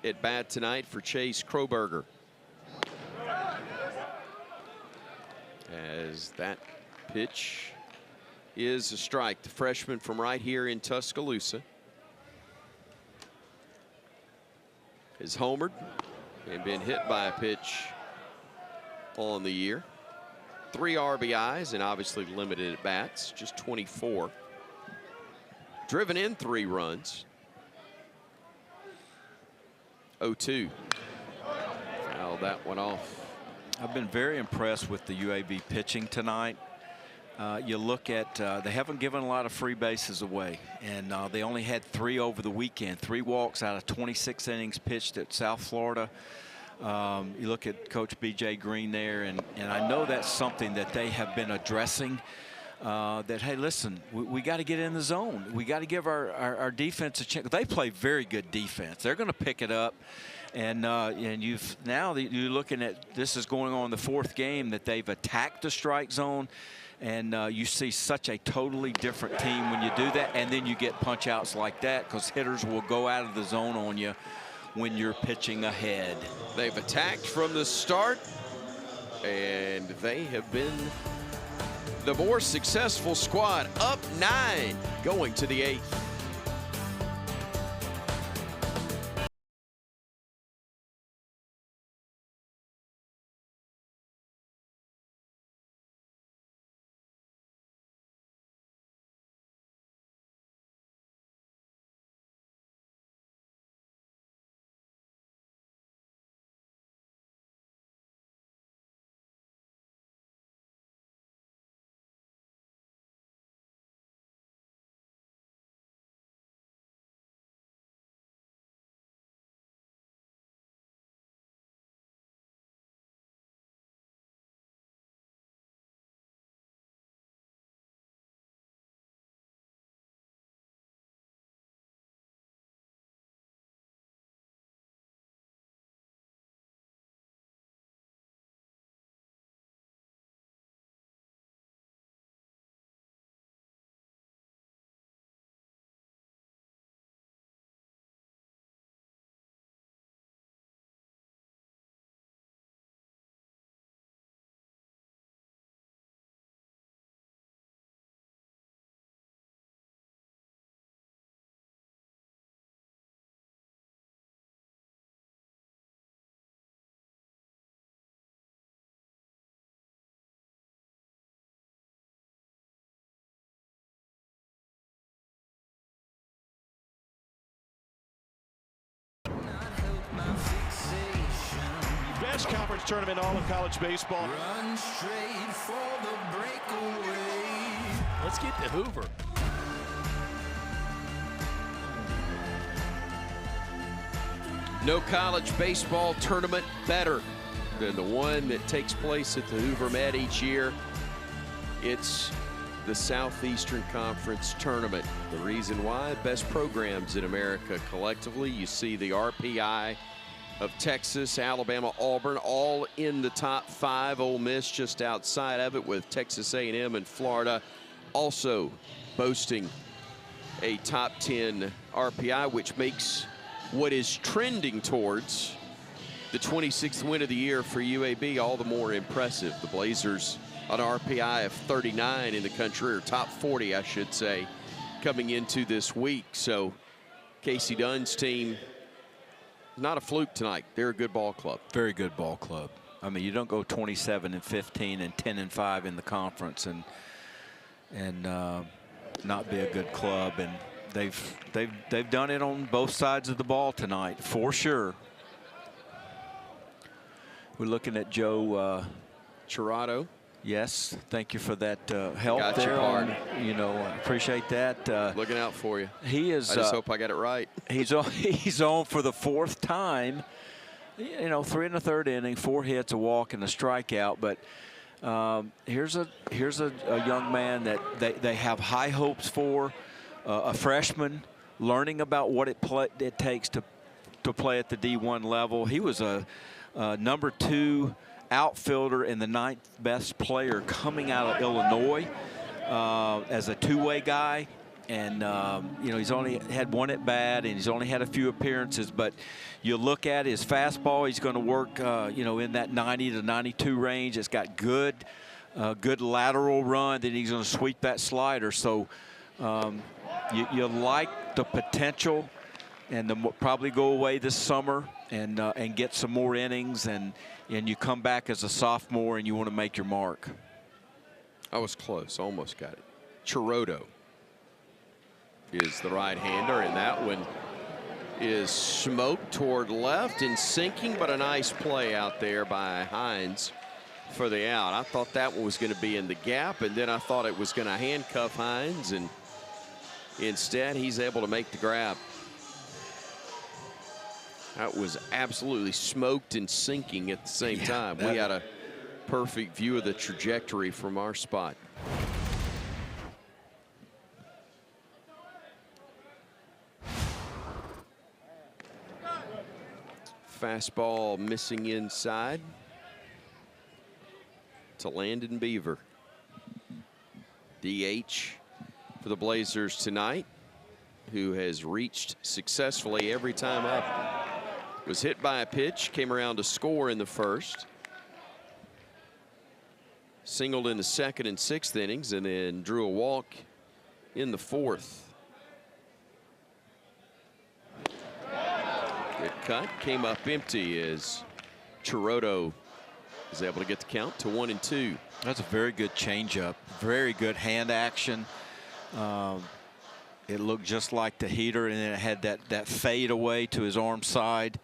at bat tonight for Chase Kroberger. As that pitch is a strike. The freshman from right here in Tuscaloosa is homered and been hit by a pitch on the year. 3 RBIs and obviously limited at bats, just 24. Driven in 3 runs. 0-2. Fouled that one off. I've been very impressed with the UAB pitching tonight. You look at, they haven't given a lot of free bases away, and they only had 3 over the weekend. 3 walks out of 26 innings pitched at South Florida. You look at Coach B.J. Green there, and I know that's something that they have been addressing. That, hey, listen, we got to get in the zone. We got to give our defense a chance. They play very good defense. They're going to pick it up. And you're looking at, this is going on the 4th game that they've attacked the strike zone, and you see such a totally different team when you do that, and then you get punch outs like that, because hitters will go out of the zone on you when you're pitching ahead. They've attacked from the start, and they have been the more successful squad, up 9 going to the 8th. Best conference tournament in all of college baseball. Run straight for the breakaway. Let's get to Hoover. No college baseball tournament better than the one that takes place at the Hoover Met each year. It's the Southeastern Conference Tournament. The reason why, best programs in America collectively. You see the RPI of Texas, Alabama, Auburn, all in the top 5. Ole Miss just outside of it, with Texas A&M and Florida also boasting a top 10 RPI, which makes what is trending towards the 26th win of the year for UAB all the more impressive. The Blazers on RPI of 39 in the country, or top 40, I should say, coming into this week. So Casey Dunn's team, not a fluke tonight. They're a good ball club. Very good ball club. I mean, you don't go 27-15 and 10-5 in the conference and not be a good club. And they've done it on both sides of the ball tonight, for sure. We're looking at Joe Chirado. Yes, thank you for that help Got there. your card. You know, appreciate that. Looking out for you. He is. I just hope I got it right. He's on for the 4th time. You know, 3 1/3 inning, 4 hits, a walk, and a strikeout. But here's a young man that they have high hopes for. A freshman learning about what it takes to play at the D1 level. He was a number 2 outfielder and the 9th best player coming out of Illinois as a two-way guy. And, you know, he's only had 1 at bat and he's only had a few appearances. But you look at his fastball, he's going to work, you know, in that 90 to 92 range. It's got good lateral run. Then he's going to sweep that slider. So you like the potential, and probably go away this summer and get some more innings, and you come back as a sophomore and you want to make your mark. I was close, almost got it. Chirado is the right-hander, and that one is smoked toward left and sinking, but a nice play out there by Hines for the out. I thought that one was going to be in the gap, and then I thought it was going to handcuff Hines, and instead he's able to make the grab. That was absolutely smoked and sinking at the same time. We had a perfect view of the trajectory from our spot. Fastball missing inside to Landon Beaver. DH for the Blazers tonight, who has reached successfully every time up was hit by a pitch, came around to score in the first. Singled in the second and sixth innings, and then drew a walk in the fourth. Good cut, came up empty as Chirotto is able to get the count to 1-2. That's a very good changeup, very good hand action. It looked just like the heater, and then it had that fade away to his arm side.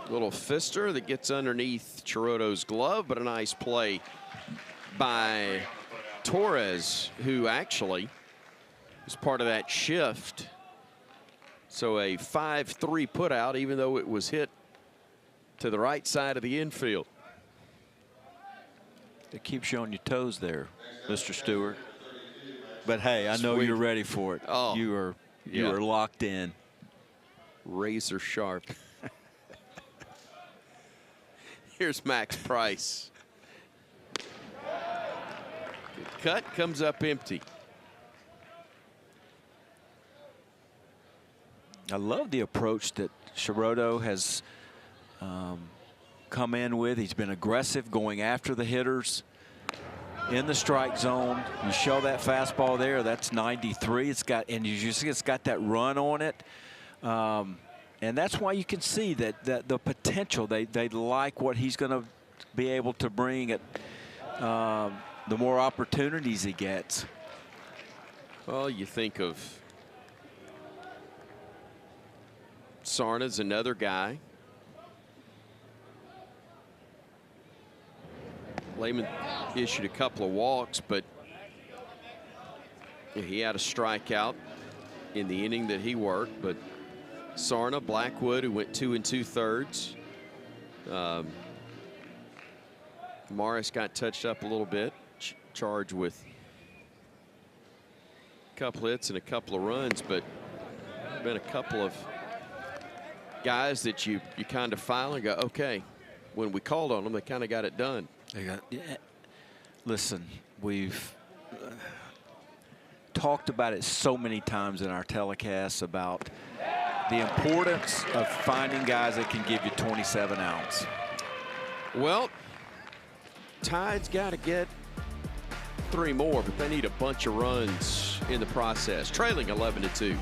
Little fister that gets underneath Chirotto's glove, but a nice play by Torres, who actually was part of that shift. So a 5-3 put out, even though it was hit to the right side of the infield. It keeps you on your toes there, Mr. Stewart. But hey, I know you're ready for it. Oh, you are locked in. Razor sharp. Here's Max Price. Good cut, comes up empty. I love the approach that Chirotto has come in with. He's been aggressive, going after the hitters in the strike zone. You show that fastball there, that's 93. It's got, and you see it's got that run on it. And that's why you can see that the potential, they like what he's going to be able to bring at the more opportunities he gets. Well, you think of Sarna's another guy. Lehman issued a couple of walks, but he had a strikeout in the inning that he worked. But Sarna, Blackwood, who went 2 2/3. Morris got touched up a little bit, charged with a couple hits and a couple of runs, but been a couple of guys that you kind of file and go, okay, when we called on them, they kind of got it done. Listen, we've talked about it so many times in our telecasts about the importance of finding guys that can give you 27 outs. Well, Tide's got to get 3 more, but they need a bunch of runs in the process. Trailing 11-2.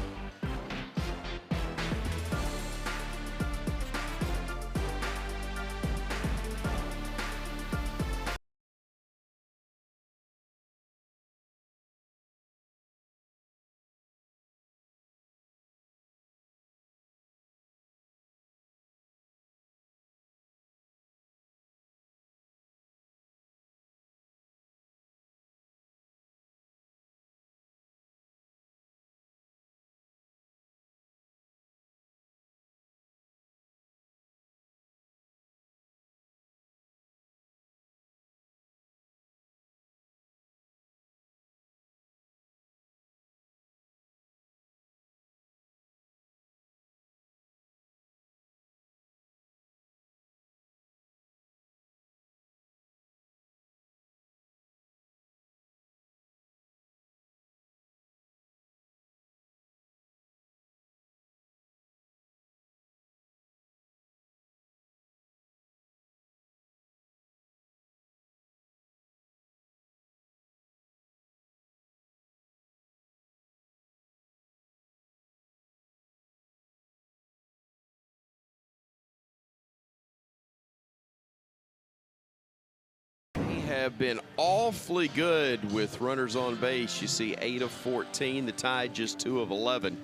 Have been awfully good with runners on base. You see 8 of 14, the Tide just 2 of 11.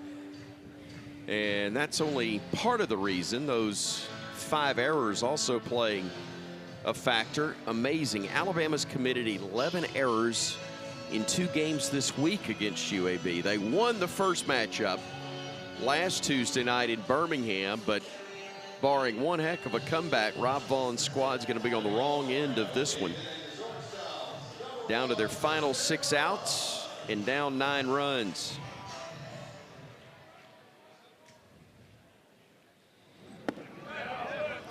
And that's only part of the reason. Those 5 errors also playing a factor. Amazing. Alabama's committed 11 errors in 2 games this week against UAB. They won the first matchup last Tuesday night in Birmingham, but barring one heck of a comeback, Rob Vaughn's squad's going to be on the wrong end of this one. Down to their final 6 outs and down 9 runs.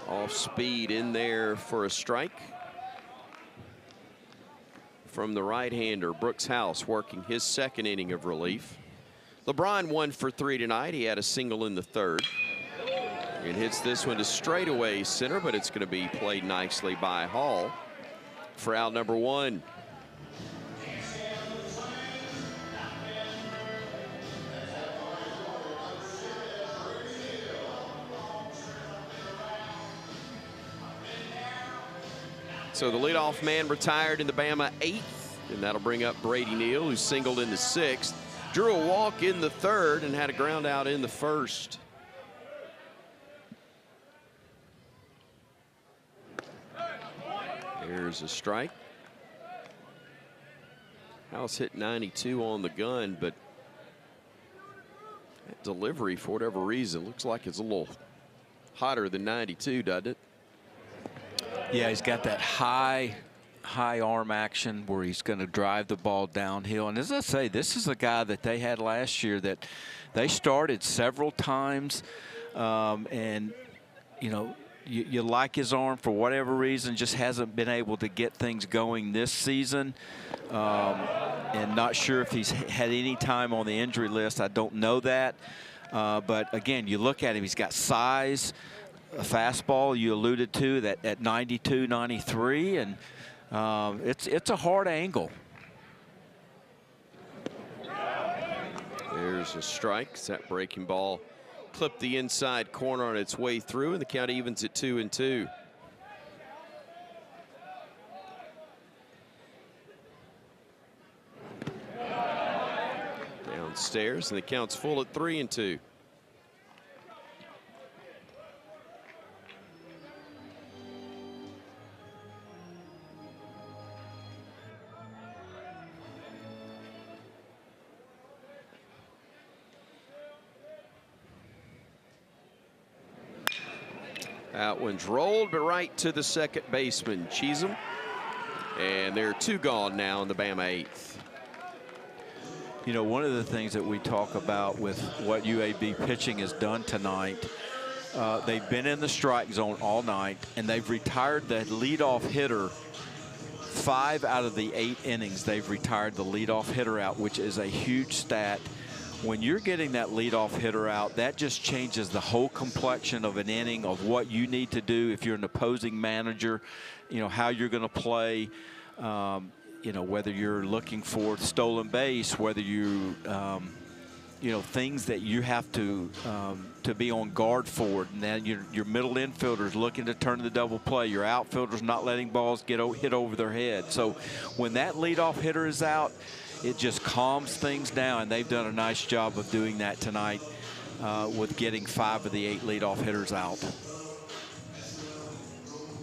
Off speed in there for a strike. From the right-hander, Brooks House working his 2nd inning of relief. LeBron 1 for 3 tonight. He had a single in the third. And hits this one to straightaway center, but it's going to be played nicely by Hall for out number 1. So the leadoff man retired in the Bama 8th, and that'll bring up Brady Neal, who singled in the 6th. Drew a walk in the 3rd and had a ground out in the 1st. There's a strike. House hit 92 on the gun, but that delivery, for whatever reason, looks like it's a little hotter than 92, doesn't it? Yeah, he's got that high arm action where he's going to drive the ball downhill. And as I say, this is a guy that they had last year that they started several times. And, you know, you like his arm for whatever reason, just hasn't been able to get things going this season. And not sure if he's had any time on the injury list. I don't know that. But, again, you look at him, he's got size, a fastball you alluded to that at 92, 93, and it's a hard angle. There's a strike. That breaking ball clipped the inside corner on its way through, and the count evens at 2-2. Downstairs, and the count's full at 3-2. That one's rolled, but right to the second baseman, Cheatham. And there are 2 gone now in the Bama 8th. You know, one of the things that we talk about with what UAB pitching has done tonight, they've been in the strike zone all night, and they've retired the leadoff hitter 5 out of the 8 innings. They've retired the leadoff hitter out, which is a huge stat. When you're getting that leadoff hitter out, that just changes the whole complexion of an inning, of what you need to do if you're an opposing manager, you know, how you're going to play, you know, whether you're looking for stolen base, whether you, you know, things that you have to be on guard for. And then your middle infielders looking to turn the double play, your outfielders not letting balls get hit over their head. So when that leadoff hitter is out, it just calms things down, and they've done a nice job of doing that tonight with getting 5 of the 8 leadoff hitters out.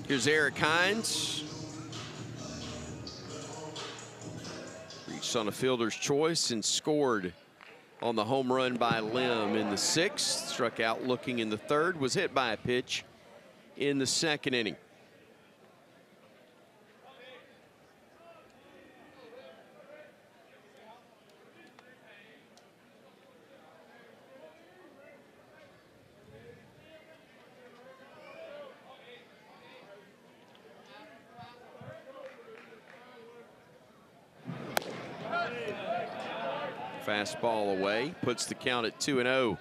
Here's Eric Hines. Reached on a fielder's choice and scored on the home run by Lim in the 6th. Struck out looking in the 3rd. Was hit by a pitch in the 2nd inning. Fastball away, puts the count at 2-0.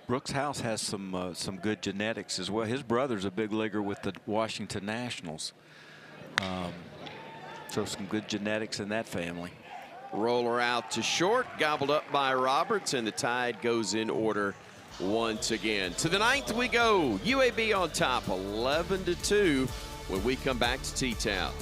Brooks House has some good genetics as well. His brother's a big leaguer with the Washington Nationals. So some good genetics in that family. Roller out to short, gobbled up by Roberts, and the Tide goes in order once again. To the 9th we go. UAB on top, 11-2 when we come back to T-Town.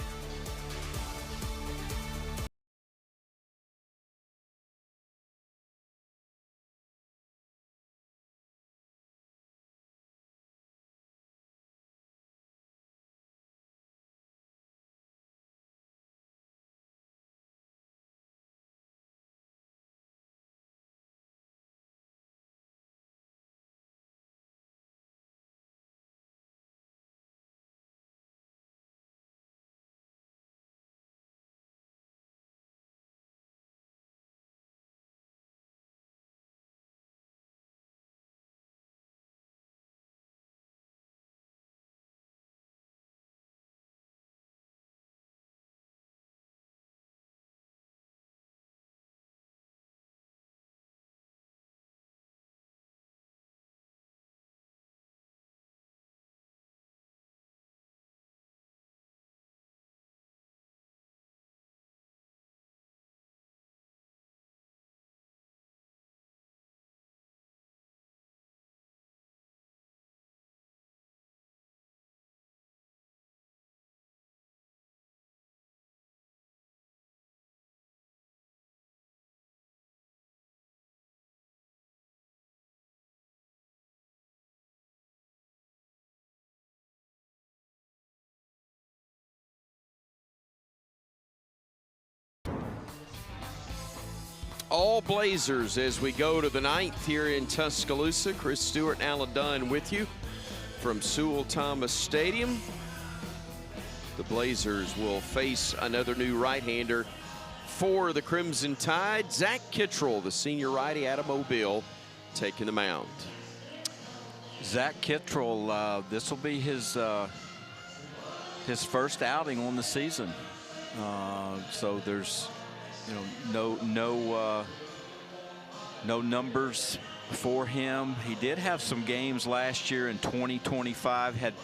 all Blazers as we go to the 9th here in Tuscaloosa. Chris Stewart and Alan Dunn with you from Sewell Thomas Stadium. The Blazers will face another new right-hander for the Crimson Tide. Zach Kittrell, the senior righty out of Mobile, taking the mound. Zach Kittrell, this will be his first outing on the season. So there's, no numbers for him. He did have some games last year in 2025. Had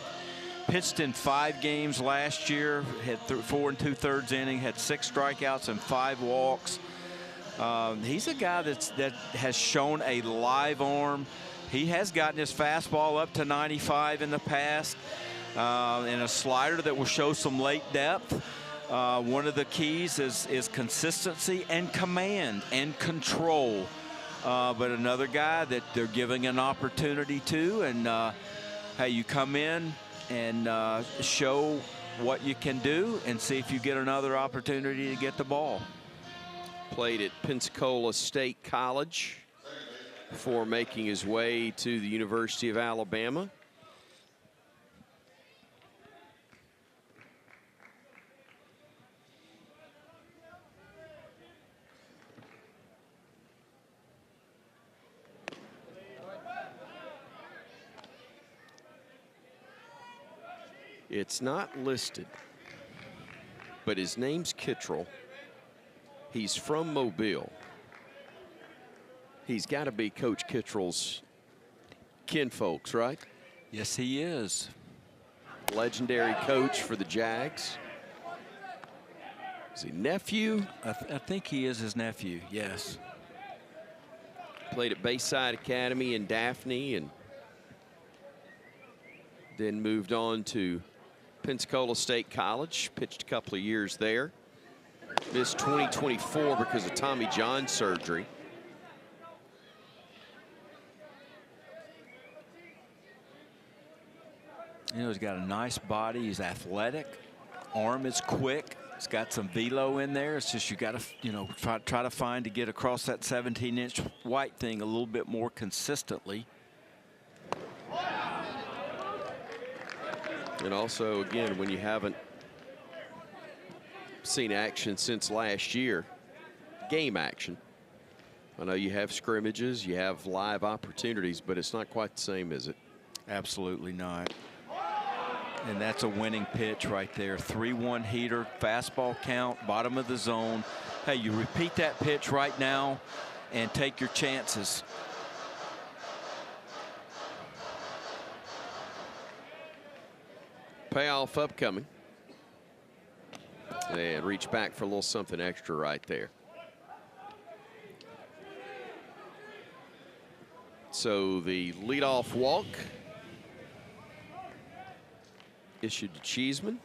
pitched in 5 games last year. Had 4 2/3 inning. Had 6 strikeouts and 5 walks. He's a guy that has shown a live arm. He has gotten his fastball up to 95 in the past, and a slider that will show some late depth. One of the keys is consistency and command and control. But another guy that they're giving an opportunity to, and hey, you come in and show what you can do and see if you get another opportunity to get the ball. Played at Pensacola State College before making his way to the University of Alabama. It's not listed, but his name's Kittrell. He's from Mobile. He's got to be Coach Kittrell's kinfolks, right? Yes, he is. Legendary coach for the Jags. Is he nephew? I think he is his nephew, yes. Played at Bayside Academy in Daphne and then moved on to Pensacola State College. Pitched a couple of years there. Missed 2024 because of Tommy John surgery. He's got a nice body. He's athletic. Arm is quick. He's got some velo in there. It's just you got to, try to find to get across that 17-inch white thing a little bit more consistently. And also, again, when you haven't seen action since last year, game action. I know you have scrimmages, you have live opportunities, but it's not quite the same, is it? Absolutely not. And that's a winning pitch right there. 3-1 heater, fastball count, bottom of the zone. Hey, you repeat that pitch right now and take your chances. Payoff upcoming. And reach back for a little something extra right there. So the leadoff walk issued to Cheeseman.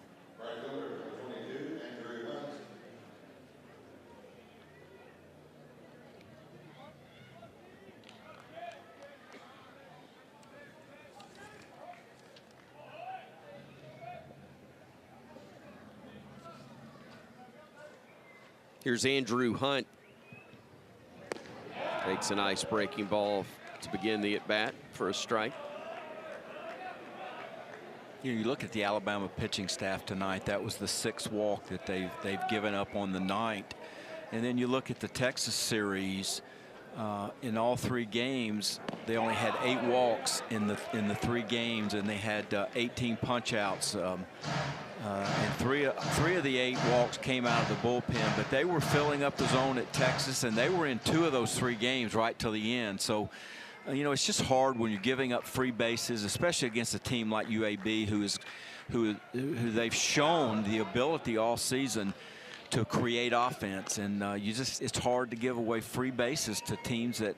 Here's Andrew Hunt. Takes a nice breaking ball to begin the at-bat for a strike. You look at the Alabama pitching staff tonight. That was the 6th walk that they've given up on the night. And then you look at the Texas series. In all 3 games, they only had 8 walks in the 3 games, and they had 18 punch-outs. And three of the 8 walks came out of the bullpen, but they were filling up the zone at Texas, and they were in 2 of those 3 games right till the end. So, it's just hard when you're giving up free bases, especially against a team like UAB, who they've shown the ability all season to create offense, and it's hard to give away free bases to teams that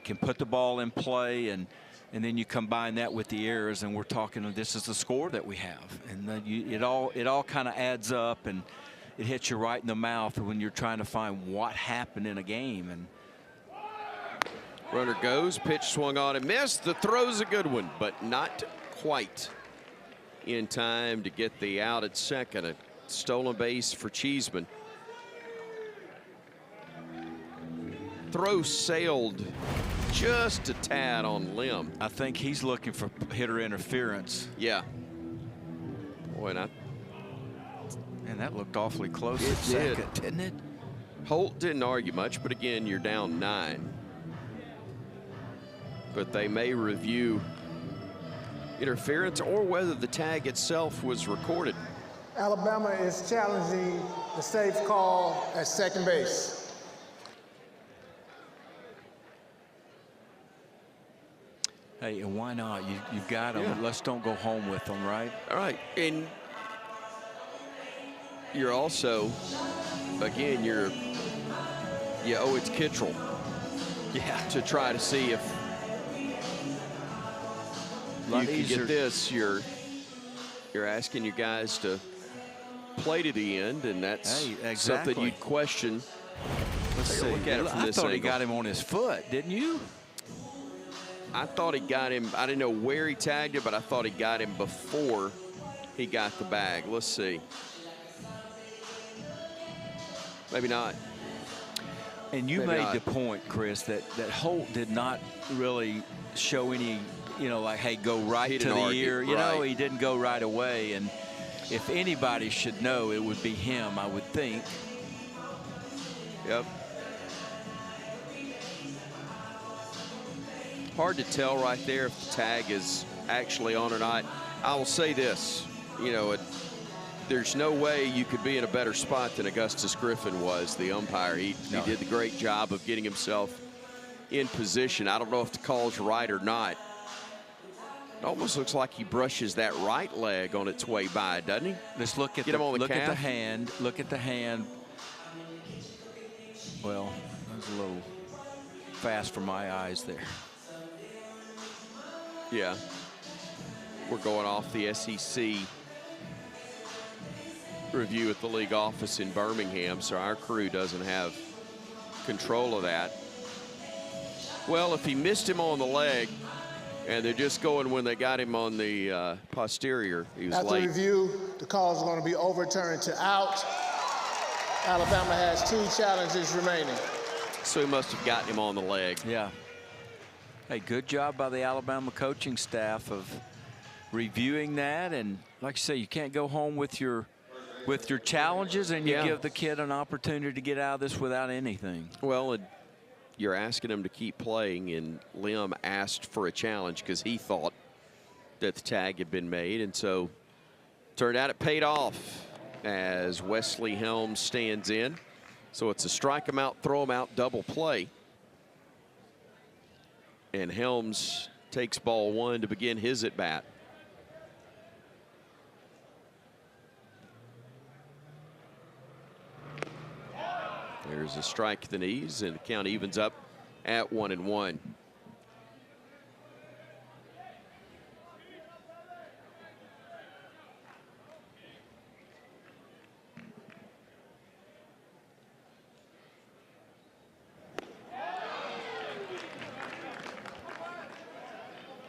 can put the ball in play, and then you combine that with the errors, and we're talking, this is the score that we have, and it all kind of adds up, and it hits you right in the mouth when you're trying to find what happened in a game. And runner goes, pitch swung on and missed. The throw's a good one, but not quite in time to get the out at second. A stolen base for Cheeseman. throw sailed just a tad on limb. I think he's looking for hitter interference. Yeah. Boy, And that looked awfully close It at second, did. didn't it? Holt didn't argue much, but again, you're down 9. But they may review interference or whether the tag itself was recorded. Alabama is challenging the safe call at second base. Hey, and why not? You've got them. Yeah. Let's don't go home with them, right? All right, and you're also, again, you owe it to Kittrell to try to see if you can get this. You're asking your guys to play to the end, and that's something you'd question. Let's see. Look at it from I this thought he angle. got him on his foot, didn't you? I thought he got him. I didn't know where he tagged it, but I thought he got him before he got the bag. Let's see. Maybe not. And you Maybe made not. the point, Chris, that Holt did not really show any, like, hey, go right He to didn't the argue, ear. right. He didn't go right away. And if anybody should know, it would be him, I would think. Yep. Hard to tell right there if the tag is actually on or not. I will say this, there's no way you could be in a better spot than Augustus Griffin was, the umpire. He did the great job of getting himself in position. I don't know if the call's right or not. It almost looks like he brushes that right leg on its way by, doesn't he? Let's look at Get him on the look at the calf. hand. Look at the hand. Well, that was a little fast for my eyes there. Yeah. We're going off the SEC review at the league office in Birmingham, so our crew doesn't have control of that. Well, if he missed him on the leg, and they're just going when they got him on the posterior, he was After late. review, the call is going to be overturned to out. Alabama has 2 challenges remaining. So he must have gotten him on the leg. Yeah. Hey, good job by the Alabama coaching staff of reviewing that. And like you say, you can't go home with your challenges, and you give the kid an opportunity to get out of this without anything. Well, you're asking him to keep playing, and Lim asked for a challenge because he thought that the tag had been made, and so turned out it paid off as Wesley Helms stands in. So it's a strike him out, throw him out, double play. And Helms takes ball 1 to begin his at bat. There's a strike to the knees, and the count evens up at 1-1.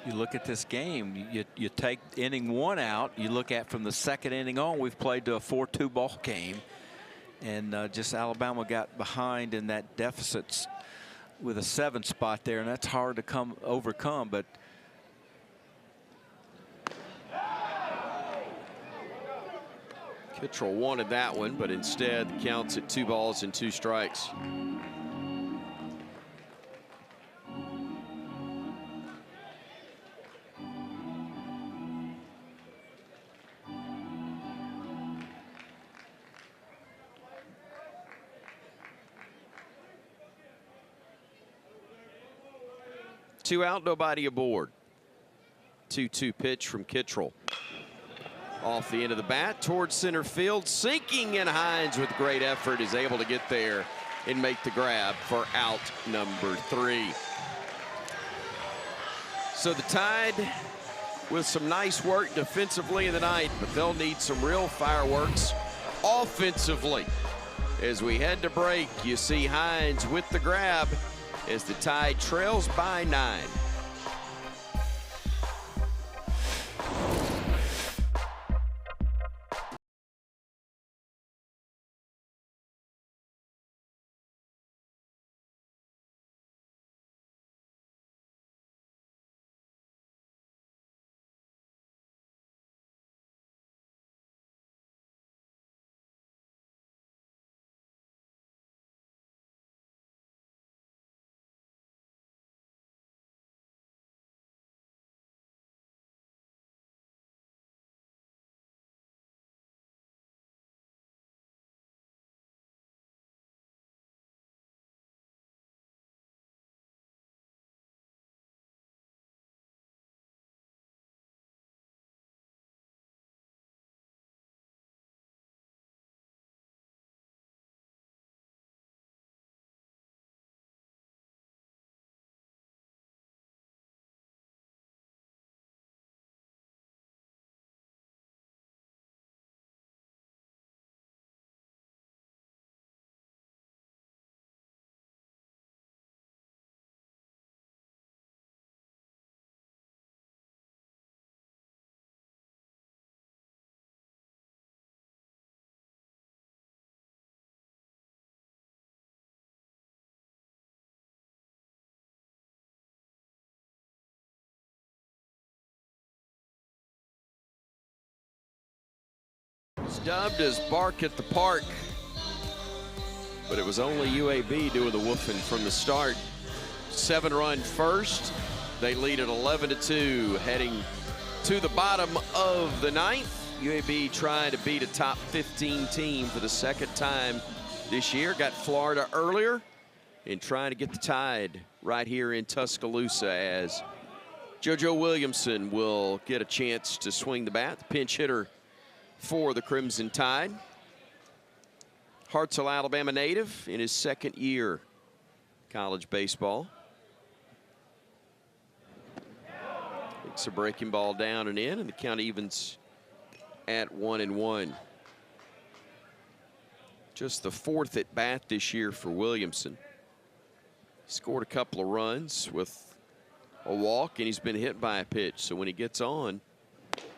You look at this game, you take inning 1 out, you look at from the second inning on, we've played to a 4-2 ball game. And just Alabama got behind in that deficit with a 7 spot there, and that's hard to overcome. But Kittrell wanted that one, but instead the count's at 2 balls and 2 strikes. Two out, nobody aboard. 2-2 pitch from Kittrell. Off the end of the bat towards center field, sinking, and Hines with great effort is able to get there and make the grab for out number 3. So the Tide with some nice work defensively in the ninth, but they'll need some real fireworks offensively. As we head to break, you see Hines with the grab as the Tide trails by 9. Dubbed as Bark at the Park, but it was only UAB doing the woofing from the start. 7-run first. They lead at 11-2, heading to the bottom of the ninth. UAB trying to beat a top 15 team for the second time this year. Got Florida earlier and trying to get the Tide right here in Tuscaloosa as JoJo Williamson will get a chance to swing the bat, the pinch hitter for the Crimson Tide. Hartselle, Alabama native in his second year college baseball. It's a breaking ball down and in, and the count evens at 1-1. Just the fourth at bat this year for Williamson. He scored a couple of runs with a walk, and he's been hit by a pitch. So when he gets on,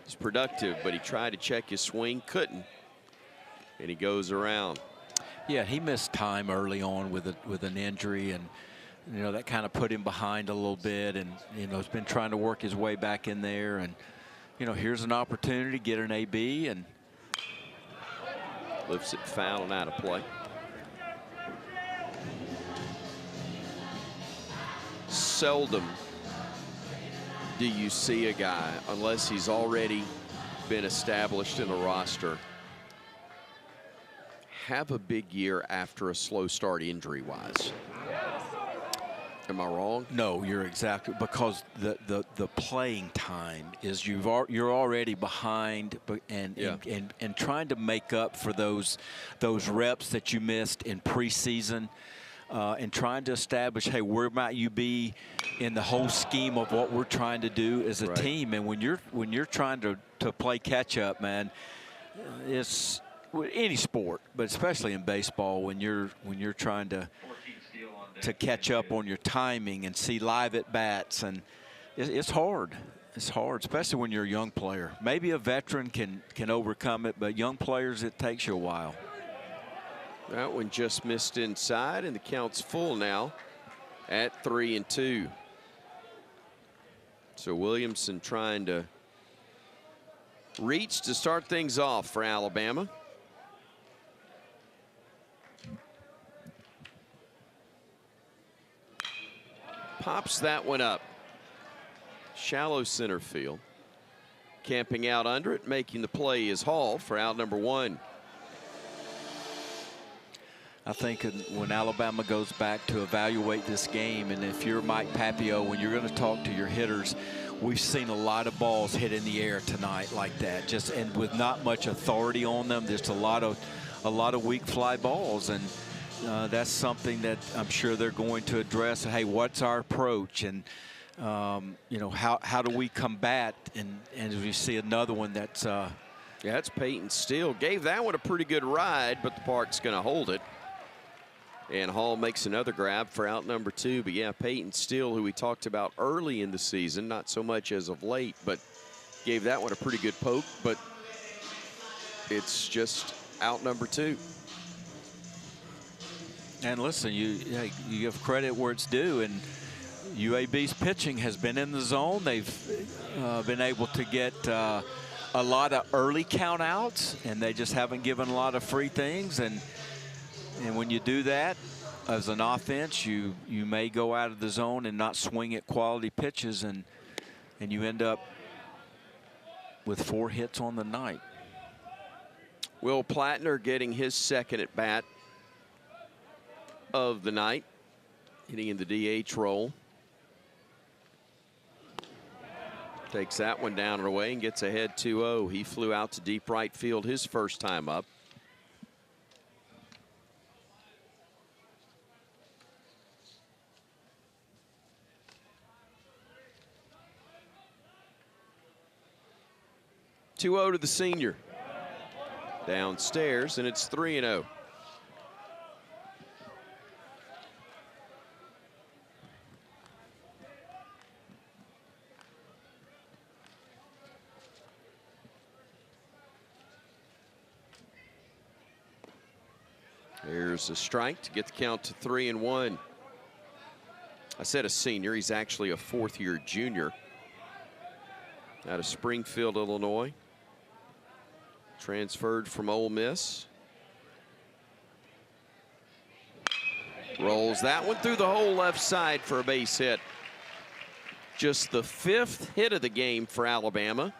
he's productive, but he tried to check his swing, couldn't, and he goes around. Yeah, he missed time early on with an injury, and you know that kind of put him behind a little bit, and you know he's been trying to work his way back in there, and you know here's an opportunity to get an AB, and lifts it foul and out of play. Seldom do you see a guy, unless he's already been established in the roster, have a big year after a slow start injury-wise. Am I wrong? No, you're exactly, because the playing time is you're already behind, and trying to make up for those reps that you missed in preseason. And trying to establish, hey, where might you be in the whole scheme of what we're trying to do as a team? And when you're trying to play catch up, man, it's any sport, but especially in baseball, when you're trying to catch up on your timing and see live at bats, and it's hard. It's hard, especially when you're a young player. Maybe a veteran can overcome it, but young players, it takes you a while. That one just missed inside, and the count's full now at 3-2. So Williamson trying to reach to start things off for Alabama. Pops that one up. Shallow center field. Camping out under it, making the play is Hall for out number 1. I think when Alabama goes back to evaluate this game, and if you're Mike Papio, when you're going to talk to your hitters, we've seen a lot of balls hit in the air tonight like that, just and with not much authority on them. Just a lot of weak fly balls, and that's something that I'm sure they're going to address. Hey, what's our approach, and you know, how do we combat? And as we see another one that's yeah, that's Peyton Steele. Gave that one a pretty good ride, but the park's going to hold it. And Hall makes another grab for out number 2. But yeah, Peyton Steele, who we talked about early in the season, not so much as of late, but gave that one a pretty good poke. But it's just out number 2. And listen, you give credit where it's due, and UAB's pitching has been in the zone. They've been able to get a lot of early count outs, and they just haven't given a lot of free things. And when you do that as an offense, you may go out of the zone and not swing at quality pitches, and you end up with 4 hits on the night. Will Plattner getting his second at bat of the night, hitting in the DH role. Takes that one down and away and gets ahead 2-0. He flew out to deep right field his first time up. To the senior. Downstairs, and it's 3-0. There's a strike to get the count to 3-1. I said a senior. He's actually a fourth-year junior out of Springfield, Illinois. transferred from Ole Miss. Rolls that one through the whole left side for a base hit. Just the 5th hit of the game for Alabama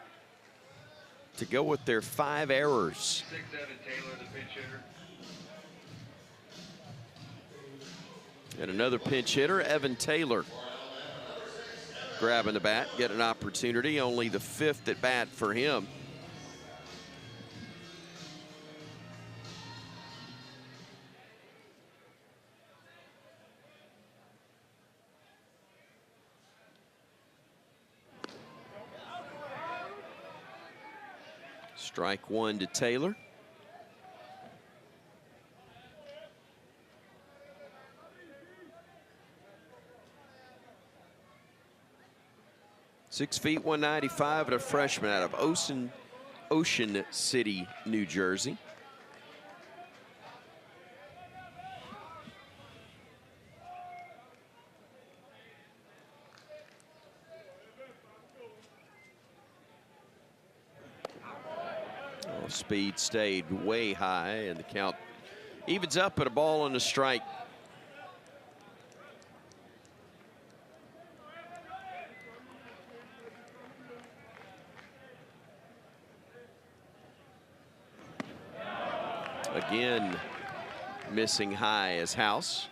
to go with their 5 errors. 6 Evan Taylor, the pinch hitter. And another pinch hitter, Evan Taylor, grabbing the bat, get an opportunity. Only the 5th at bat for him. Strike 1 to Taylor. Six feet, 195, and a freshman out of Ocean City, New Jersey. Oh, speed stayed way high, and the count evens up at a ball and a strike. Again, missing high as House.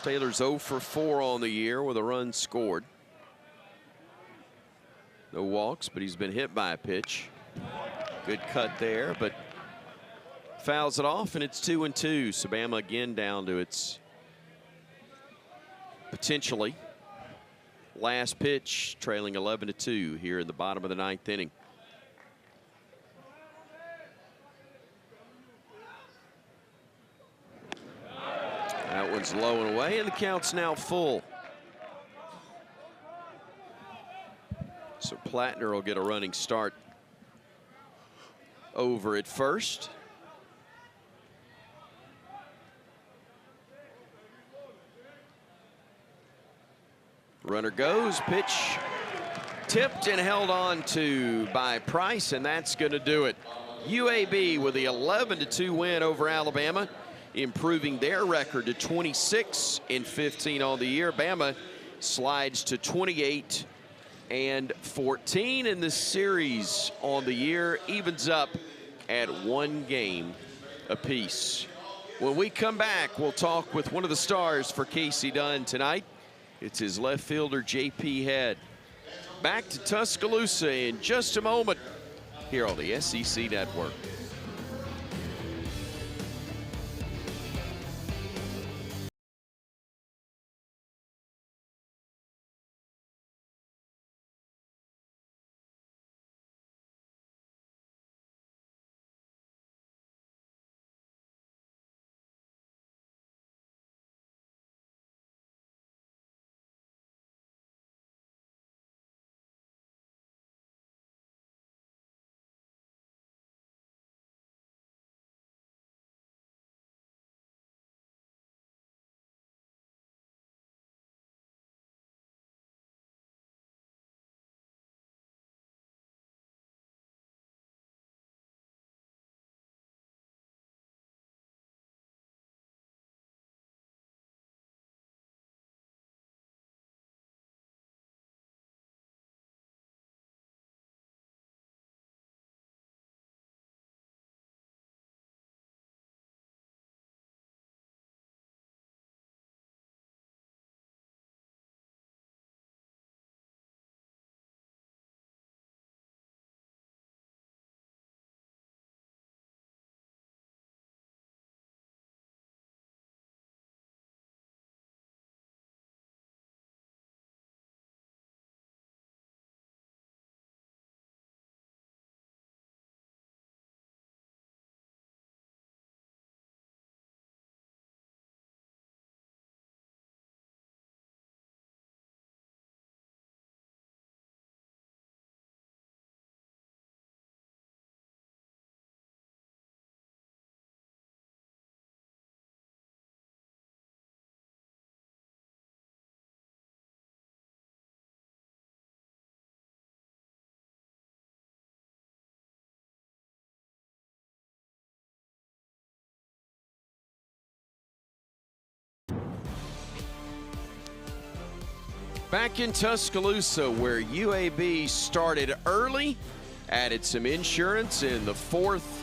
Taylor's 0 for 4 on the year with a run scored. No walks, but he's been hit by a pitch. Good cut there, but fouls it off, and it's 2-2. So Bama again down to its potentially last pitch, trailing 11-2 here in the bottom of the 9th inning. That one's low and away, and the count's now full. So Plattner will get a running start over at first. Runner goes, pitch tipped and held on to by Price, and that's going to do it. UAB with the 11-2 win over Alabama, improving their record to 26-15 on the year. Bama slides to 28-14, and the series on the year evens up at 1 game apiece. When we come back, we'll talk with one of the stars for Casey Dunn tonight. It's his left fielder, J.P. Head. Back to Tuscaloosa in just a moment here on the SEC Network. Back in Tuscaloosa, where UAB started early, added some insurance in the 4th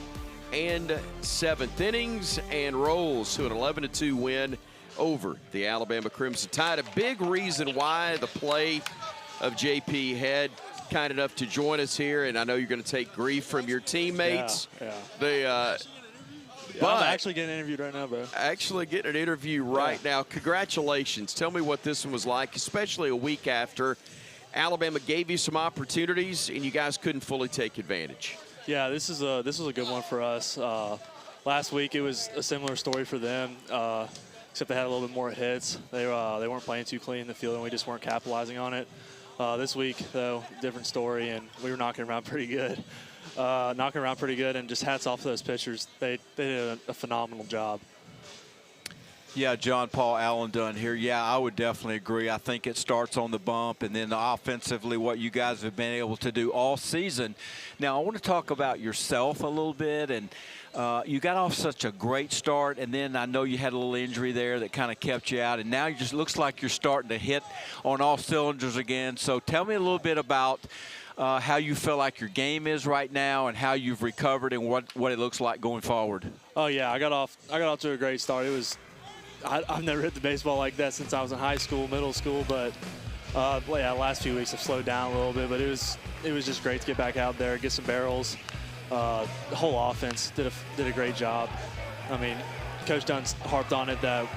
and 7th innings, and rolls to an 11-2 win over the Alabama Crimson Tide. A big reason why the play of JP Head, kind enough to join us here, and I know you're going to take grief from your teammates. Yeah. But I'm actually getting interviewed right now, bro. Actually getting an interview right now. Congratulations. Tell me what this one was like, especially a week after Alabama gave you some opportunities and you guys couldn't fully take advantage. Yeah, this was a good one for us. Last week it was a similar story for them, except they had a little bit more hits. They weren't playing too clean in the field, and we just weren't capitalizing on it. This week, though, different story, and we were knocking around pretty good. And just hats off to those pitchers. They did a phenomenal job. Yeah, John Paul Allen Dunn here. Yeah, I would definitely agree. I think it starts on the bump, and then offensively what you guys have been able to do all season. Now, I want to talk about yourself a little bit, and you got off such a great start, and then I know you had a little injury there that kind of kept you out, and now it just looks like you're starting to hit on all cylinders again. So tell me a little bit about how you feel like your game is right now and how you've recovered and what it looks like going forward. Oh, yeah, I got off to a great start. I've never hit the baseball like that since I was in high school, middle school, but last few weeks I've slowed down a little bit, but it was just great to get back out there, get some barrels. The whole offense did a great job. I mean, Coach Dunn's harped on it that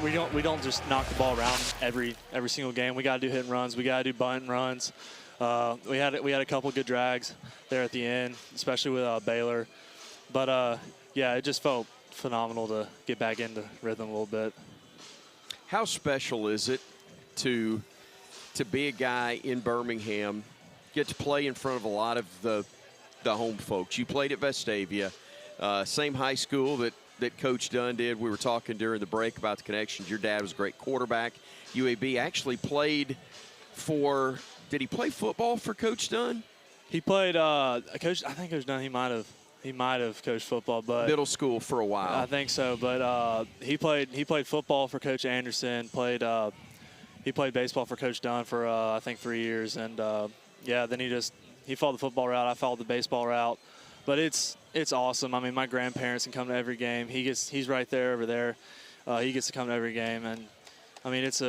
we don't just knock the ball around every single game. We got to do hit and runs. We got to do bunt and runs. We had a couple good drags there at the end, especially with Baylor. But yeah, it just felt phenomenal to get back into rhythm a little bit. How special is it to be a guy in Birmingham, get to play in front of a lot of the home folks? You played at Vestavia, same high school that Coach Dunn did. We were talking during the break about the connections. Your dad was a great quarterback. UAB actually played for – did he play football for Coach Dunn? He played I think Coach Dunn, he might have coached football, but middle school for a while. I think so, but he played football for Coach Anderson. He played baseball for Coach Dunn for I think 3 years, and then he followed the football route. I followed the baseball route, but it's awesome. I mean, my grandparents can come to every game. He's right there over there. He gets to come to every game, and I mean it's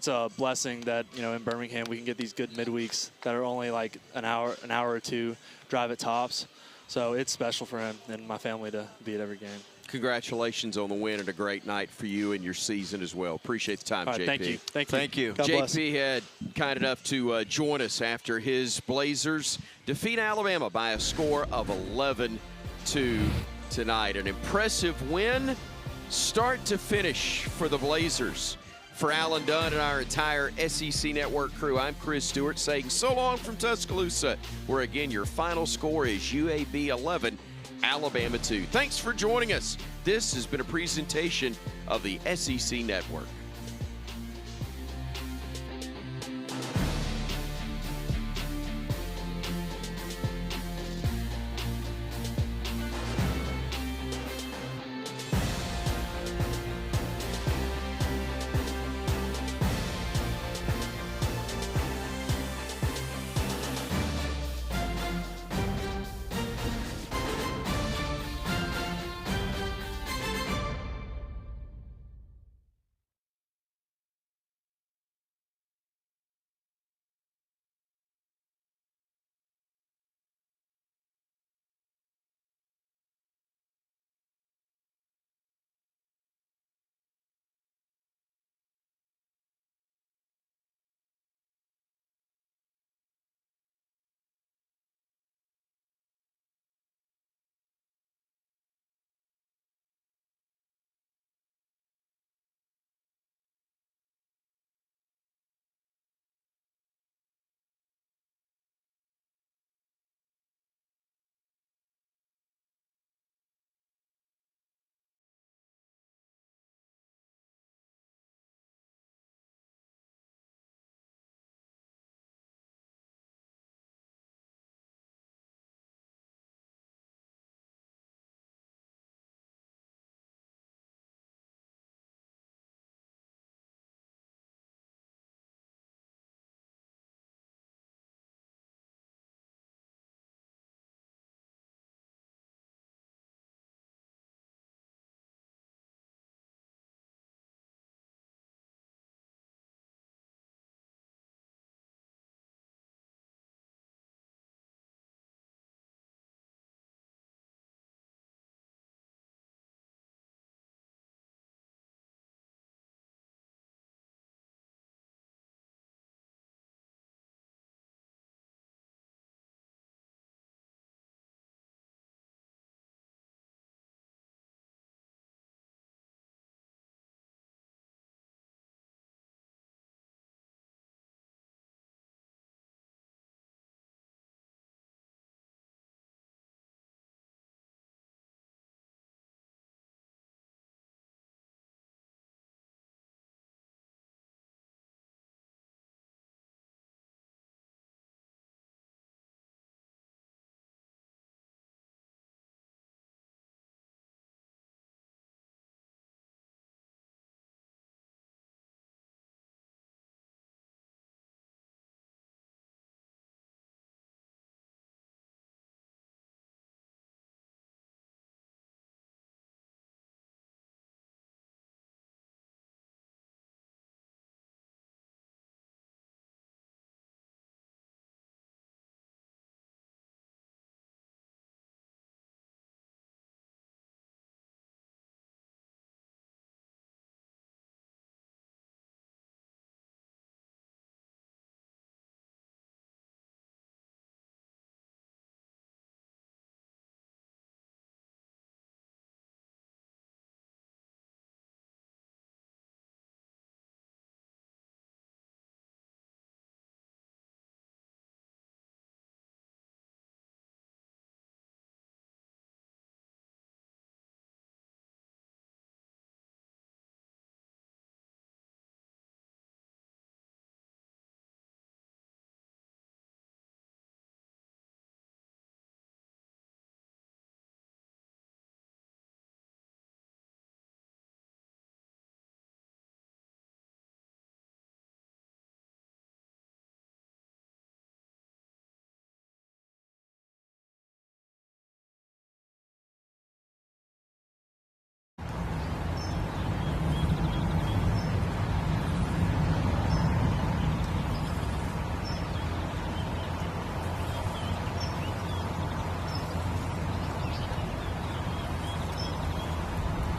a blessing that, in Birmingham we can get these good midweeks that are only like an hour or two drive at tops. So it's special for him and my family to be at every game. Congratulations on the win and a great night for you and your season as well. Appreciate the time, JP. Thank you. JP had kind enough to join us after his Blazers defeat Alabama by a score of 11-2 tonight. An impressive win, start to finish for the Blazers. For Alan Dunn and our entire SEC Network crew, I'm Chris Stewart saying so long from Tuscaloosa, where again your final score is UAB 11, Alabama 2. Thanks for joining us. This has been a presentation of the SEC Network.